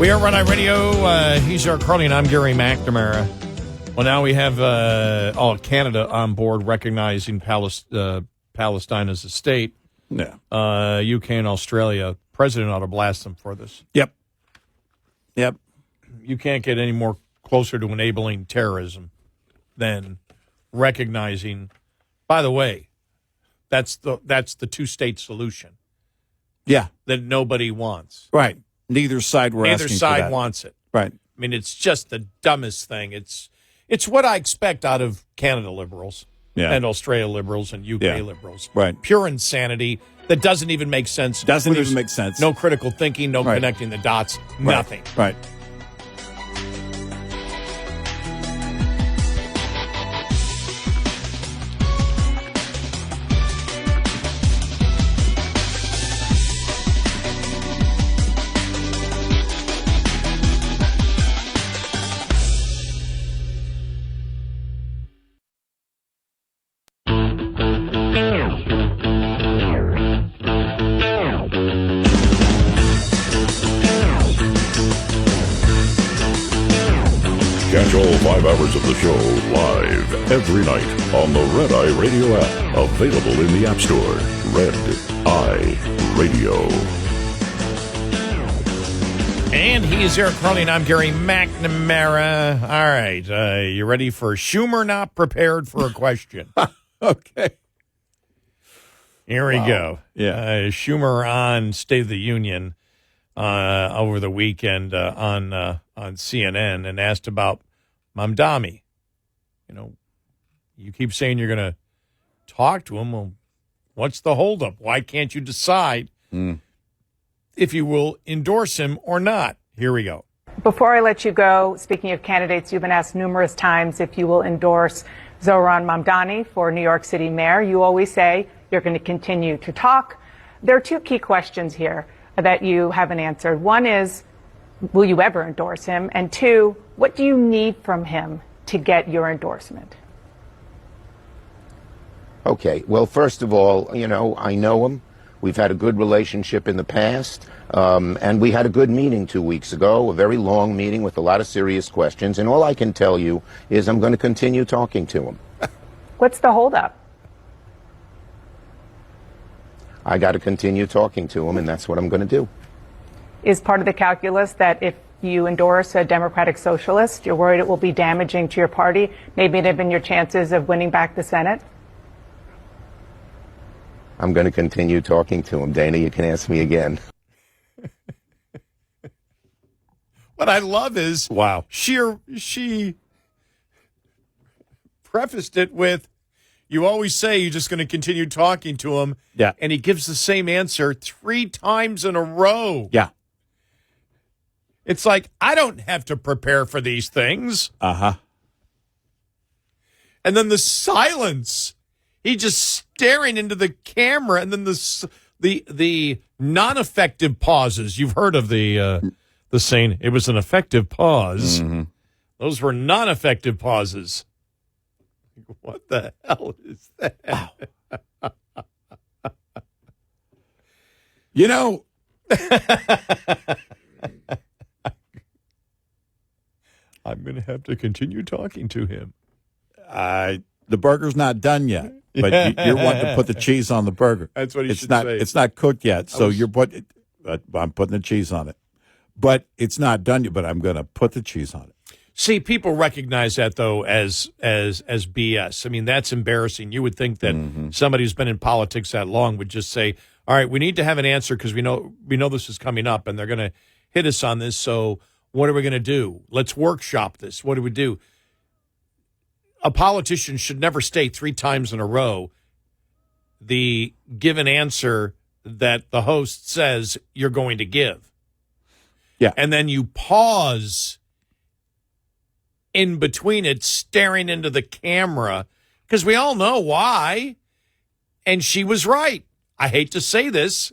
We are Red Eye Radio. He's Eric Carly, and I'm Gary McNamara. Well, now we have Canada on board recognizing Palestine as a state. Yeah. UK and Australia. President ought to blast them for this. Yep. You can't get any more closer to enabling terrorism than recognizing. By the way, that's the two-state solution. Yeah. That nobody wants. Right. Neither side wants it. Right. I mean, it's just the dumbest thing. It's what I expect out of Canada liberals and Australia liberals and UK liberals. Right. Pure insanity that doesn't even make sense. Doesn't even make sense. No critical thinking, no connecting the dots, nothing. Right. Catch all 5 hours of the show live every night on the Red Eye Radio app. Available in the App Store. Red Eye Radio. And he is Eric Carly, and I'm Gary McNamara. All right. You ready for Schumer not prepared for a question? Okay. Here we go. Yeah. Schumer on State of the Union over the weekend on CNN and asked about Mamdani. You keep saying you're going to talk to him. Well, what's the holdup? Why can't you decide if you will endorse him or not? Here we go. Before I let you go, speaking of candidates, you've been asked numerous times if you will endorse Zohran Mamdani for New York City mayor. You always say you're going to continue to talk. There are 2 key questions here that you haven't answered. One is, will you ever endorse him? And 2, what do you need from him to get your endorsement? Okay. Well, first of all, I know him. We've had a good relationship in the past, and we had a good meeting 2 weeks ago, a very long meeting with a lot of serious questions, and all I can tell you is I'm going to continue talking to him. What's the holdup? I got to continue talking to him, and that's what I'm going to do. Is part of the calculus that if you endorse a Democratic socialist, you're worried it will be damaging to your party, maybe inhibit your chances of winning back the Senate? I'm going to continue talking to him. Dana, you can ask me again. What I love is, wow, she prefaced it with, you always say you're just going to continue talking to him. Yeah. And he gives the same answer 3 times in a row. Yeah. It's like, I don't have to prepare for these things. Uh-huh. And then the silence. He just staring into the camera, and then the non-effective pauses. You've heard of the saying, it was an effective pause. Mm-hmm. Those were non-effective pauses. What the hell is that? Wow. You know, I'm going to have to continue talking to him. the burger's not done yet, but you're wanting to put the cheese on the burger. That's what he it's should not, say. It's not cooked yet, so I'm putting the cheese on it. But it's not done yet, but I'm going to put the cheese on it. See, people recognize that, though, as BS. I mean, that's embarrassing. You would think that somebody who's been in politics that long would just say, all right, we need to have an answer because we know this is coming up, and they're going to hit us on this, so what are we going to do? Let's workshop this. What do we do? A politician should never state 3 times in a row the given answer that the host says you're going to give. Yeah. And then you pause in between it, staring into the camera, because we all know why. And she was right. I hate to say this.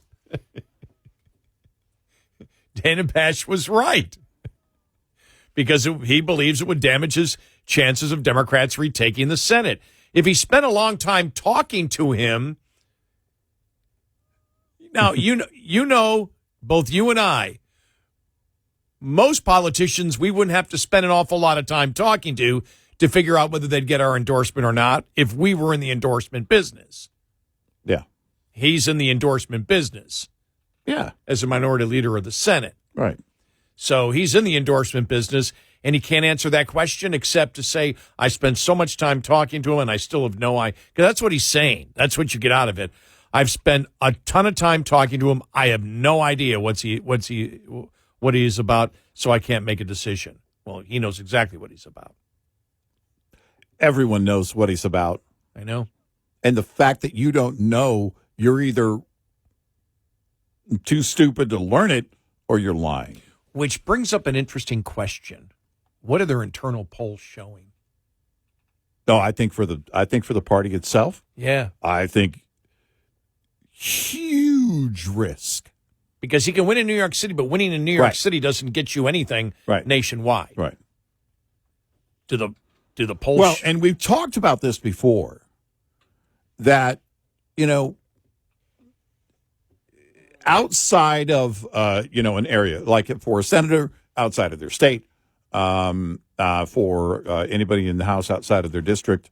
Dana Bash was right. Because he believes it would damage his chances of Democrats retaking the Senate. If he spent a long time talking to him, now, you know, both you and I, most politicians we wouldn't have to spend an awful lot of time talking to figure out whether they'd get our endorsement or not if we were in the endorsement business. Yeah. He's in the endorsement business. Yeah. As a minority leader of the Senate. Right. So he's in the endorsement business, and he can't answer that question except to say, I spent so much time talking to him, and I still have no idea. Because that's what he's saying. That's what you get out of it. I've spent a ton of time talking to him. I have no idea what he's about, so I can't make a decision. Well, he knows exactly what he's about. Everyone knows what he's about. I know. And the fact that you don't know, you're either too stupid to learn it or you're lying. Which brings up an interesting question. What are their internal polls showing? No, I think for the party itself. Yeah. I think huge risk. Because he can win in New York City, but winning in New York City doesn't get you anything nationwide. Right. Do the polls? Well, and we've talked about this before, that, you know, outside of, an area, like for a senator outside of their state, for anybody in the House outside of their district,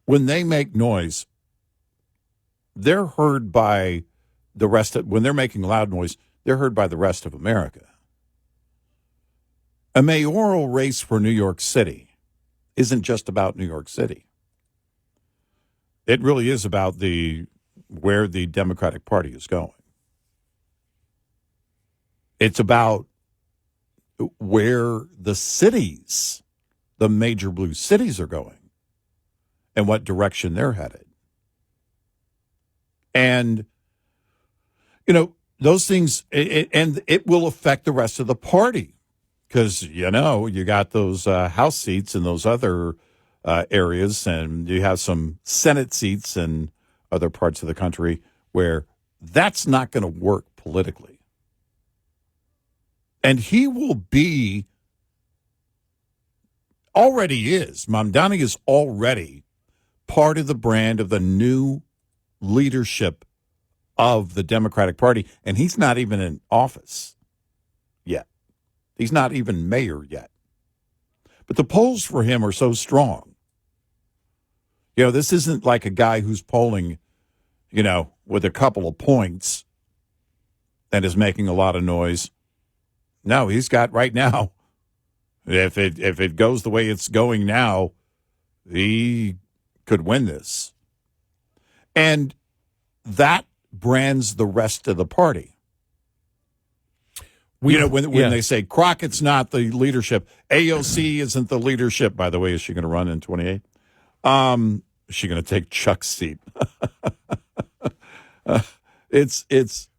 when they make noise, they're heard by the rest of, when they're making loud noise, they're heard by the rest of America. A mayoral race for New York City isn't just about New York City. It really is about where the Democratic Party is going. It's about where the cities, the major blue cities, are going and what direction they're headed. And, you know, those things, and it will affect the rest of the party because, you know, you got those House seats in those other areas, and you have some Senate seats in other parts of the country where that's not going to work politically. And he will be, already is, Mamdani is already part of the brand of the new leadership of the Democratic Party, and he's not even in office yet. He's not even mayor yet. But the polls for him are so strong. This isn't like a guy who's polling, with a couple of points and is making a lot of noise. No, he's got right now, if it goes the way it's going now, he could win this. And that brands the rest of the party. When they say Crockett's not the leadership, AOC isn't the leadership. By the way, is she going to run in 28? Is she going to take Chuck's seat? It's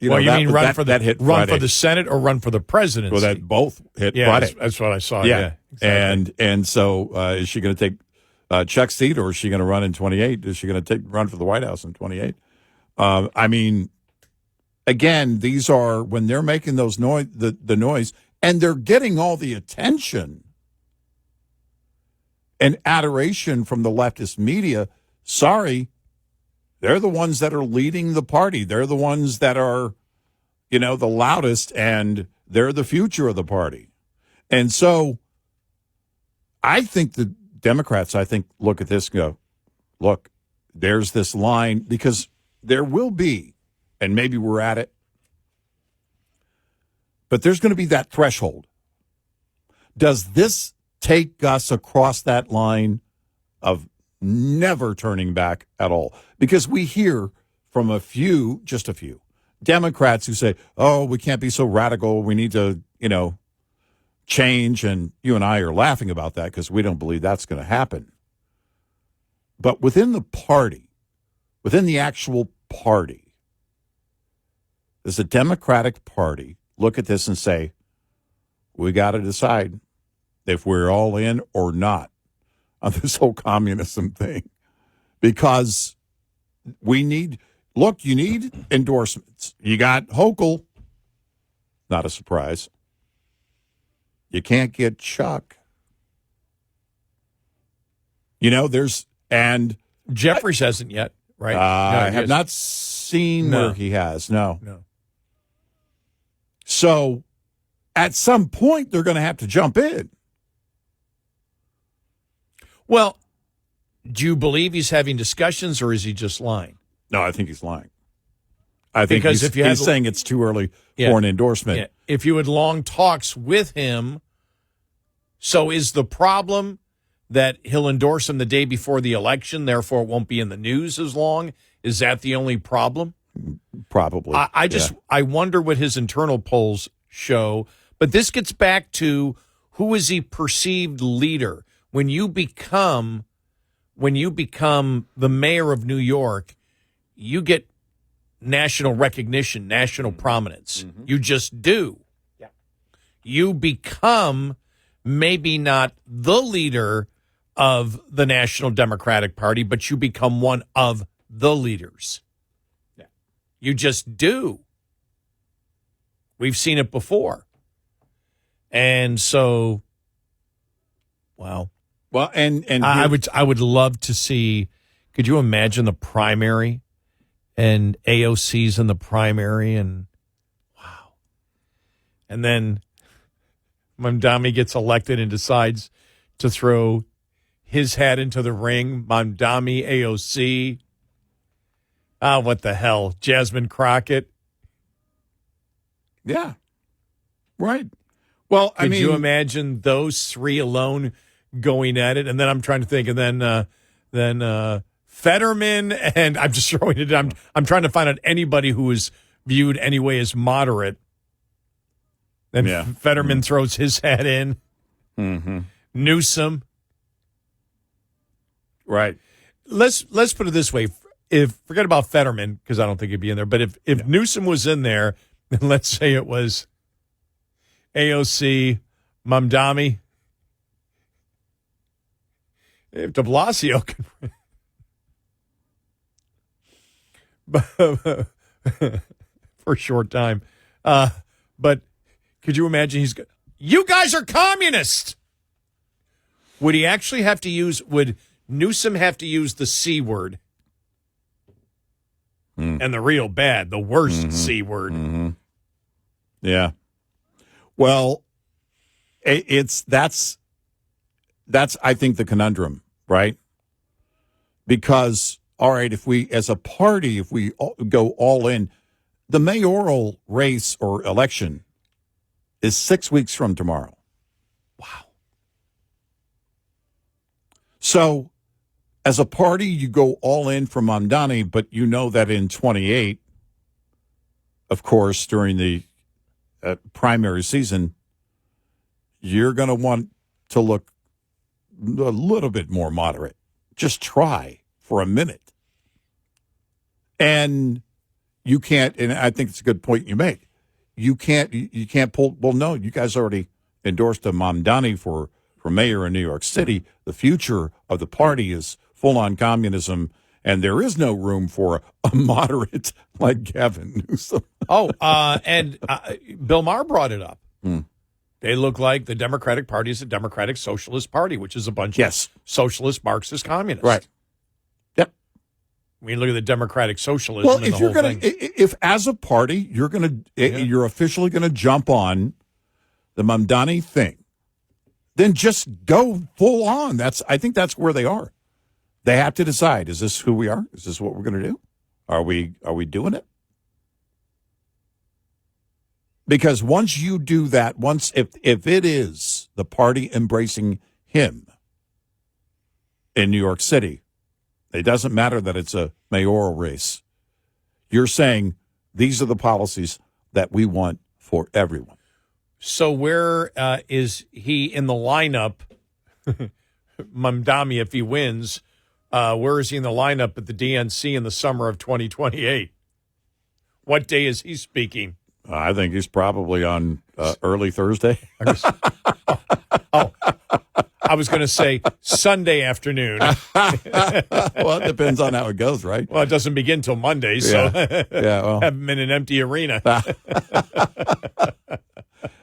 you mean run for the Senate or run for the presidency? Well, that both hit Friday. That's what I saw. Yeah, exactly. And so is she going to take Chuck's seat, or is she going to run in 28? Is she going to run for the White House in 28? Again, these are when they're making those noise, the noise, and they're getting all the attention and adoration from the leftist media. Sorry, they're the ones that are leading the party. They're the ones that are, the loudest, and they're the future of the party. And so I think the Democrats, look at this and go, look, there's this line, because there will be, and maybe we're at it, but there's going to be that threshold. Does this take us across that line of never turning back at all? Because we hear from just a few Democrats who say, oh, we can't be so radical. We need to, change. And you and I are laughing about that because we don't believe that's going to happen. But within the party, within the actual party, does the Democratic Party look at this and say, we got to decide if we're all in or not on this whole communism thing? Because you need endorsements. You got Hochul, not a surprise. You can't get Chuck. And Jeffries hasn't yet, right? I have not seen where he has. No. So at some point, they're going to have to jump in. Well, do you believe he's having discussions, or is he just lying? No, I think he's lying. I think he's saying it's too early for an endorsement. Yeah. If you had long talks with him, so is the problem that he'll endorse him the day before the election, therefore it won't be in the news as long? Is that the only problem? Probably. I wonder what his internal polls show. But this gets back to, who is he perceived leader? When you become the mayor of New York, you get national recognition, national prominence. Mm-hmm. You just do. Yeah. You become maybe not the leader of the National Democratic Party, but you become one of the leaders. Yeah. You just do. We've seen it before. And so, wow. Well, and I would love to see, could you imagine the primary and AOC's in the primary, and wow. And then Mamdani gets elected and decides to throw his hat into the ring. Mamdani, AOC. What the hell? Jasmine Crockett. Yeah. Right. Well, could you imagine those three alone going at it? And then I'm trying to think, and then Fetterman, and I'm just throwing it. I'm trying to find out anybody who is viewed anyway as moderate. Then Fetterman throws his hat in. Mm-hmm. Newsom. Right. Let's put it this way. Forget about Fetterman, because I don't think he'd be in there. But if Newsom was in there, then let's say it was AOC, Mamdani. If de Blasio can, for a short time, but could you imagine you guys are communists? Would he actually have to would Newsom have to use the C word? and the real bad, the worst C word. Yeah. Well, that's I think the conundrum, right? Because, all right, if we, as a party, if we go all in, the mayoral race or election is 6 weeks from tomorrow. Wow. So, as a party, you go all in for Mamdani, but you know that in 28, of course, during the primary season, you're going to want to look a little bit more moderate. Just try for a minute. And you can't, and I think it's a good point you make. You can't pull, well, no, you guys already endorsed a Mamdani for mayor in New York City. The future of the party is full-on communism, and there is no room for a moderate like Gavin Newsom. And Bill Maher brought it up. They look like the Democratic Party is a Democratic Socialist Party, which is a bunch of socialist, Marxist, communists. Right. Yep. I mean, look at the Democratic Socialism. Well, and if the you're whole going thing. to, if as a party you're officially going to jump on the Mamdani thing, then just go full on. I think that's where they are. They have to decide: is this who we are? Is this what we're going to do? Are we doing it? Because once you do that, if it is the party embracing him in New York City, it doesn't matter that it's a mayoral race. You're saying these are the policies that we want for everyone. So where is he in the lineup? Mamdani, if he wins, where is he in the lineup at the DNC in the summer of 2028? What day is he speaking? I think he's probably on early Thursday. I was going to say Sunday afternoon. Well, it depends on how it goes, right? Well, it doesn't begin till Monday, so well. have him in an empty arena.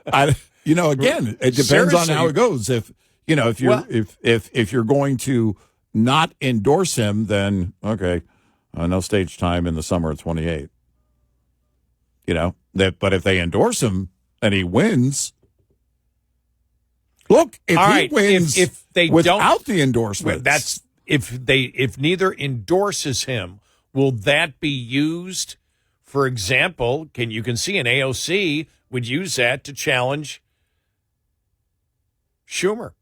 Again, it depends on how it goes. If you're going to not endorse him, then okay, no stage time in the summer of 28. But if they endorse him and he wins, look, if he wins if they without the endorsement, that's if neither endorses him, will that be used? For example, you can see an AOC would use that to challenge Schumer.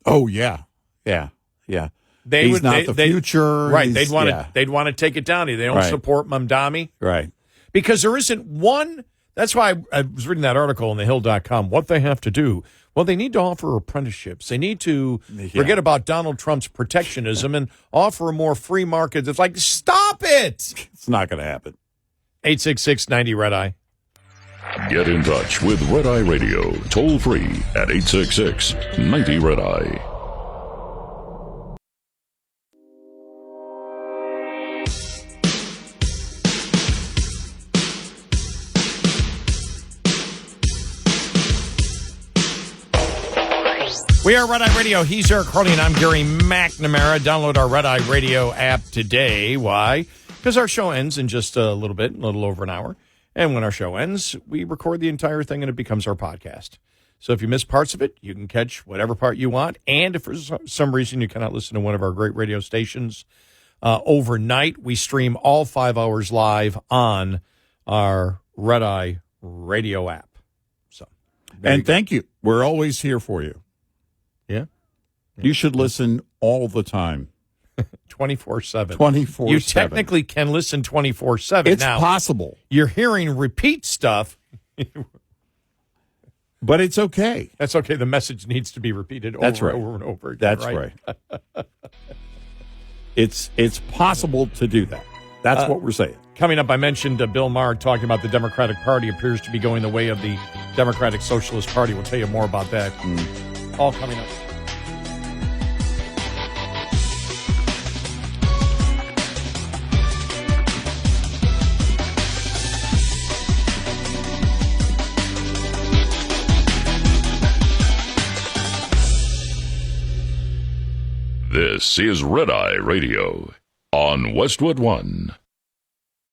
Oh yeah. He's not the future, right? They'd want to take it down. They don't support Mamdani, right? Because there isn't one. That's why I was reading that article on thehill.com. What they have to do. Well, they need to offer apprenticeships. They need to forget about Donald Trump's protectionism and offer a more free market. It's like, stop it. It's not going to happen. 866-90-RED-EYE. Get in touch with Red Eye Radio, toll free at 866-90-RED-EYE. We are Red Eye Radio. He's Eric Harley, and I'm Gary McNamara. Download our Red Eye Radio app today. Why? Because our show ends in just a little bit, a little over an hour. And when our show ends, we record the entire thing, and it becomes our podcast. So if you miss parts of it, you can catch whatever part you want. And if for some reason you cannot listen to one of our great radio stations overnight, we stream all 5 hours live on our Red Eye Radio app. So, and thank you. We're always here for you. Yeah. You should listen all the time. 24/7. 24/7. You technically can listen 24/7. It's now, possible. You're hearing repeat stuff. But it's okay. That's okay. The message needs to be repeated over and over again. That's right. It's possible to do that. That's what we're saying. Coming up, I mentioned Bill Maher talking about the Democratic Party appears to be going the way of the Democratic Socialist Party. We'll tell you more about that. All coming up. This is Red Eye Radio. on Westwood One.